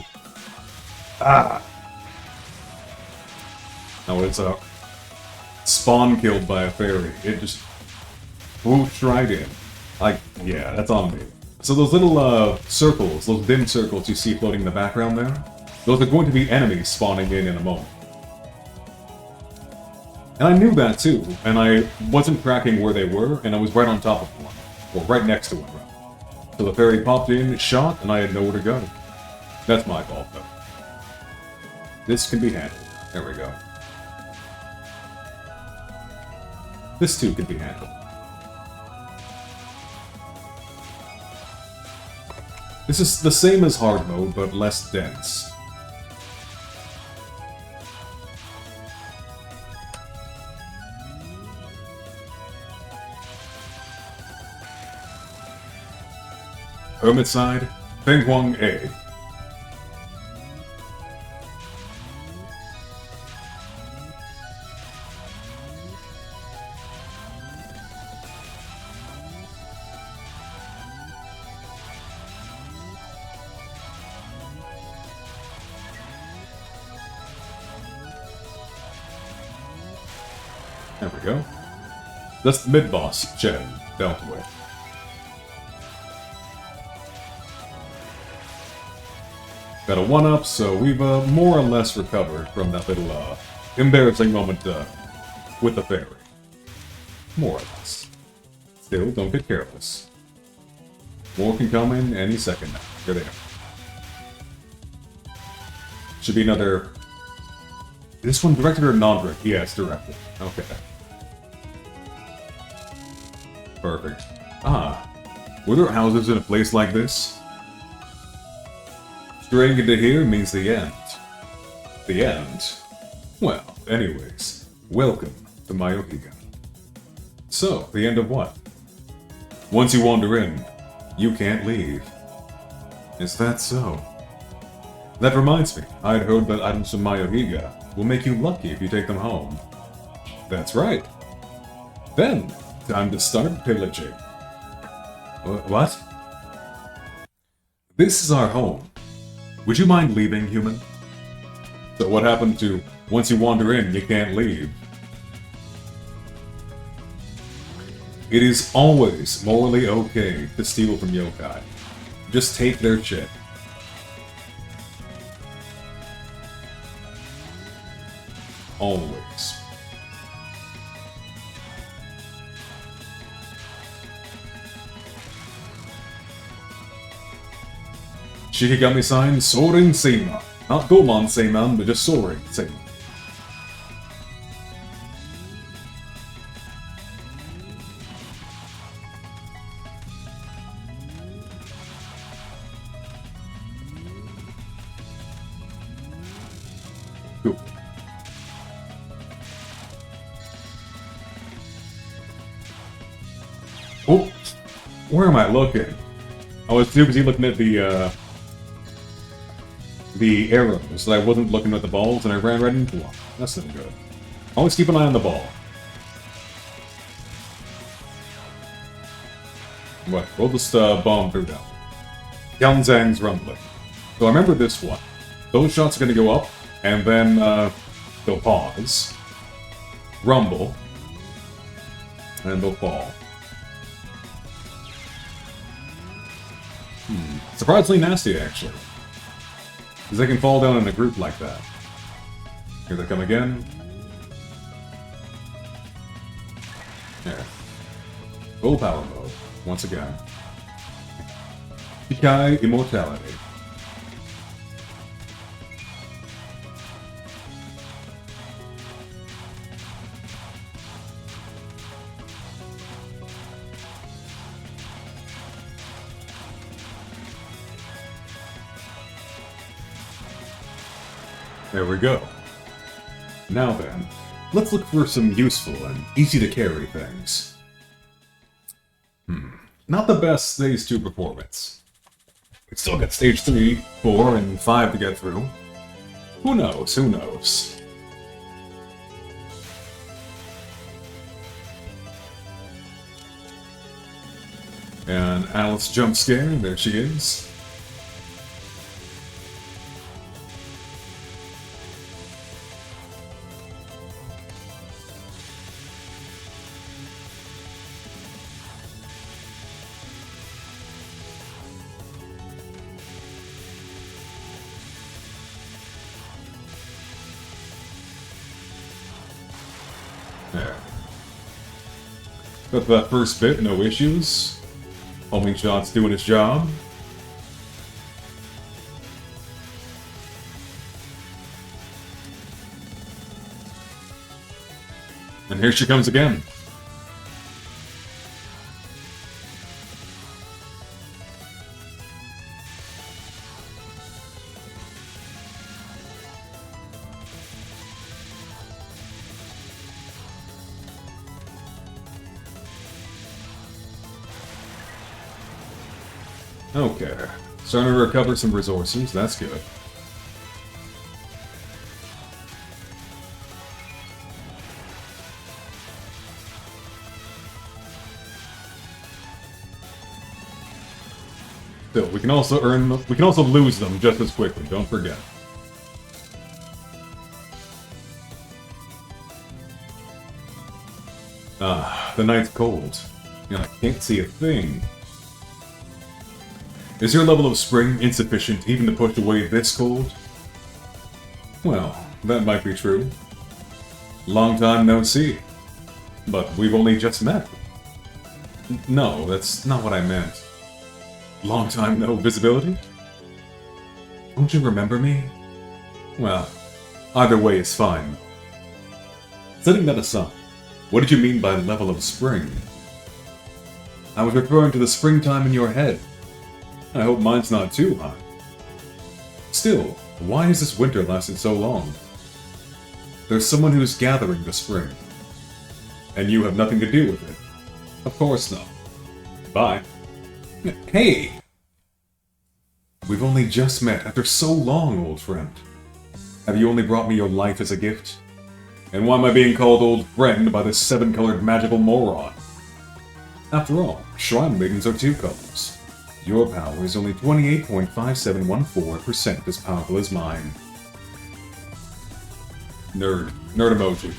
Ah! Now it's a spawn killed by a fairy. It just whooped right in. Yeah, that's on me. So those little circles, those dim circles you see floating in the background there, those are going to be enemies spawning in a moment. And I knew that too, and I wasn't tracking where they were, and I was right on top of one. Or right next to one, rather. So the fairy popped in, shot, and I had nowhere to go. That's my fault, though. This can be handled. There we go. This too can be handled. This is the same as hard mode, but less dense. Hermit side, Feng Huang A. There we go. That's the mid-boss, Chen, dealt with. Got a 1-up, so we've more or less recovered from that little embarrassing moment with the fairy. More or less. Still, don't get careless. More can come in any second now. Here they are. Should be another... This one directed or non-directed? Yes, directed. Okay. Perfect. Ah. Were there houses in a place like this? Straying into here means the end. The end? Well, anyways, welcome to Mayohiga. So, the end of what? Once you wander in, you can't leave. Is that so? That reminds me, I'd heard that items from Mayohiga will make you lucky if you take them home. That's right. Then, time to start pillaging. What? This is our home. Would you mind leaving, human? So what happened to, once you wander in, you can't leave? It is always morally okay to steal from yokai. Just take their shit. Always. Shikigami sign, Soaring Seima. Not Goemon Seiman, but just Soaring Seima. Cool. Oh, where am I looking? I was too busy looking at the arrows, so I wasn't looking at the balls, and I ran right into one. That's not good. Always keep an eye on the ball. What? We'll just bomb through them. Yanzang's rumbling. So I remember this one. Those shots are going to go up, and then they'll pause, rumble, and then they'll fall. Surprisingly nasty, actually. Because they can fall down in a group like that. Here they come again. There. Full power mode, once again. Shikai Immortality. There we go. Now then, let's look for some useful and easy-to-carry things. Not the best Stage 2 performance. We still got Stage 3, 4, and 5 to get through. Who knows, who knows? And Alice jump scare, there she is. There. Got that first bit, no issues. Homing shot's doing his job. And here she comes again. Okay, starting to recover some resources, that's good. Still, we can also lose them just as quickly, don't forget. Ah, the night's cold, and I can't see a thing. Is your level of spring insufficient even to push away this cold? Well, that might be true. Long time no see. But we've only just met. No, that's not what I meant. Long time no visibility? Don't you remember me? Well, either way is fine. Setting that aside, what did you mean by level of spring? I was referring to the springtime in your head. I hope mine's not too high. Still, why has this winter lasted so long? There's someone who's gathering the spring. And you have nothing to do with it. Of course not. Bye. Hey! We've only just met after so long, old friend. Have you only brought me your life as a gift? And why am I being called old friend by this seven-colored magical moron? After all, shrine maidens are two colors. Your power is only 28.5714% as powerful as mine. Nerd. Nerd emoji.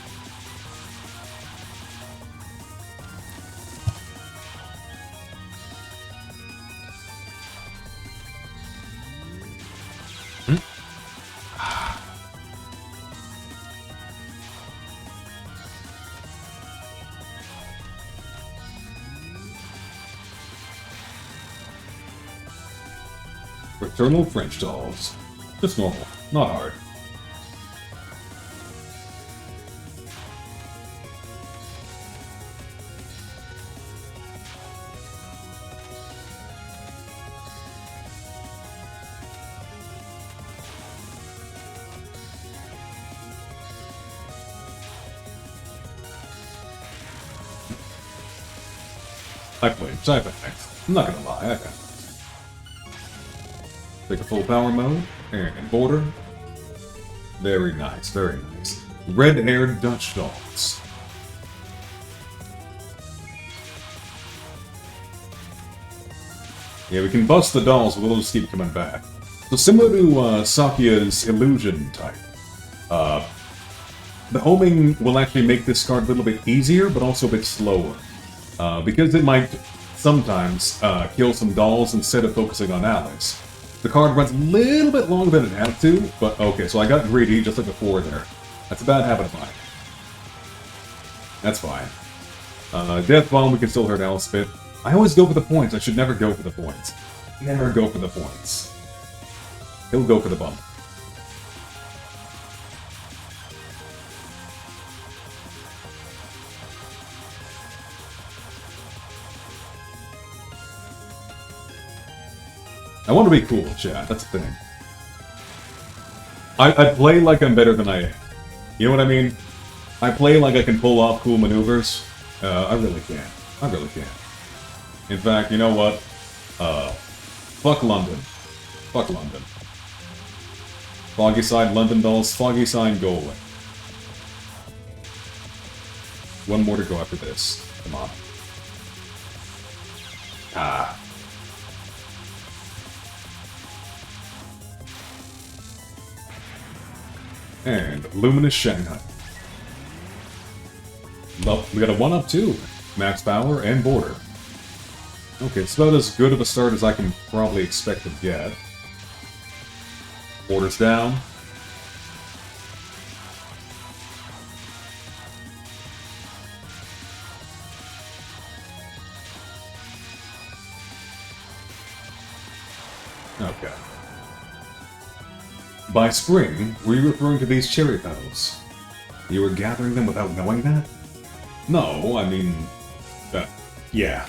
Fraternal French dolls. Just normal, not hard. I played Cybernex. I'm not gonna lie, I got it. Take a full power mode, and border. Very nice, very nice. Red-haired Dutch dolls. Yeah, we can bust the dolls, but we'll just keep coming back. So similar to Sakya's illusion type, the homing will actually make this card a little bit easier, but also a bit slower. Because it might sometimes kill some dolls instead of focusing on allies. The card runs a little bit longer than it had to, but okay, so I got greedy just like before there. That's a bad habit of mine. That's fine. Death Bomb, we can still hurt Alice a bit. I always go for the points. I should never go for the points. Never go for the points. He'll go for the bump. I want to be cool, chat. That's the thing. I play like I'm better than I am. You know what I mean? I play like I can pull off cool maneuvers. I really can't. I really can't. In fact, you know what? Fuck London. Fuck London. Foggy side London dolls, foggy sign go away. One more to go after this. Come on. Ah. And Luminous Shanghai. Well, we got a 1-up too. Max power and border. Okay, it's about as good of a start as I can probably expect to get. Border's down. Okay. By spring, were you referring to these cherry petals? You were gathering them without knowing that? No, I mean... yeah.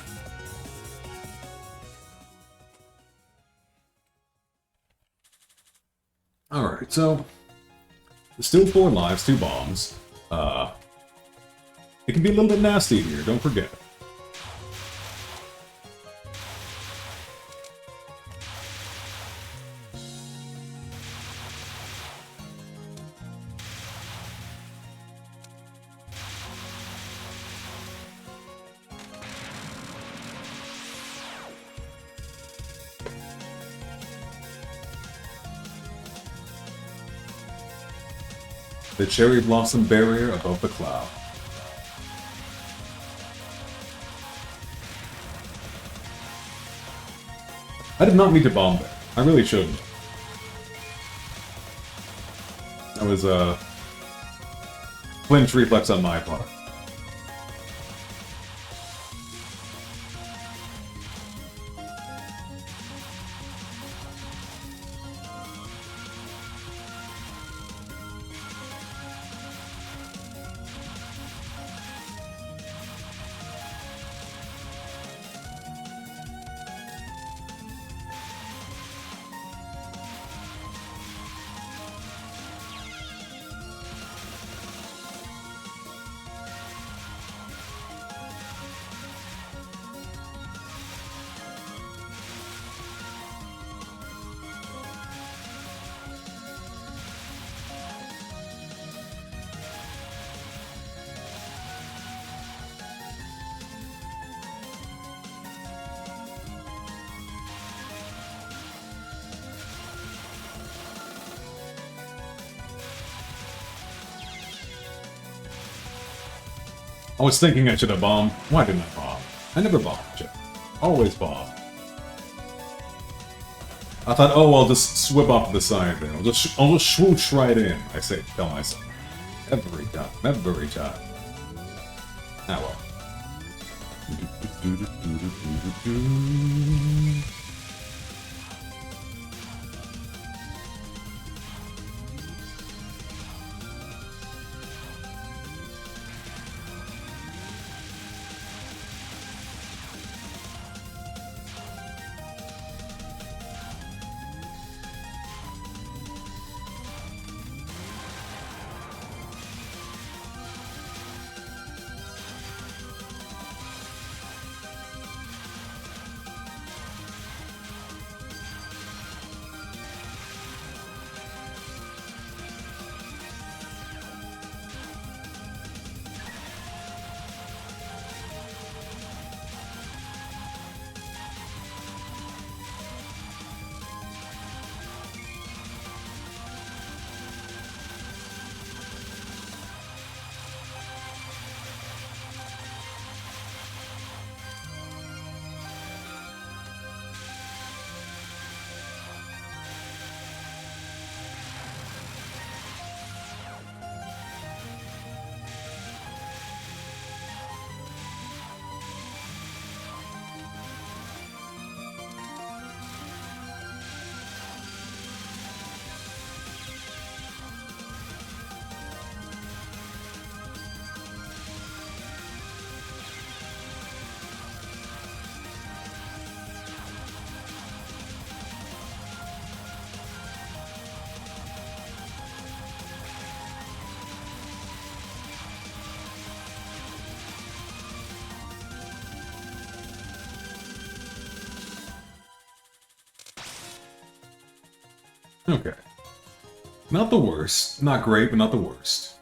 Alright, so... There's still 4 lives, 2 bombs. It can be a little bit nasty here, don't forget. The cherry blossom barrier above the cloud. I did not mean to bomb there. I really shouldn't. That was a flinch reflex on my part. I was thinking I should have bombed. Why didn't I bomb? I never bombed, Chip. Always bomb. I thought, oh, I'll just swim off to the side there. I'll just swoosh right in. I say, tell myself. Every time. Every time. Ah, well. Okay. Not the worst. Not great, but not the worst.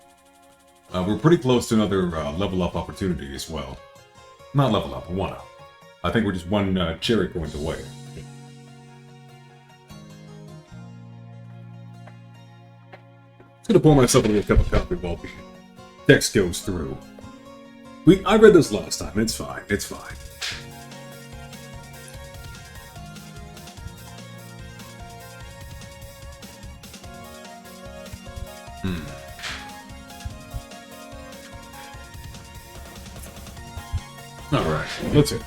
We're pretty close to another level up opportunity as well. Not level up, 1-up. I think we're just one cherry point away. Just gonna pour myself a little cup of coffee while the text goes through. I read this last time. It's fine. It's fine. Alright, let's hit.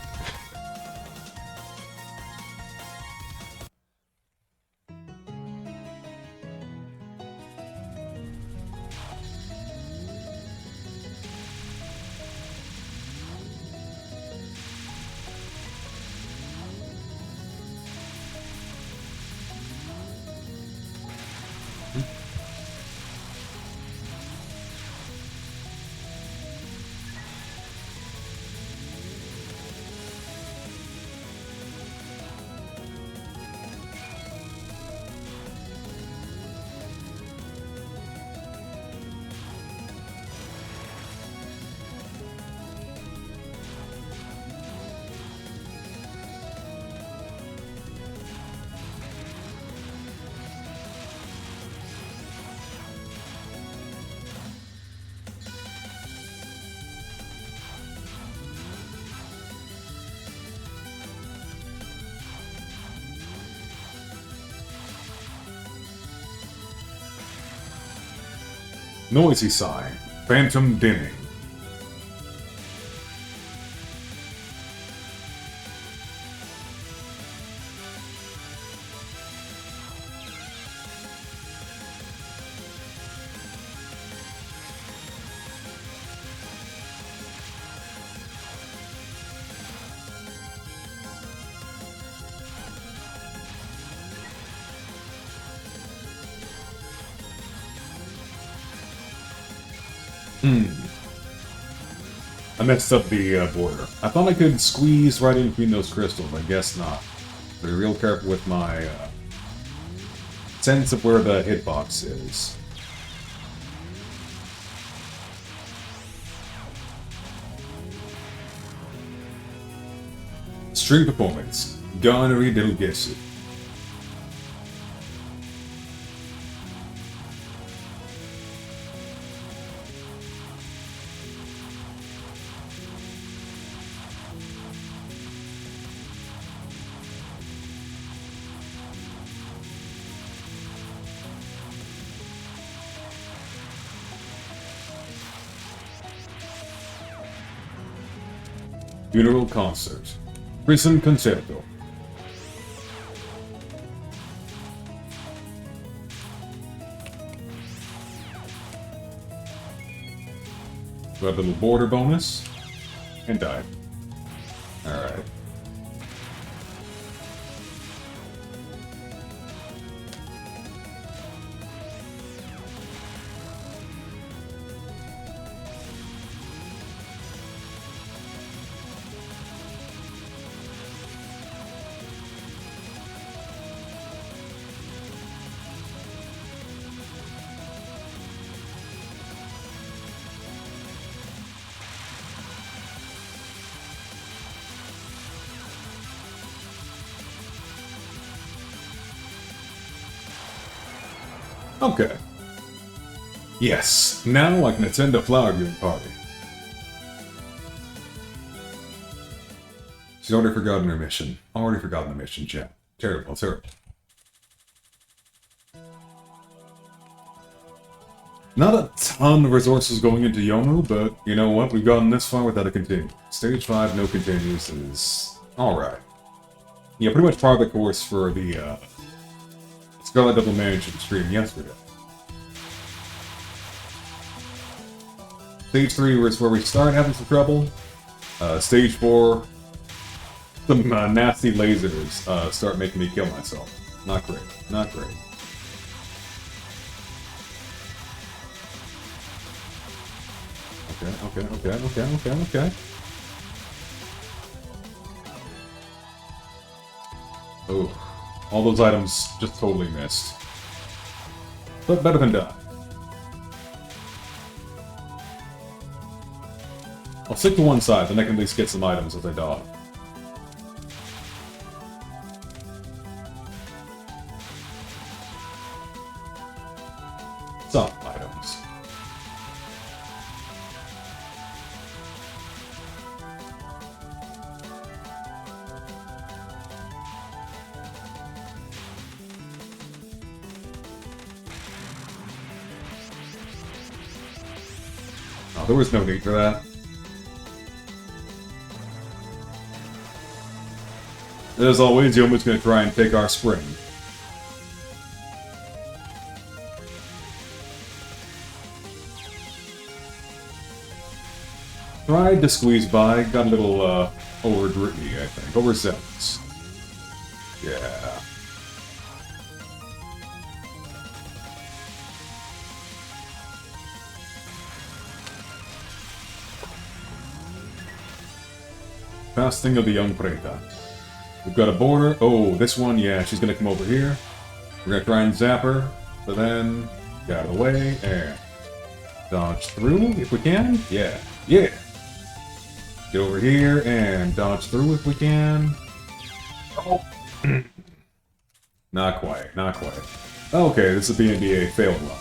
Noisy sigh. Phantom dimming. I messed up the border. I thought I could squeeze right in between those crystals. I guess not. Be real careful with my sense of where the hitbox is. String performance. Gonnery del Gesu. Funeral Concert. Prison Concerto. We have a little border bonus. And died. Alright. Okay. Yes, now I can attend a flower viewing party. She's already forgotten her mission. Already forgotten the mission, chat. Terrible, terrible. Not a ton of resources going into Yomu, but you know what? We've gotten this far without a continue. Stage 5, no continues is alright. Yeah, pretty much part of the course for the Scarlet Devil Mansion stream yesterday. Stage 3 was where we started having some trouble. Stage 4, some nasty lasers start making me kill myself. Not great. Not great. Okay. Oh. All those items just totally missed. But better than done. I'll stick to one side, then I can at least get some items as I dodge. Some items. Oh, there was no need for that. As always, Yomu's gonna try and take our spring. Tried to squeeze by, got a little over-drippy, I think. Overzealous. Yeah. Fasting of the Young Preta. We've got a border. Oh, this one, yeah, she's gonna come over here. We're gonna try and zap her, but then get out of the way and dodge through if we can. Yeah, yeah. Get over here and dodge through if we can. Oh. Not quite, not quite. Okay, this is the NBA failed run.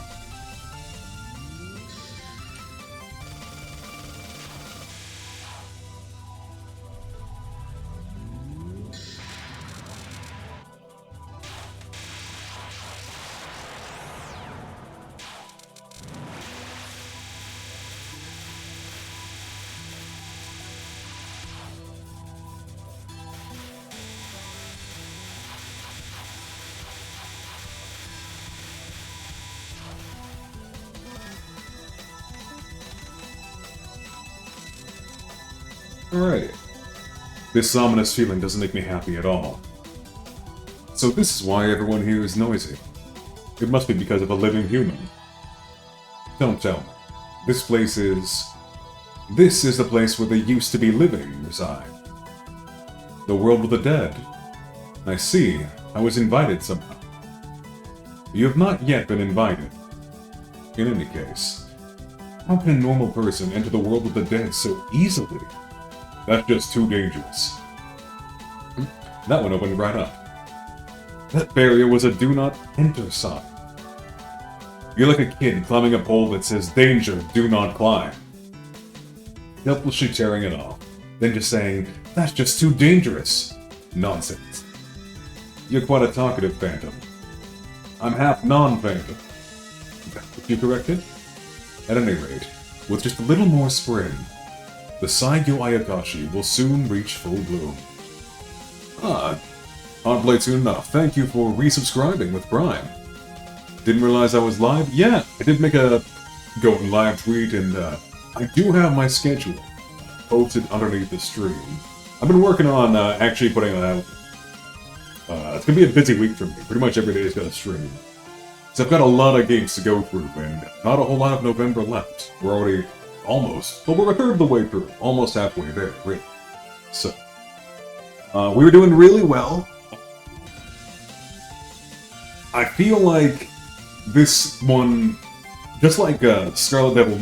Alrighty. This ominous feeling doesn't make me happy at all. So this is why everyone here is noisy. It must be because of a living human. Don't tell me. This is the place where the used to be living reside. The world of the dead. I see. I was invited somehow. You have not yet been invited. In any case, how can a normal person enter the world of the dead so easily? That's just too dangerous. That one opened right up. That barrier was a do not enter sign. You're like a kid climbing a pole that says, "Danger, do not climb." Helplessly tearing it off, then just saying, "That's just too dangerous." Nonsense. You're quite a talkative phantom. I'm half non-phantom. Would you correct it? At any rate, with just a little more spring, the Saigyo Ayakashi will soon reach full bloom. Hard play soon enough. Thank you for resubscribing with Prime. Didn't realize I was live? Yeah, I did make a going live tweet, and I do have my schedule posted underneath the stream. I've been working on actually putting it out. It's gonna be a busy week for me. Pretty much every day is gonna stream. So I've got a lot of games to go through, and not a whole lot of November left. We're already almost, well, we're a third of the way through. Almost halfway there, really. So, we were doing really well. I feel like this one, just like Scarlet Devil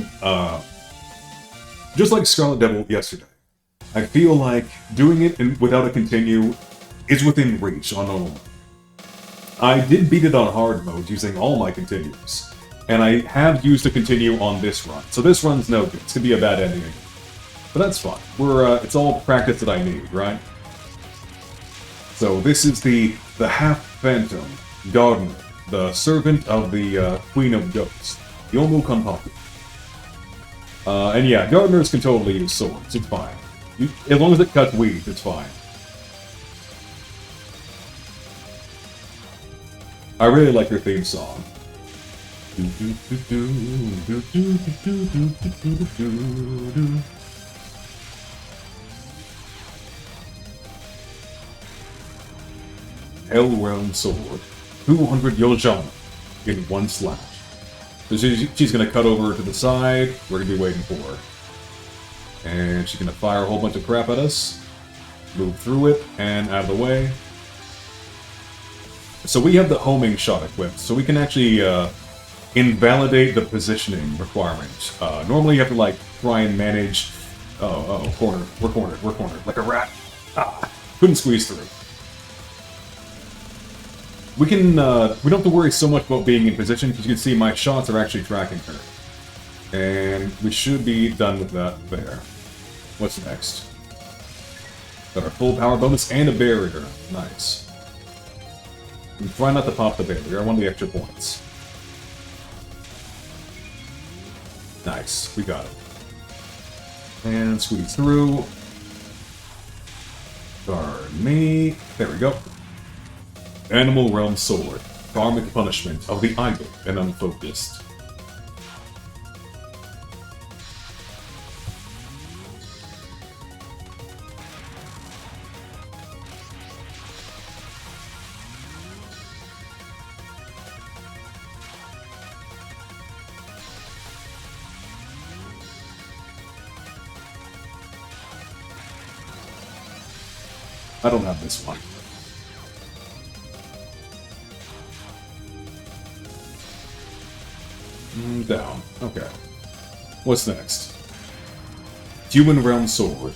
yesterday, I feel like doing it without a continue is within reach on normal. I did beat it on hard mode using all my continues, and I have used a continue on this run, so this run's no good. It's gonna be a bad ending again. But that's fine. It's all practice that I need, right? So this is the half-phantom gardener, the servant of the Queen of Ghosts, Yomu Kanpaku. And yeah, gardeners can totally use swords, it's fine. As long as it cuts weeds, it's fine. I really like your theme song. Hell-Realm Sword. 200 Yojana in one slash. So she's gonna cut over to the side. We're gonna be waiting for her. And she's gonna fire a whole bunch of crap at us. Move through it and out of the way. So we have the homing shot equipped, so we can actually invalidate the positioning requirement. Normally you have to like try and manage... Oh, cornered. We're cornered. Like a rat. Couldn't squeeze through. We don't have to worry so much about being in position, because you can see my shots are actually tracking her. And we should be done with that there. What's next? Got our full power bonus and a barrier. Nice. And try not to pop the barrier, I want the extra points. Nice, we got it. And squeeze through. Pardon me. There we go. Animal Realm Sword. Karmic punishment of the idle and unfocused. I don't have this one. Down. Okay. What's next? Human Realm Sword.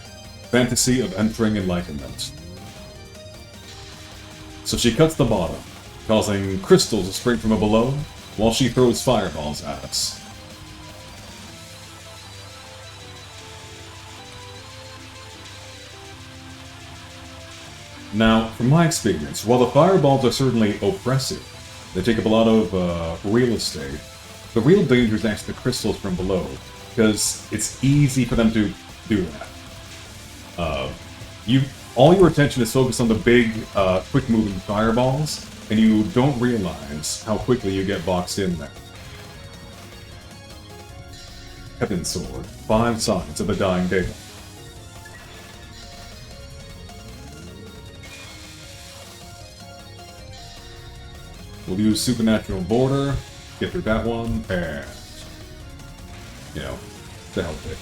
Fantasy of entering enlightenment. So she cuts the bottom, causing crystals to spring from below, while she throws fireballs at us. Now, from my experience, while the fireballs are certainly oppressive, they take up a lot of real estate, the real danger is actually the crystals from below, because it's easy for them to do that. All your attention is focused on the big, quick-moving fireballs, and you don't realize how quickly you get boxed in there. Heaven Sword, 5 signs of the dying day. We'll use Supernatural Border, get through that one, and, you know, the hell with it.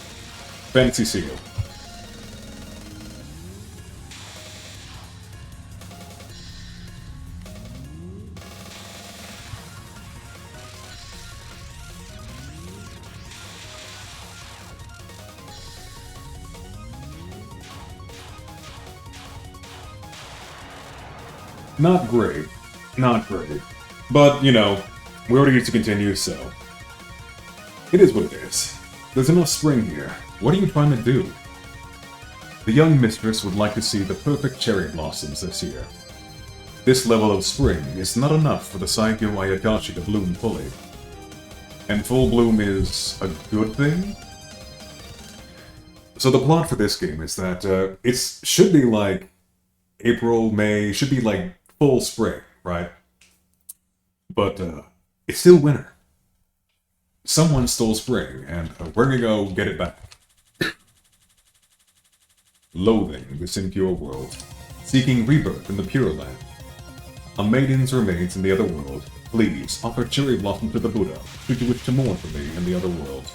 Fancy Seal. Not great. Not great. But, you know, we already need to continue, so... It is what it is. There's enough spring here. What are you trying to do? The young mistress would like to see the perfect cherry blossoms this year. This level of spring is not enough for the Saigyo Ayakashi to bloom fully. And full bloom is a good thing? So the plot for this game is that it should be like April, May, should be like full spring, right? But it's still winter. Someone stole spring, and we're gonna go get it back. Loathing this impure world, seeking rebirth in the Pure Land. A maiden's remains in the other world. Please offer cherry blossom to the Buddha, should you wish to mourn for me in the other world.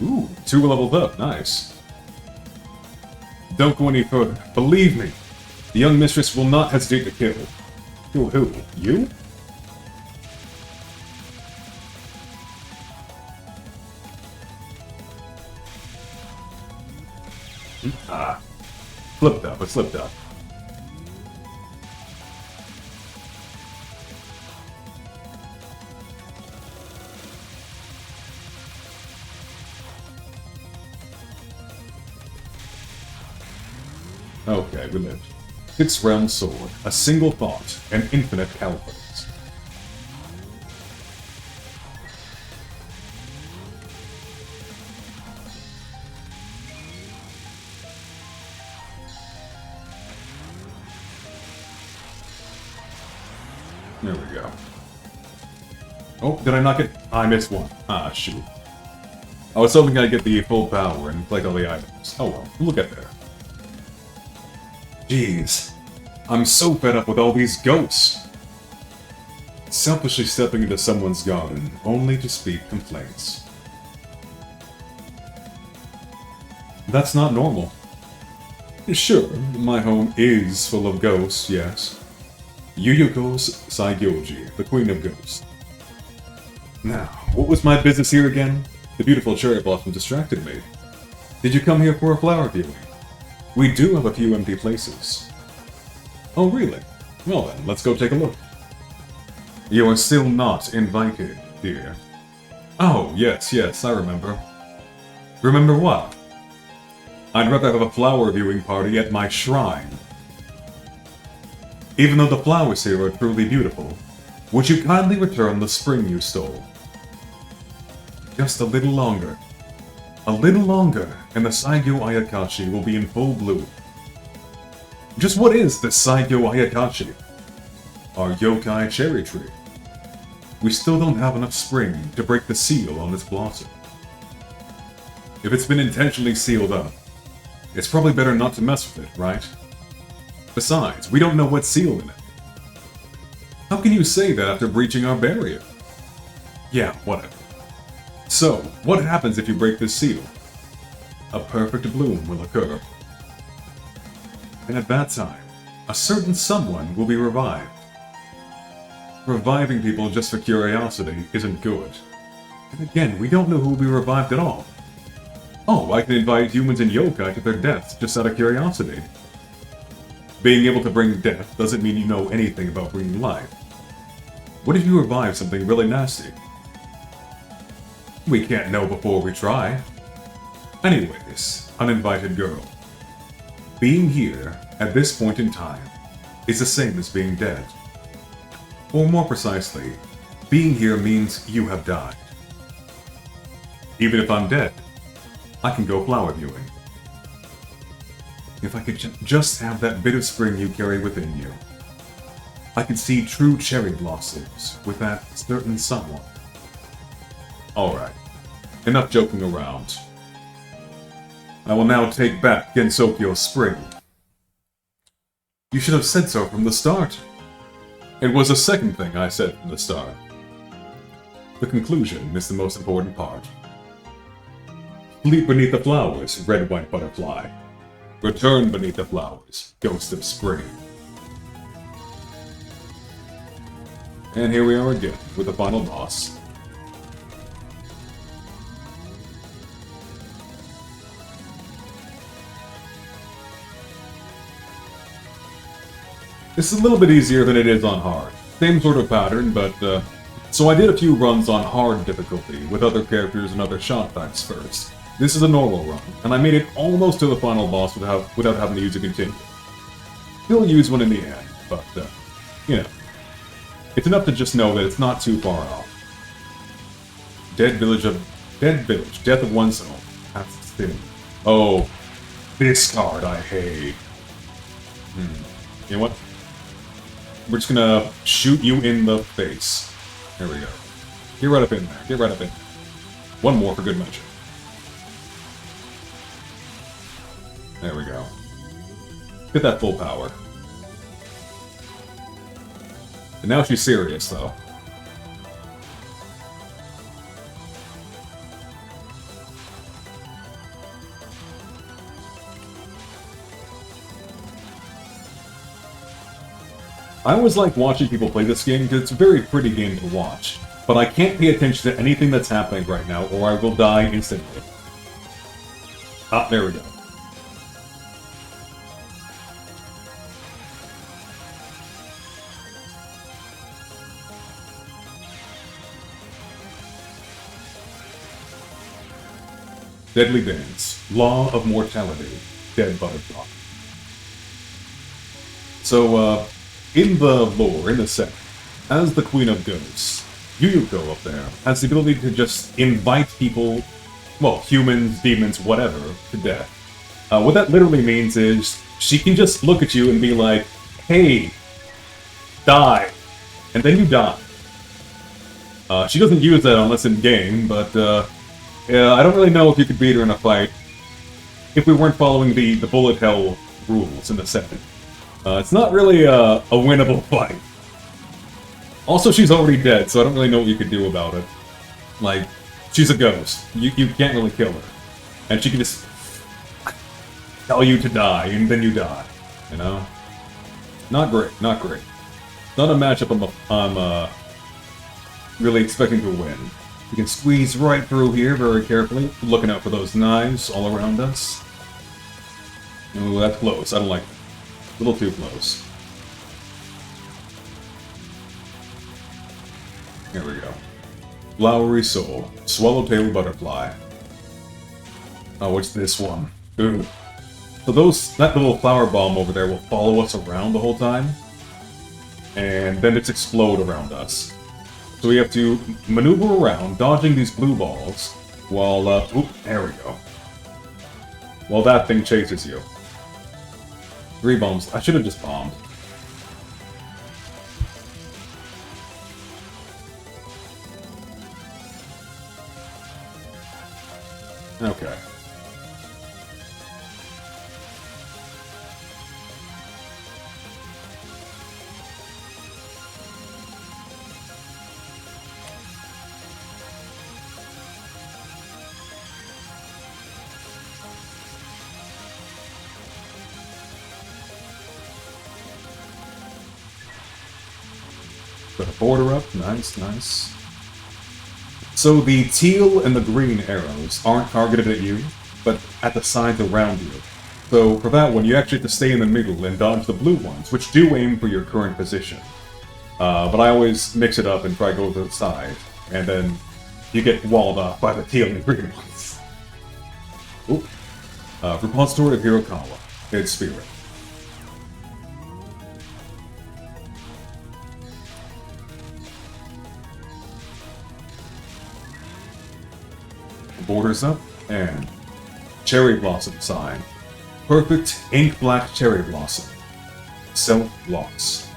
Ooh, 2 leveled up, nice. Don't go any further. Believe me, the young mistress will not hesitate to kill. Kill who? You? Ah. Slipped up, I slipped up. Okay, we lived. 6-round sword, a single thought, and infinite calibers. There we go. Oh, did I not get... I missed one. Ah, shoot. I was hoping I'd get the full power and collect all the items. Oh well, look at there. Jeez, I'm so fed up with all these ghosts. Selfishly stepping into someone's garden, only to speak complaints. That's not normal. Sure, my home is full of ghosts, yes. Yuyuko's Saigyoji, the Queen of Ghosts. Now, what was my business here again? The beautiful cherry blossom distracted me. Did you come here for a flower viewing? We do have a few empty places. Oh, really? Well then, let's go take a look. You are still not invited, dear. Oh, yes, I remember. Remember what? I'd rather have a flower viewing party at my shrine. Even though the flowers here are truly beautiful, would you kindly return the spring you stole? Just a little longer. A little longer, and the Saigyo Ayakashi will be in full bloom. Just what is the Saigyo Ayakashi? Our yokai cherry tree. We still don't have enough spring to break the seal on its blossom. If it's been intentionally sealed up, it's probably better not to mess with it, right? Besides, we don't know what's sealed in it. How can you say that after breaching our barrier? Yeah, whatever. So, what happens if you break this seal? A perfect bloom will occur. And at that time, a certain someone will be revived. Reviving people just for curiosity isn't good. And again, we don't know who will be revived at all. Oh, I can invite humans and yokai to their deaths just out of curiosity. Being able to bring death doesn't mean you know anything about bringing life. What if you revive something really nasty? We can't know before we try. Anyways, uninvited girl. Being here, at this point in time, is the same as being dead. Or more precisely, being here means you have died. Even if I'm dead, I can go flower viewing. If I could just have that bit of spring you carry within you. I could see true cherry blossoms with that certain someone. Alright, enough joking around. I will now take back Gensokyo Spring. You should have said so from the start. It was the second thing I said from the start. The conclusion is the most important part. Sleep beneath the flowers, red-white butterfly. Return beneath the flowers, ghost of spring. And here we are again, with the final boss. This is a little bit easier than it is on hard. Same sort of pattern, but, so I did a few runs on hard difficulty, with other characters and other shot types first. This is a normal run, and I made it almost to the final boss without having to use a continue. Still use one in the end, but, you know. It's enough to just know that it's not too far off. Dead village, death of one's own. That's the thing. Oh, this card I hate. You know what? We're just gonna shoot you in the face. There we go. Get right up in there. Get right up in there. One more for good measure. There we go. Get that full power. And now she's serious, though. I always like watching people play this game because it's a very pretty game to watch. But I can't pay attention to anything that's happening right now or I will die instantly. Ah, there we go. Deadly Dance. Law of Mortality. Dead Butterfly. So, in the lore, in the set, as the Queen of Ghosts, Yuyuko up there has the ability to just invite people, well, humans, demons, whatever, to death. What that literally means is she can just look at you and be like, hey, die. And then you die. She doesn't use that unless in-game, but, yeah, I don't really know if you could beat her in a fight if we weren't following the bullet hell rules in the set. It's not really a winnable fight. Also, she's already dead, so I don't really know what you could do about it. Like, she's a ghost. You can't really kill her. And she can just tell you to die, and then you die. You know? Not great, not great. Not a matchup I'm really expecting to win. We can squeeze right through here very carefully, looking out for those knives all around us. Ooh, that's close. I don't like that. A little too close. Here we go. Flowery Soul. Swallowtail Butterfly. Oh, what's this one? Ooh. So that little flower bomb over there will follow us around the whole time. And then it's explode around us. So we have to maneuver around, dodging these blue balls, while, oop, there we go. While that thing chases you. 3 bombs. I should have just bombed. Okay. Put a border up. Nice, nice. So the teal and the green arrows aren't targeted at you, but at the sides around you. So for that one, you actually have to stay in the middle and dodge the blue ones, which do aim for your current position. But I always mix it up and try to go to the side, and then you get walled off by the teal and green ones. Oop. Repository of Hirokawa. Its spirit. Borders up, and Cherry Blossom sign. Perfect ink black cherry blossom. Self-loss.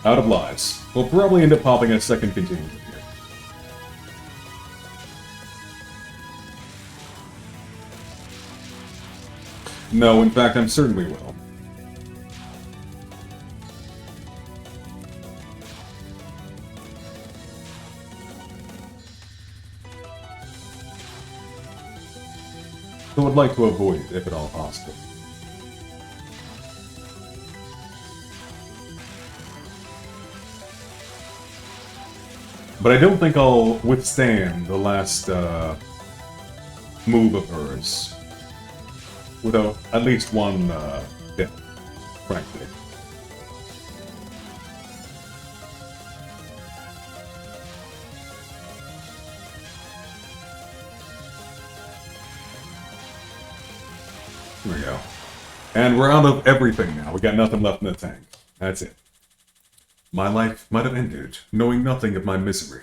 Out of lives. We'll probably end up popping a second continuum here. No, in fact, I'm certain we will. So I'd like to avoid it, if at all possible. But I don't think I'll withstand the last move of hers without at least one death, frankly. There we go. And we're out of everything now. We got nothing left in the tank. That's it. My life might have ended, knowing nothing of my misery.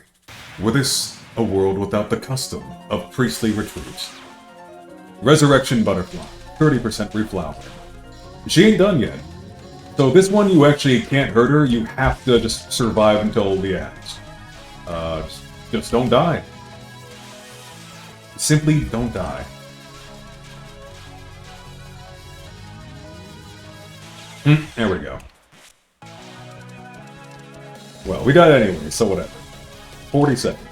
Were this a world without the custom of priestly retreat? Resurrection Butterfly, 30% reflowering. She ain't done yet. So this one, you actually can't hurt her, you have to just survive until the end. Just don't die. Simply don't die. There we go. Well, we died anyway, so whatever. 40 seconds.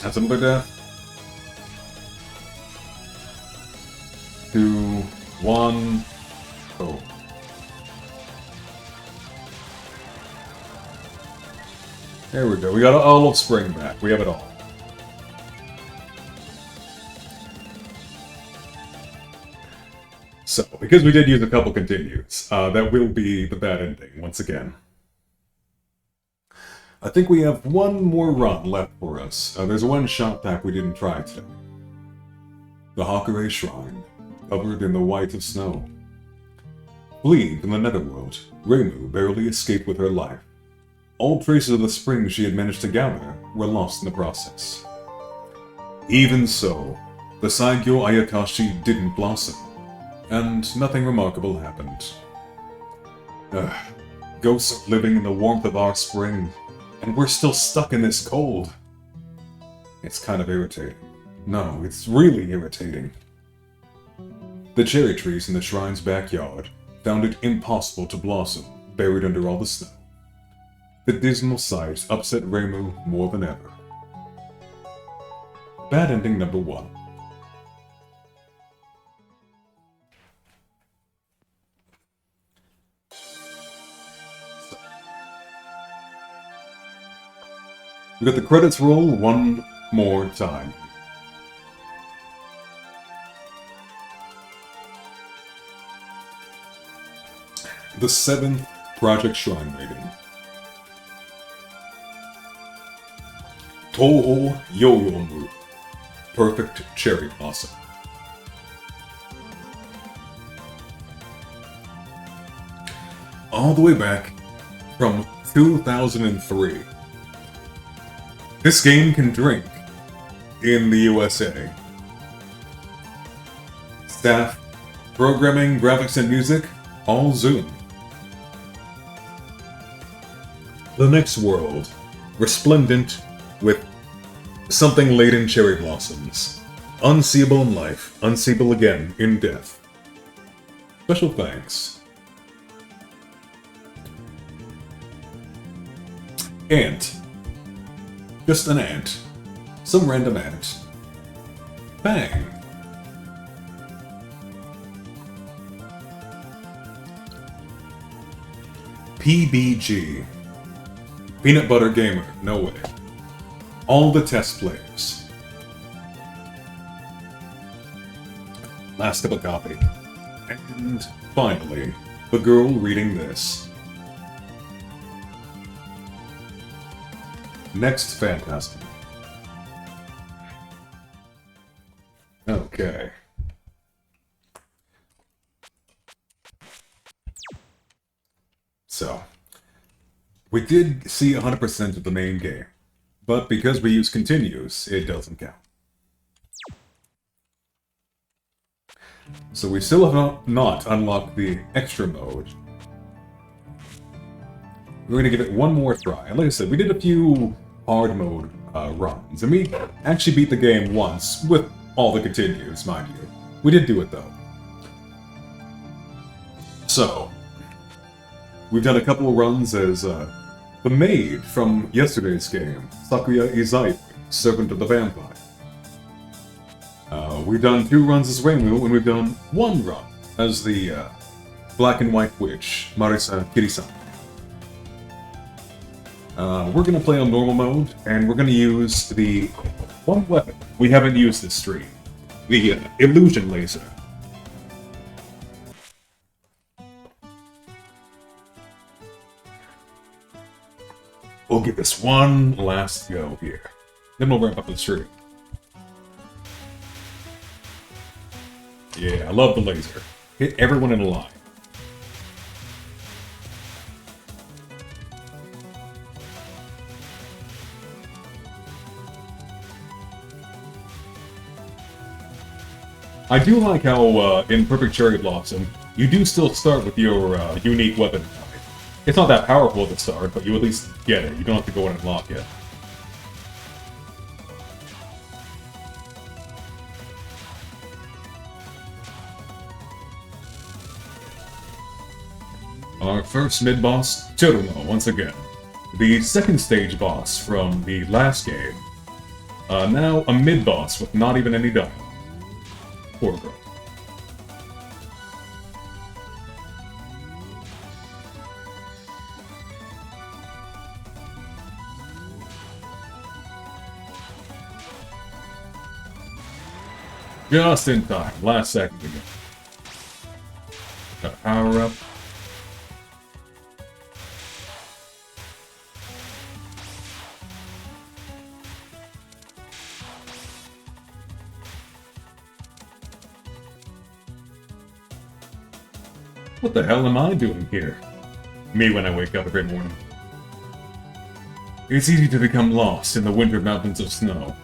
That's another death. 2, 1, oh. There we go. We got all of spring back. We have it all. So, because we did use a couple continues, that will be the bad ending once again. I think we have one more run left for us. There's one shot pack we didn't try today. The Hakuei Shrine, covered in the white of snow. Fleeing from the netherworld, Reimu barely escaped with her life. All traces of the spring she had managed to gather were lost in the process. Even so, the Saigyo Ayakashi didn't blossom, and nothing remarkable happened. Ghosts are living in the warmth of our spring, and we're still stuck in this cold. It's kind of irritating. No, it's really irritating. The cherry trees in the shrine's backyard found it impossible to blossom, buried under all the snow. The dismal sight upset Reimu more than ever. Bad ending number 1. We got the credits roll one more time. The 7th Project Shrine rating. Touhouvember, Perfect Cherry Blossom. All the way back from 2003. This game can drink in the USA. Staff, programming, graphics, and music, all Zoom. The next world, resplendent with something late in cherry blossoms. Unseeable in life, unseeable again in death. Special thanks. Ant. Just an ant. Some random ant. Bang. PBG. Peanut Butter Gamer. No way. All the test players. Last cup of coffee. And finally, the girl reading this. Next, fantastic. Okay. So, we did see 100% of the main game, but because we use continues, it doesn't count. So we still have not unlocked the extra mode. We're gonna give it one more try. And like I said, we did a few hard mode runs, and we actually beat the game once with all the continues, mind you. We did do it though. So, we've done a couple of runs as the maid from yesterday's game, Sakuya Izai, Servant of the Vampire. We've done 2 runs as Reimu, and we've done 1 run as the Black and White Witch, Marisa Kirisan. We're going to play on normal mode, and we're going to use the one weapon we haven't used this stream, the Illusion Laser. We'll give this one last go here. Then we'll wrap up the stream. Yeah, I love the laser. Hit everyone in a line. I do like how, in Perfect Cherry Blossom, you do still start with your unique weapon type. It's not that powerful at the start, but you at least get it. You don't have to go in and unlock it. Our first mid-boss, Touhouvember, once again. The second stage boss from the last game. Now a mid-boss with not even any dialogue. Poor girl. Just in time, last second ago. Got a power up. What the hell am I doing here? Me when I wake up every morning. It's easy to become lost in the winter mountains of snow.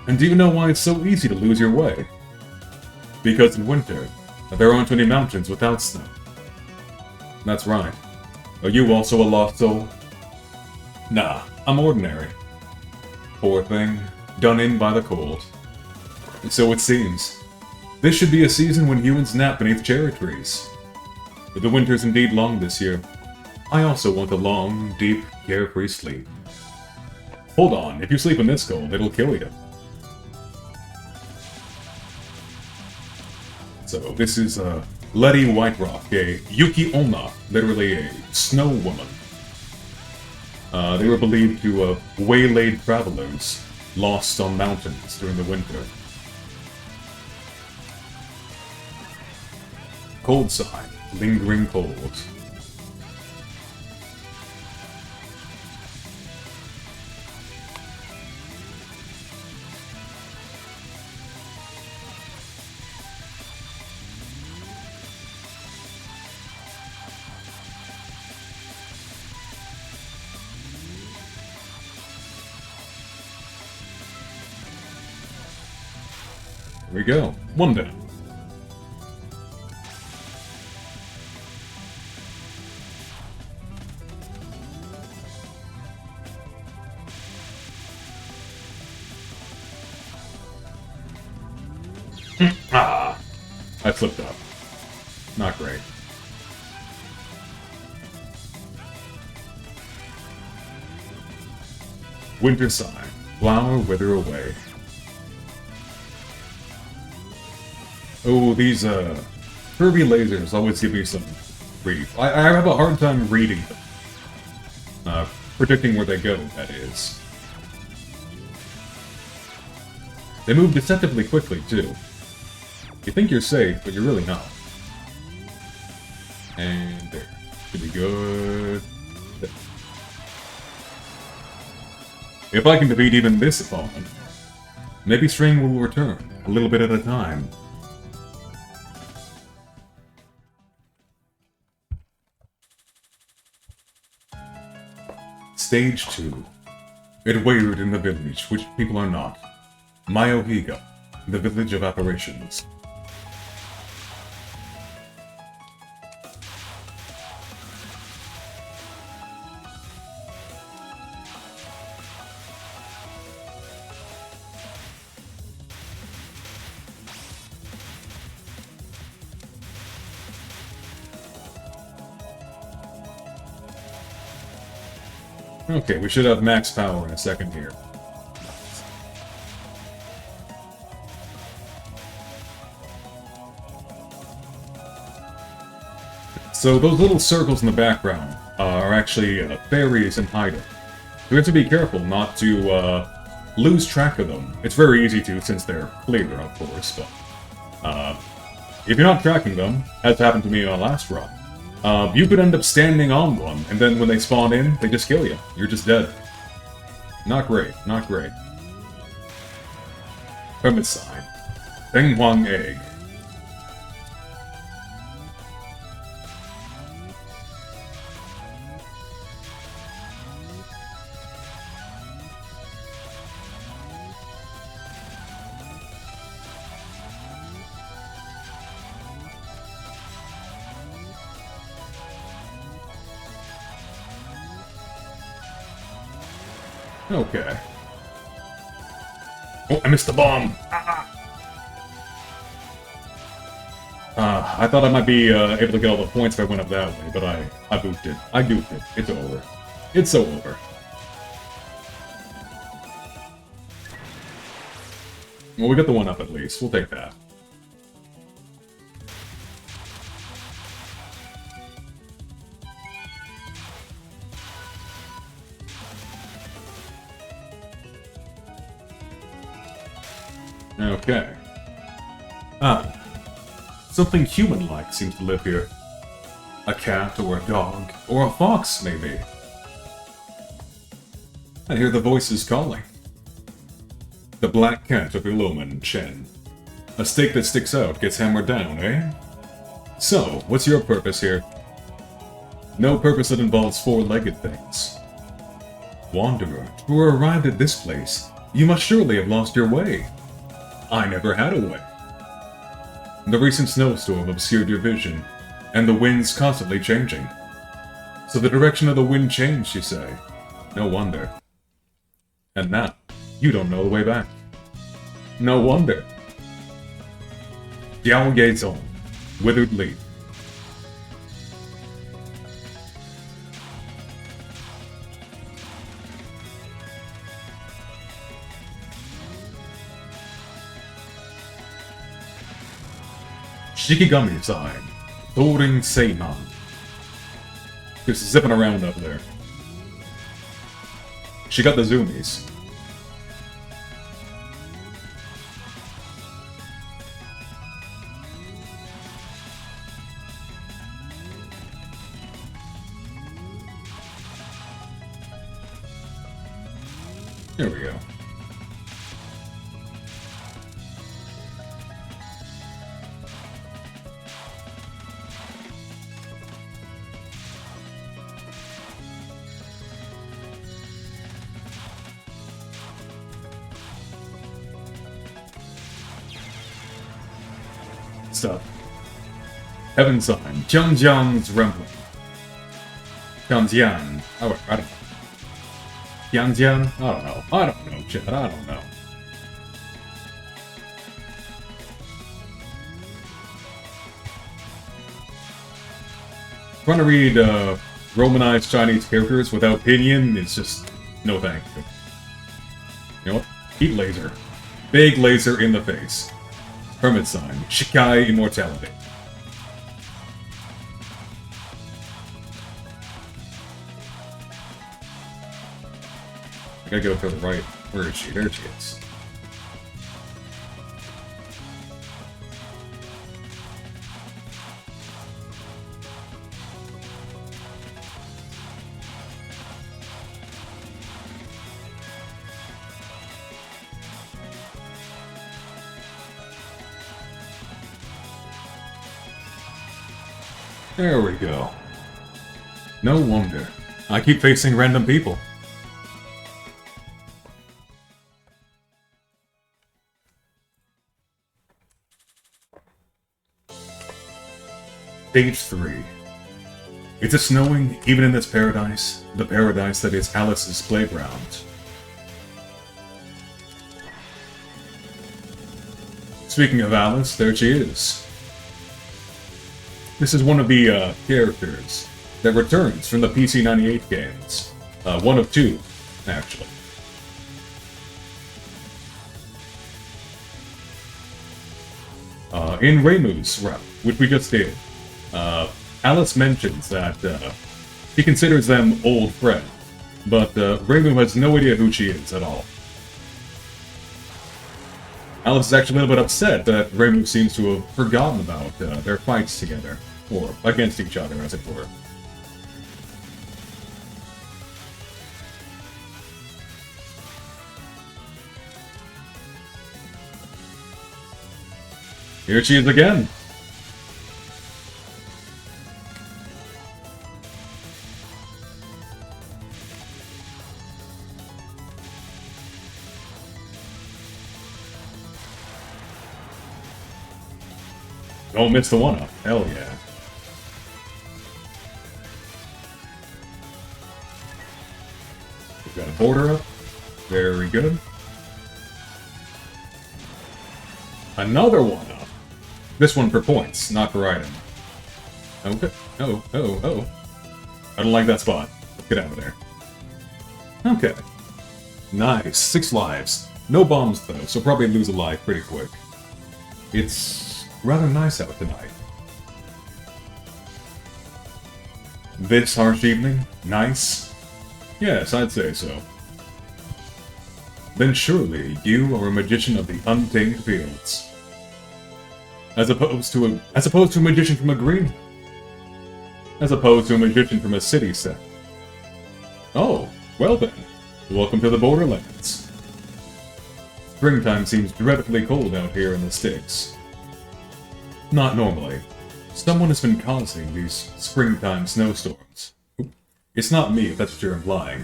And do you know why it's so easy to lose your way? Because in winter, there aren't any mountains without snow. That's right. Are you also a lost soul? Nah, I'm ordinary. Poor thing, done in by the cold. So it seems. This should be a season when humans nap beneath cherry trees. But the winter's indeed long this year. I also want a long, deep, carefree sleep. Hold on, if you sleep in this cold, it'll kill you. So this is Letty Whiterock, a Yuki Onna, literally a snow woman. They were believed to have waylaid travelers lost on mountains during the winter. Cold sign, lingering cold. Here we go. One down. I flipped up. Not great. Winter sign. Flower wither away. Oh, these Kirby lasers always give me some grief. I have a hard time reading them. Predicting where they go, that is. They move deceptively quickly, too. You think you're safe, but you're really not. And there. Should be good. There. If I can defeat even this opponent, maybe Strain will return, a little bit at a time. Stage 2. It wavered in the village, which people are not. Mayohiga, the village of apparitions. Okay, we should have max power in a second here. So those little circles in the background are actually fairies and hiding. We have to be careful not to lose track of them. It's very easy to, since they're clear, of course, but if you're not tracking them, as happened to me in our last run, you could end up standing on one, and then when they spawn in, they just kill you. You're just dead. Not great, not great. Hermit sign. Feng Huang egg. Okay. Oh, I missed the bomb! I thought I might be able to get all the points if I went up that way, but I boofed it. I goofed it. It's over. It's so over. Well, we got the one up at least. We'll take that. Okay. Something human-like seems to live here. A cat, or a dog, or a fox, maybe. I hear the voices calling. The Black Cat of Iloman, Chen. A stake that sticks out gets hammered down, eh? So, what's your purpose here? No purpose that involves four-legged things. Wanderer, who arrived at this place, you must surely have lost your way. I never had a way. The recent snowstorm obscured your vision, and the wind's constantly changing. So the direction of the wind changed, you say? No wonder. And now, you don't know the way back. No wonder. Jiao Yezong, Withered Leaf. Shikigami sign. Touring Seiman. Just zipping around up there. She got the zoomies. There we go. Stuff. Heaven sign. Jiangjiang's Rumbling. Jiangjiang. Oh, I don't know. Jiangjiang? I don't know. I don't know, Chad. I don't know. Trying to read Romanized Chinese characters without pinyin is just no thank you. You know what? Heat laser. Big laser in the face. Hermit sign. Shikai immortality. I gotta go to the right. Where is she? There she is. There we go. No wonder. I keep facing random people. Stage 3. Is it snowing even in this paradise? The paradise that is Alice's playground. Speaking of Alice, there she is. This is one of the characters that returns from the PC-98 games. One of two, actually. In Reimu's route, which we just did, Alice mentions that she considers them old friends, but Reimu has no idea who she is at all. Alice is actually a little bit upset that Reimu seems to have forgotten about their fights together, or against each other, as it were. Here she is again! Don't miss the one-up. Hell yeah. We've got a border up. Very good. Another one-up. This one for points, not for item. Okay. Oh. I don't like that spot. Let's get out of there. Okay. Nice. 6 lives. No bombs, though, so probably lose a life pretty quick. It's rather nice out tonight. This harsh evening? Nice? Yes, I'd say so. Then surely you are a magician of the untamed fields. As opposed to a magician from a green. As opposed to a magician from a city set. Oh, well then. Welcome to the Borderlands. Springtime seems dreadfully cold out here in the sticks. Not normally. Someone has been causing these springtime snowstorms. It's not me, if that's what you're implying.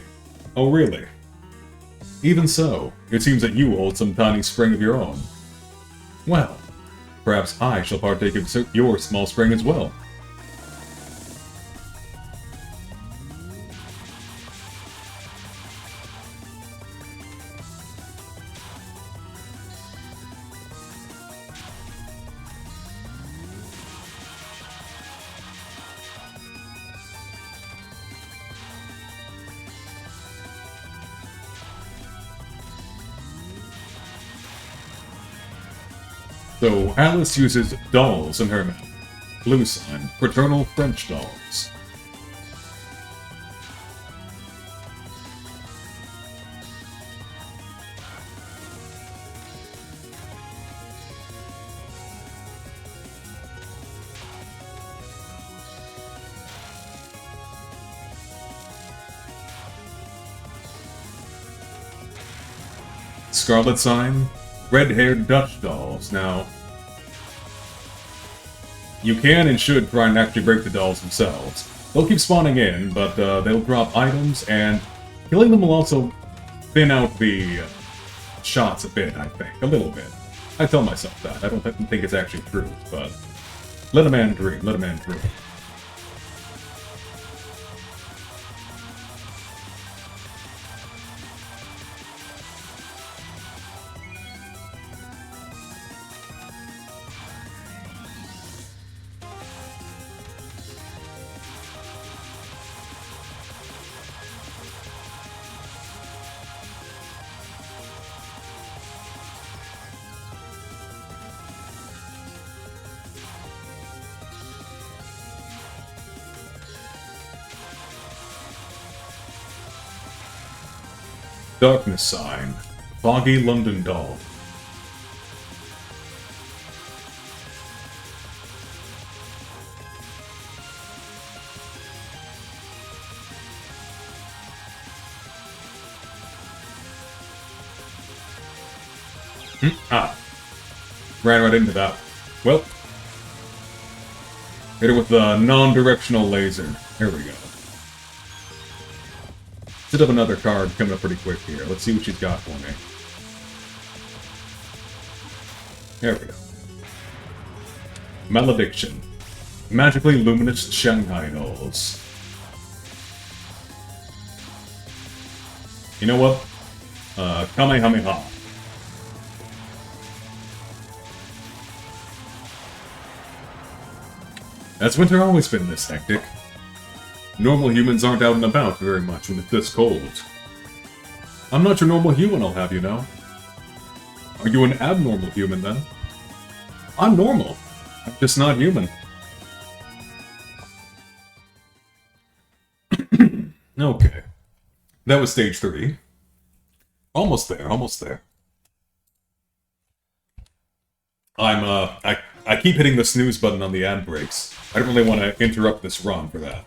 Oh, really? Even so, it seems that you hold some tiny spring of your own. Well, perhaps I shall partake of your small spring as well. So, Alice uses dolls in her mouth. Blue sign, fraternal French dolls. Scarlet sign, red-haired Dutch dolls. Now, you can and should try and actually break the dolls themselves. They'll keep spawning in, but they'll drop items, and killing them will also thin out the shots a bit, I think. A little bit. I tell myself that. I don't think it's actually true, but let a man dream. Let a man dream. Darkness sign, foggy London doll. Ran right into that. Well, Hit it with the non-directional laser. There we go. Set up another card coming up pretty quick here. Let's see what she's got for me. There we go. Malediction. Magically luminous Shanghai dolls. You know what? Kamehameha. Has winter always been this hectic? Normal humans aren't out and about very much when it's this cold. I'm not your normal human, I'll have you know. Are you an abnormal human, then? I'm normal. I'm just not human. Okay. That was stage 3. Almost there, almost there. I keep hitting the snooze button on the ad breaks. I don't really want to interrupt this run for that.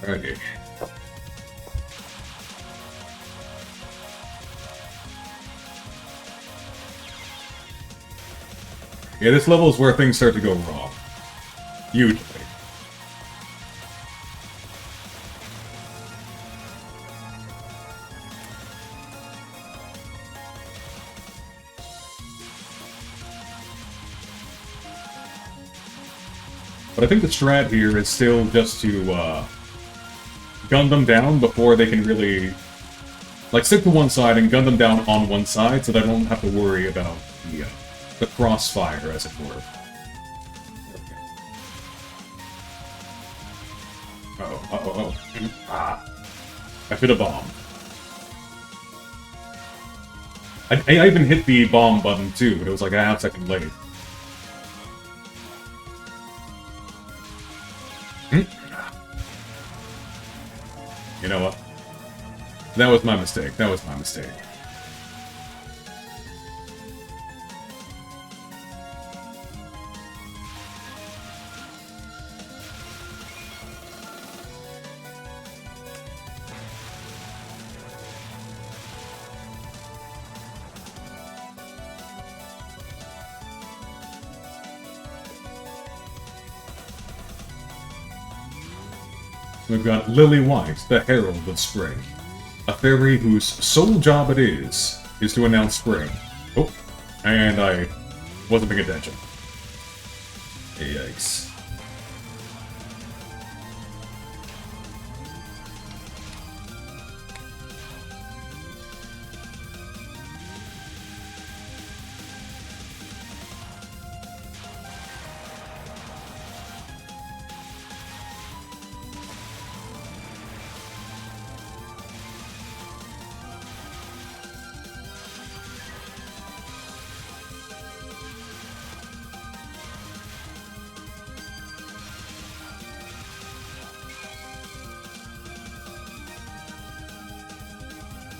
Okay. Yeah, this level is where things start to go wrong. Usually. But I think the strat here is still just to, gun them down before they can really... Like, stick to one side and gun them down on one side so that I don't have to worry about the crossfire, as it were. Okay. Uh-oh. Ah. I hit a bomb. I even hit the bomb button, too, but it was like a half second late. You know what? That was my mistake. That was my mistake. We've got Lily White, the Herald of Spring. A fairy whose sole job it is to announce spring. Oh, and I wasn't paying attention. Yikes.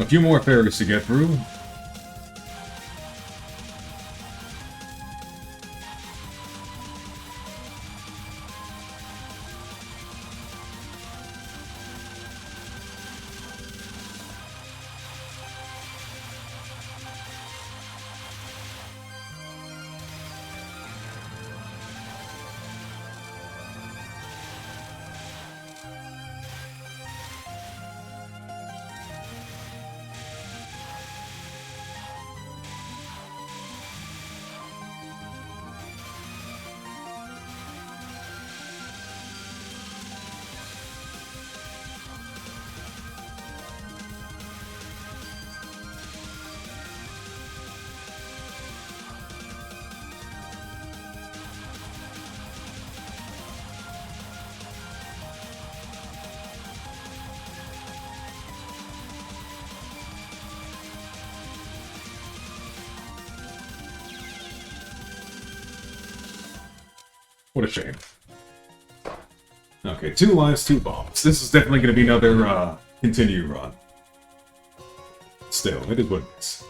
A few more fairies to get through. What a shame. Okay, 2 lives, 2 bombs. This is definitely going to be another continue run. Still, it is what it is.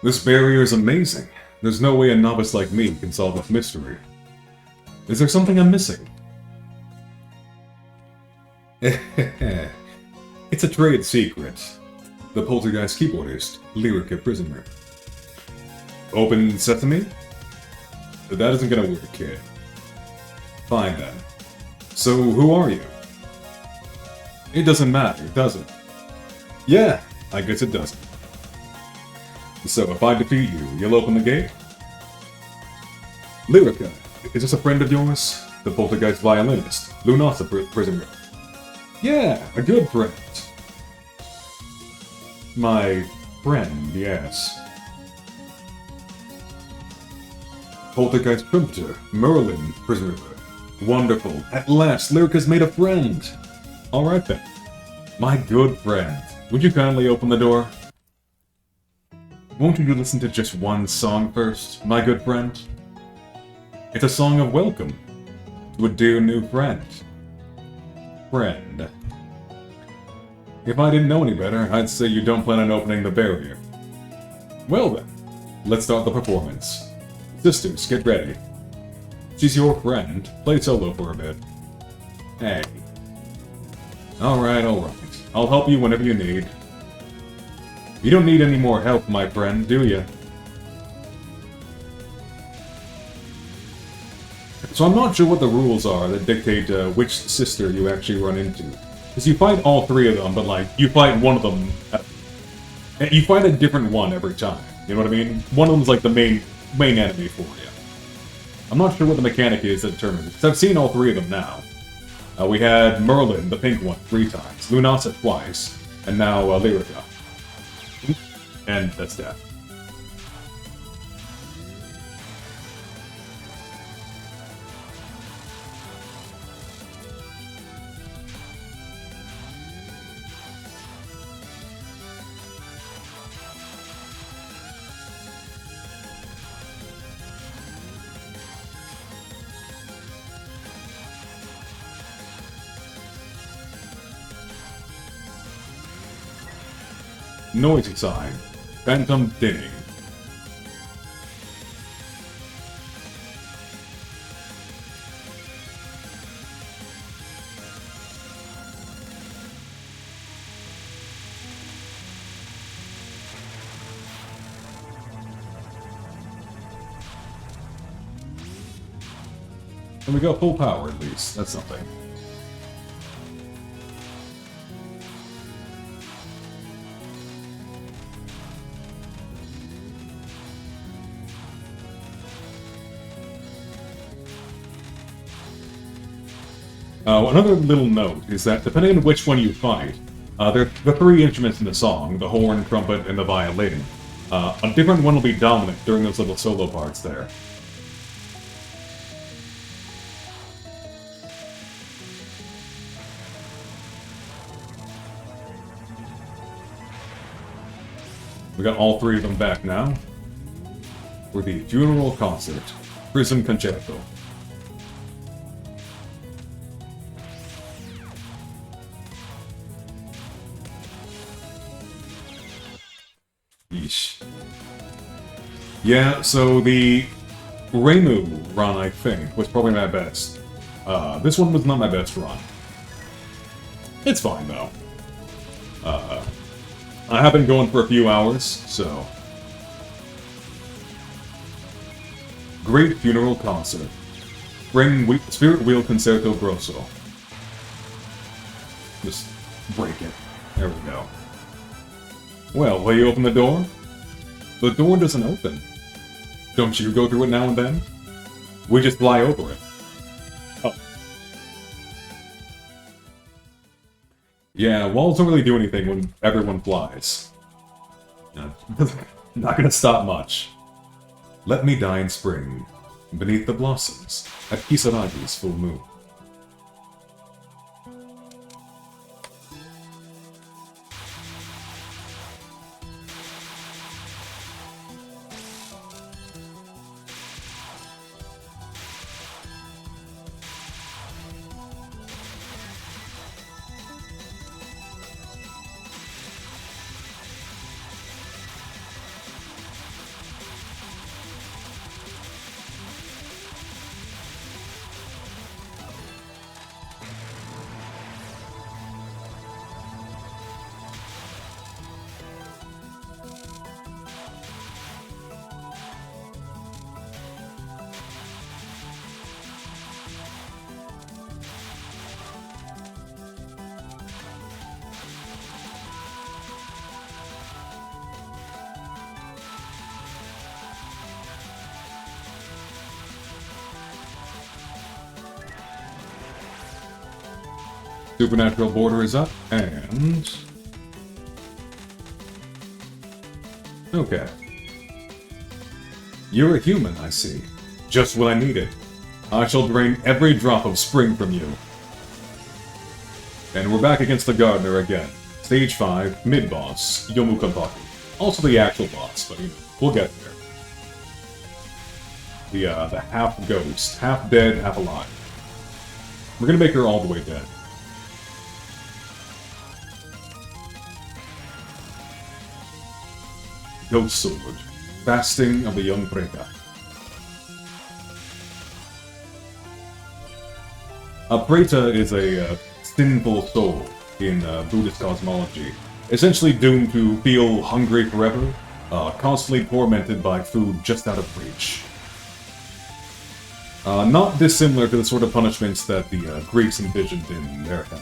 This barrier is amazing. There's no way a novice like me can solve this mystery. Is there something I'm missing? It's a trade secret. The poltergeist keyboardist, Lyrica Prisoner. Open sesame? That isn't gonna work, kid. Fine then. So, who are you? It doesn't matter, does it? Yeah, I guess it doesn't. So, if I defeat you, you'll open the gate? Lyrica, is this a friend of yours? The poltergeist violinist, Lunasa Prisoner. Yeah, a good friend. My friend, yes. Poltergeist Trumpeter, Merlin Prisoner. Wonderful. At last, Lyrica's made a friend. Alright then. My good friend, would you kindly open the door? Won't you listen to just one song first, my good friend? It's a song of welcome to a dear new friend. Friend. If I didn't know any better, I'd say you don't plan on opening the barrier. Well then, let's start the performance. Sisters, get ready. She's your friend. Play solo for a bit. Hey. Alright. I'll help you whenever you need. You don't need any more help, my friend, do you? So I'm not sure what the rules are that dictate which sister you actually run into. Because you fight all three of them, but like, you fight one of them... you fight a different one every time, you know what I mean? One of them's like the main enemy for you. I'm not sure what the mechanic is that determines it, because I've seen all three of them now. We had Merlin, the pink one, 3 times, Lunasa twice, and now Lyrica. And that's that. Noisy sign. Phantom dinning. And we got full power at least. That's something. Another little note is that depending on which one you fight, there are the 3 instruments in the song, the horn, trumpet, and the violin. A different one will be dominant during those little solo parts there. We got all 3 of them back now for the funeral concert, Prism Concerto. Yeesh. Yeah, so the Reimu run, I think, was probably my best. This one was not my best run. It's fine, though. I have been going for a few hours, so... Great Funeral Concert. Spirit Wheel Concerto Grosso. Just break it. There we go. Well, will you open the door? The door doesn't open. Don't you go through it now and then? We just fly over it. Oh. Yeah, walls don't really do anything when everyone flies. Not gonna stop much. Let me die in spring, beneath the blossoms, at Kisaragi's full moon. Supernatural border is up, and... Okay. You're a human, I see. Just what I needed. I shall drain every drop of spring from you. And we're back against the Gardener again. Stage 5, mid-boss, Yomukabaku. Also the actual boss, but you know, we'll get there. The half-ghost. Half-dead, half-alive. We're gonna make her all the way dead. Ghost Sword. Fasting of the Young Preta. A Preta is a sinful soul in Buddhist cosmology, essentially doomed to feel hungry forever, constantly tormented by food just out of reach. Not dissimilar to the sort of punishments that the Greeks envisioned in their hell.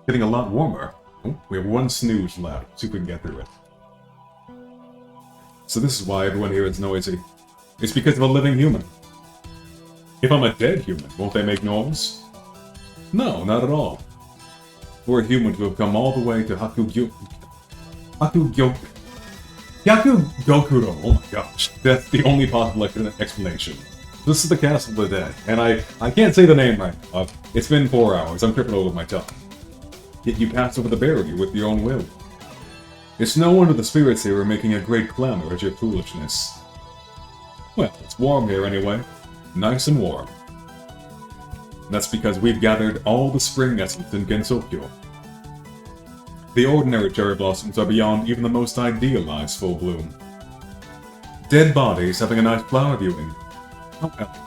Getting a lot warmer. Oh, we have one snooze left. See if we can get through it. So this is why everyone here is noisy. It's because of a living human. If I'm a dead human, won't they make noise? No, not at all. For a human to have come all the way to Hyakugokuro. Oh my gosh, that's the only possible explanation. This is the Castle of the Dead, and I can't say the name right. It's been 4 hours, I'm tripping over my tongue. Yet you passed over the barrier with your own will. It's no wonder the spirits here are making a great clamor at your foolishness. Well, it's warm here anyway. Nice and warm. That's because we've gathered all the spring essence in Gensokyo. The ordinary cherry blossoms are beyond even the most idealized full bloom. Dead bodies having a nice flower viewing. How elegant.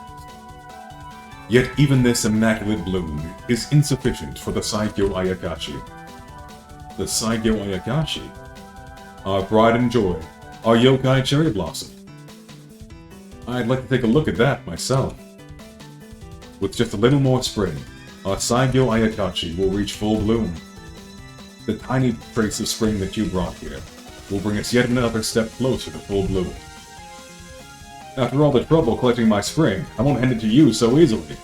Yet even this immaculate bloom is insufficient for the Saigyo Ayakashi. The Saigyo Ayakashi? Our pride and joy, our yokai cherry blossom. I'd like to take a look at that myself. With just a little more spring, our Saigyo Ayakashi will reach full bloom. The tiny trace of spring that you brought here will bring us yet another step closer to full bloom. After all the trouble collecting my spring, I won't hand it to you so easily.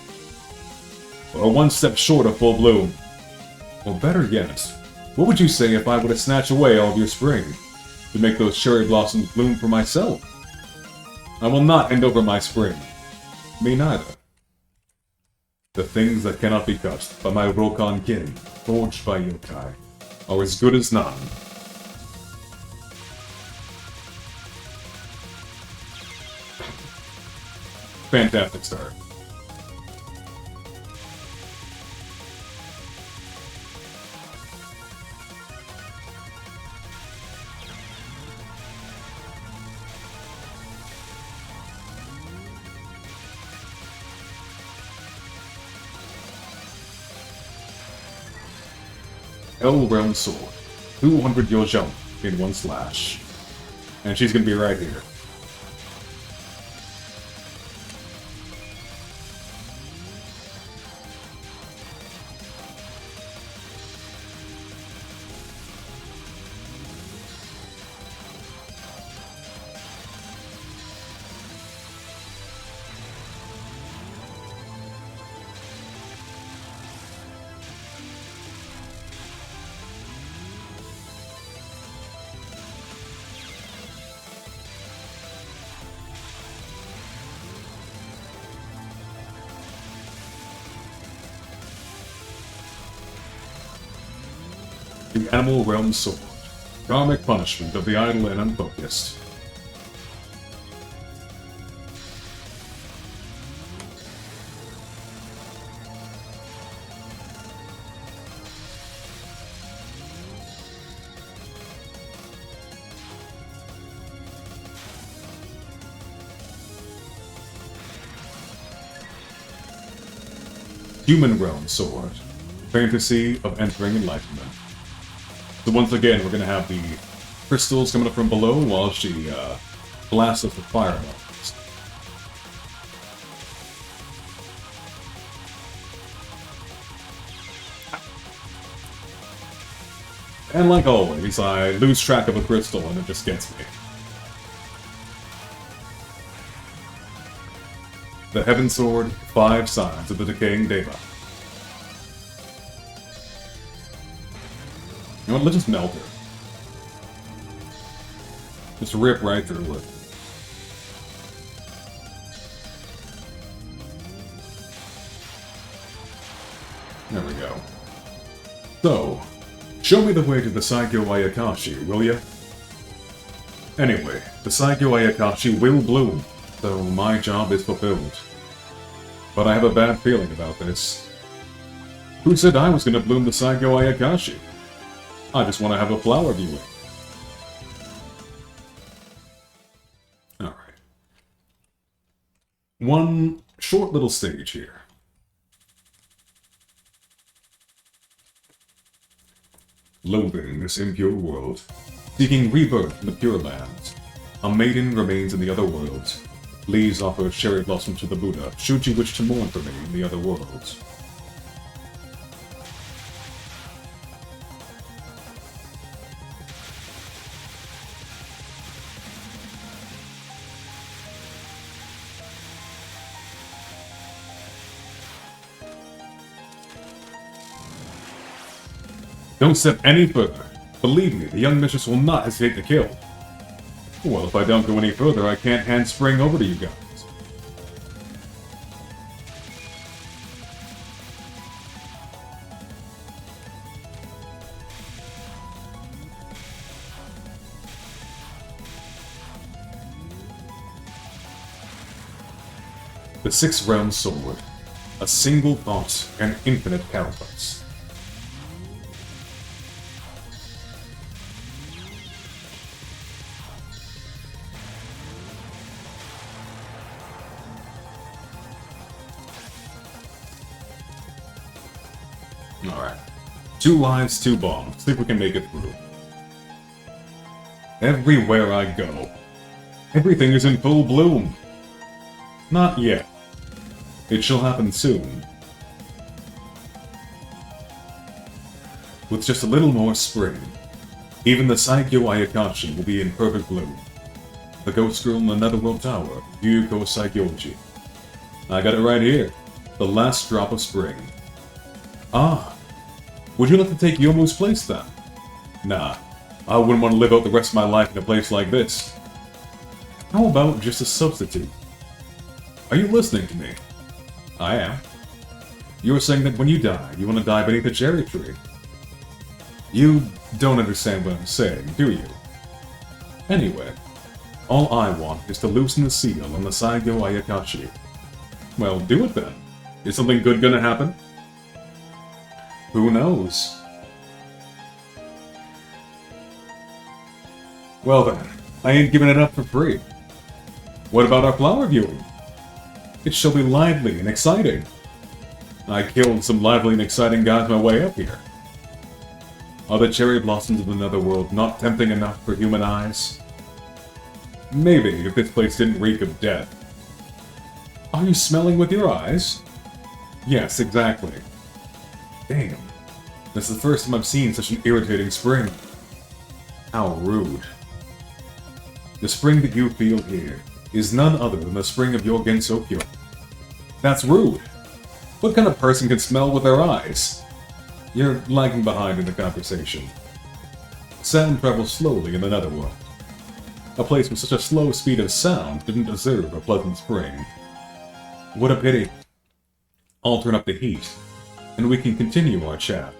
We're one step short of full bloom. Or better yet, what would you say if I were to snatch away all of your spring, to make those cherry blossoms bloom for myself? I will not hand over my spring. Me neither. The things that cannot be touched by my Rokan kin, forged by yokai, are as good as none. Fantastic start. Hell Realm Sword. 200 you'll jump in one slash. And she's gonna be right here. The Animal Realm Sword. Karmic punishment of the idle and unfocused. Human Realm Sword. Fantasy of entering enlightenment. So once again, we're going to have the crystals coming up from below while she blasts us with fireballs. And like always, I lose track of a crystal and it just gets me. The Heaven Sword, 5 Signs of the Decaying Deva. You know what, let's just melt her. Just rip right through it. There we go. So, show me the way to the Saigyo Ayakashi, will ya? Anyway, the Saigyo Ayakashi will bloom, so my job is fulfilled. But I have a bad feeling about this. Who said I was going to bloom the Saigyo Ayakashi? I just want to have a flower viewing. Alright. One short little stage here. Loathing this impure world, seeking rebirth in the Pure Lands, a maiden remains in the other worlds. Please offer cherry blossom to the Buddha, should you wish to mourn for me in the other worlds. Don't step any further. Believe me, the young mistress will not hesitate to kill. Well, if I don't go any further, I can't hand spring over to you guys. The Sixth Realm Sword. A single thought and infinite carapace. Alright. 2 lives, 2 bombs. See if we can make it through. Everywhere I go, everything is in full bloom. Not yet. It shall happen soon. With just a little more spring, even the Saigyo Ayakashi will be in perfect bloom. The Ghost Girl in the Netherworld Tower, Yuko Saigyoji. I got it right here. The last drop of spring. Ah. Would you like to take Yomu's place then? Nah. I wouldn't want to live out the rest of my life in a place like this. How about just a substitute? Are you listening to me? I am. You were saying that when you die, you want to die beneath a cherry tree. You don't understand what I'm saying, do you? Anyway, all I want is to loosen the seal on the Saigyo Ayakashi. Well, do it then. Is something good gonna happen? Who knows? Well then, I ain't giving it up for free. What about our flower viewing? It shall be lively and exciting. I killed some lively and exciting guys my way up here. Are the cherry blossoms of the Netherworld not tempting enough for human eyes? Maybe if this place didn't reek of death. Are you smelling with your eyes? Yes, exactly. Damn. This is the first time I've seen such an irritating spring. How rude. The spring that you feel here is none other than the spring of your Gensokyo. That's rude. What kind of person can smell with their eyes? You're lagging behind in the conversation. Sound travels slowly in the Netherworld. A place with such a slow speed of sound didn't deserve a pleasant spring. What a pity. I'll turn up the heat, and we can continue our chat.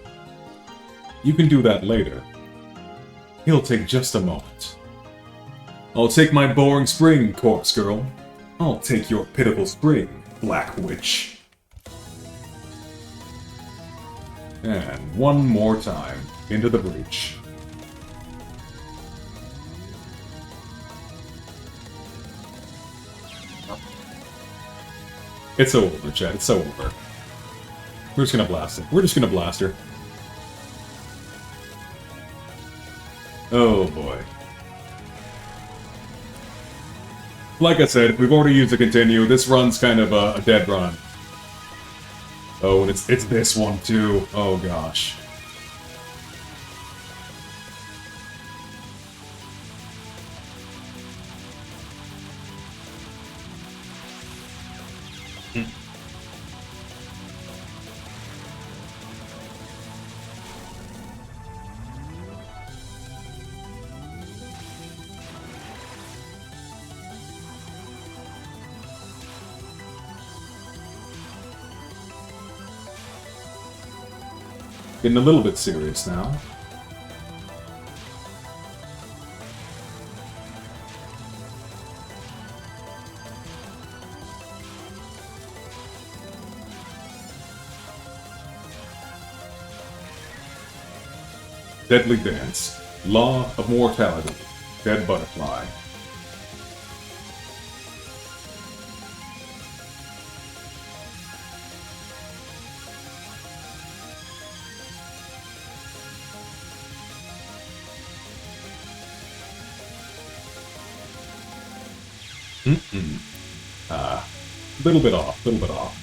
You can do that later. It'll take just a moment. I'll take my boring spring, corpse girl. I'll take your pitiful spring, black witch. And one more time, into the breach. It's over, Chad. It's over. We're just gonna blast her. We're just gonna blast her. Oh boy. Like I said, we've already used the continue. This run's kind of a dead run. Oh, and it's this one too. Oh gosh. Getting a little bit serious now. Deadly Dance. Law of Mortality. Dead Butterfly. Little bit off, little bit off.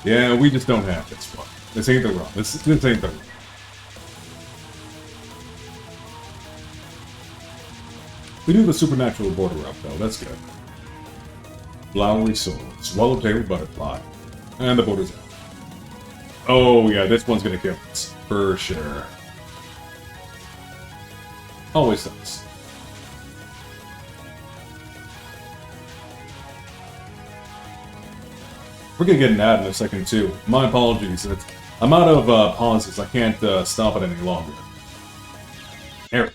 Yeah, we just don't have this one. This ain't the run. This ain't the run. We do the supernatural border up, though. That's good. Flowery Sword. Swallow-tailed Butterfly. And the border's out. Oh, yeah, this one's gonna kill us. For sure. Always does. We're gonna get an ad in a second, too. My apologies. I'm out of pauses. I can't stop it any longer. There we go.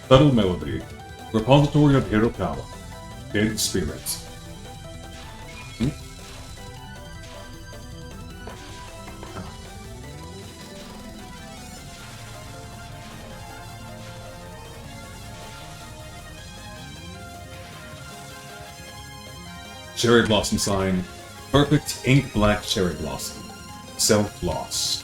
Subtle Melody. Repository of Hero Power. Dead Spirits. Cherry Blossom Sign. Perfect ink black cherry blossom. Self-loss.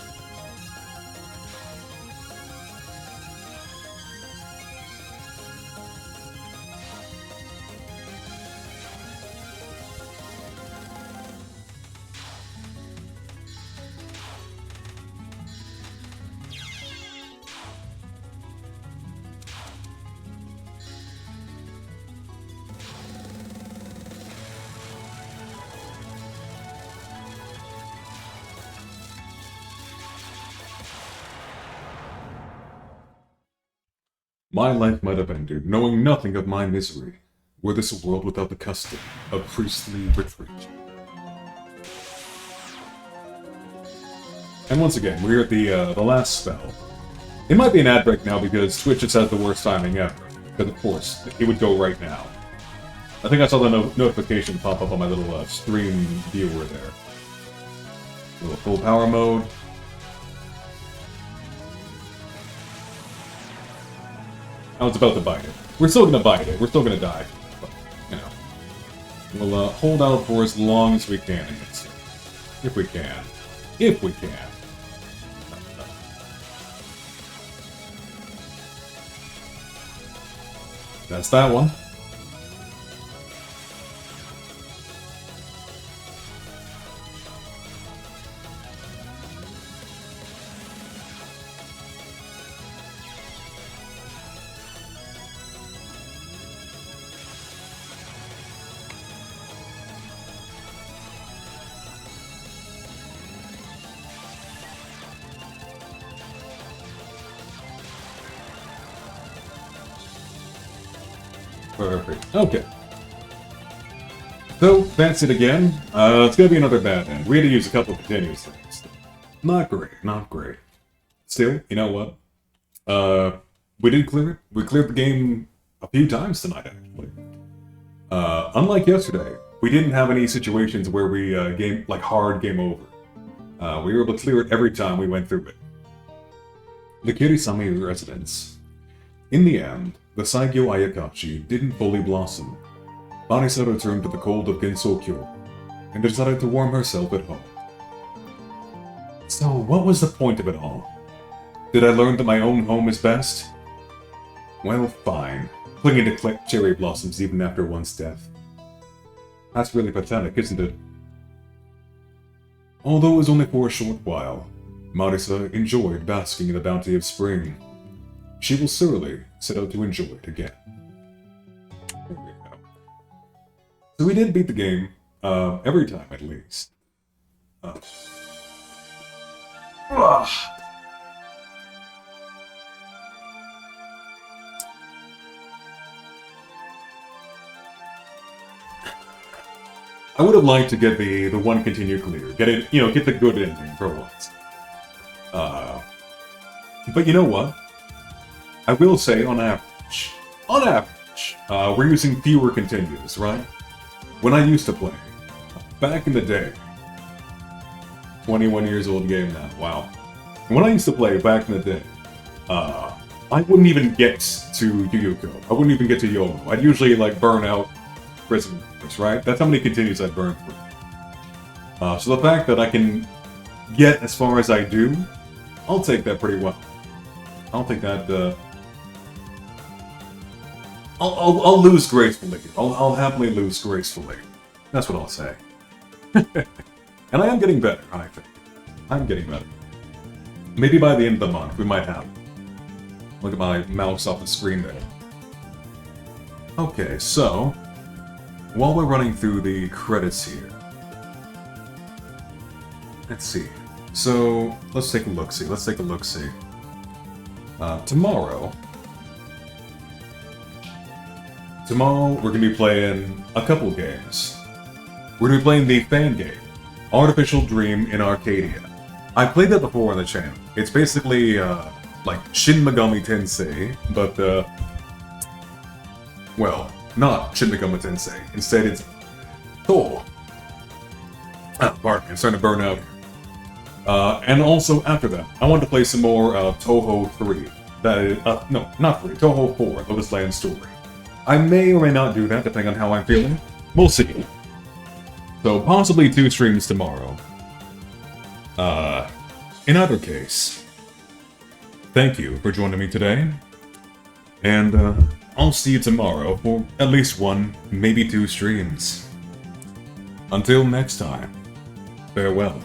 My life might have ended, knowing nothing of my misery, were this a world without the custom of priestly retreat. And once again, we're at the last spell. It might be an ad break now because Twitch just has the worst timing ever. Because of course, it would go right now. I think I saw the notification pop up on my little stream viewer there. A little full power mode. I was about to bite it. We're still gonna bite it. We're still gonna die. But, you know. We'll hold out for as long as we can against it. If we can. If we can. That's that one. Perfect. Okay. So, that's it again. It's gonna be another bad end. We had to use a couple of continuous things. Not great, not great. Still, you know what? We did clear it. We cleared the game a few times tonight, actually. Unlike yesterday, we didn't have any situations where we hard game over. We were able to clear it every time we went through it. The Kirisame residence. In the end, the Saigyo Ayakashi didn't fully blossom. Marisa returned to the cold of Gensokyo and decided to warm herself at home. So, what was the point of it all? Did I learn that my own home is best? Well, fine. Clinging to cherry blossoms even after one's death. That's really pathetic, isn't it? Although it was only for a short while, Marisa enjoyed basking in the bounty of spring. She will surely set out to enjoy it again. There we go. So we did beat the game, every time at least. I would have liked to get the one continue clear. Get it, get the good ending for once. But you know what? I will say on average, we're using fewer continues, right? When I used to play, back in the day, 21 years old game now, wow. When I used to play back in the day, I wouldn't even get to Yuyuko. I wouldn't even get to Yomo. I'd usually burn out prisoners, right? That's how many continues I'd burn through. So the fact that I can get as far as I do, I'll take that pretty well. I'll take that, I'll lose gracefully. I'll happily lose gracefully. That's what I'll say. And I am getting better, I think. I'm getting better. Maybe by the end of the month, we might have. Look at my mouse off the screen there. Okay, so, while we're running through the credits here, let's see. So, let's take a look-see. Tomorrow, we're going to be playing a couple games. We're going to be playing the fan game, Artificial Dream in Arcadia. I played that before on the channel. It's basically, like Shin Megami Tensei, but, well, not Shin Megami Tensei. Instead, it's Thor. Pardon me, I'm starting to burn out here. And also, after that, I want to play some more Touhou 3. That is, no, not 3, Touhou 4, Lotus Land Story. I may or may not do that, depending on how I'm feeling. We'll see. So, possibly 2 streams tomorrow. In either case, thank you for joining me today. And, I'll see you tomorrow for at least 1, maybe 2 streams. Until next time, farewell.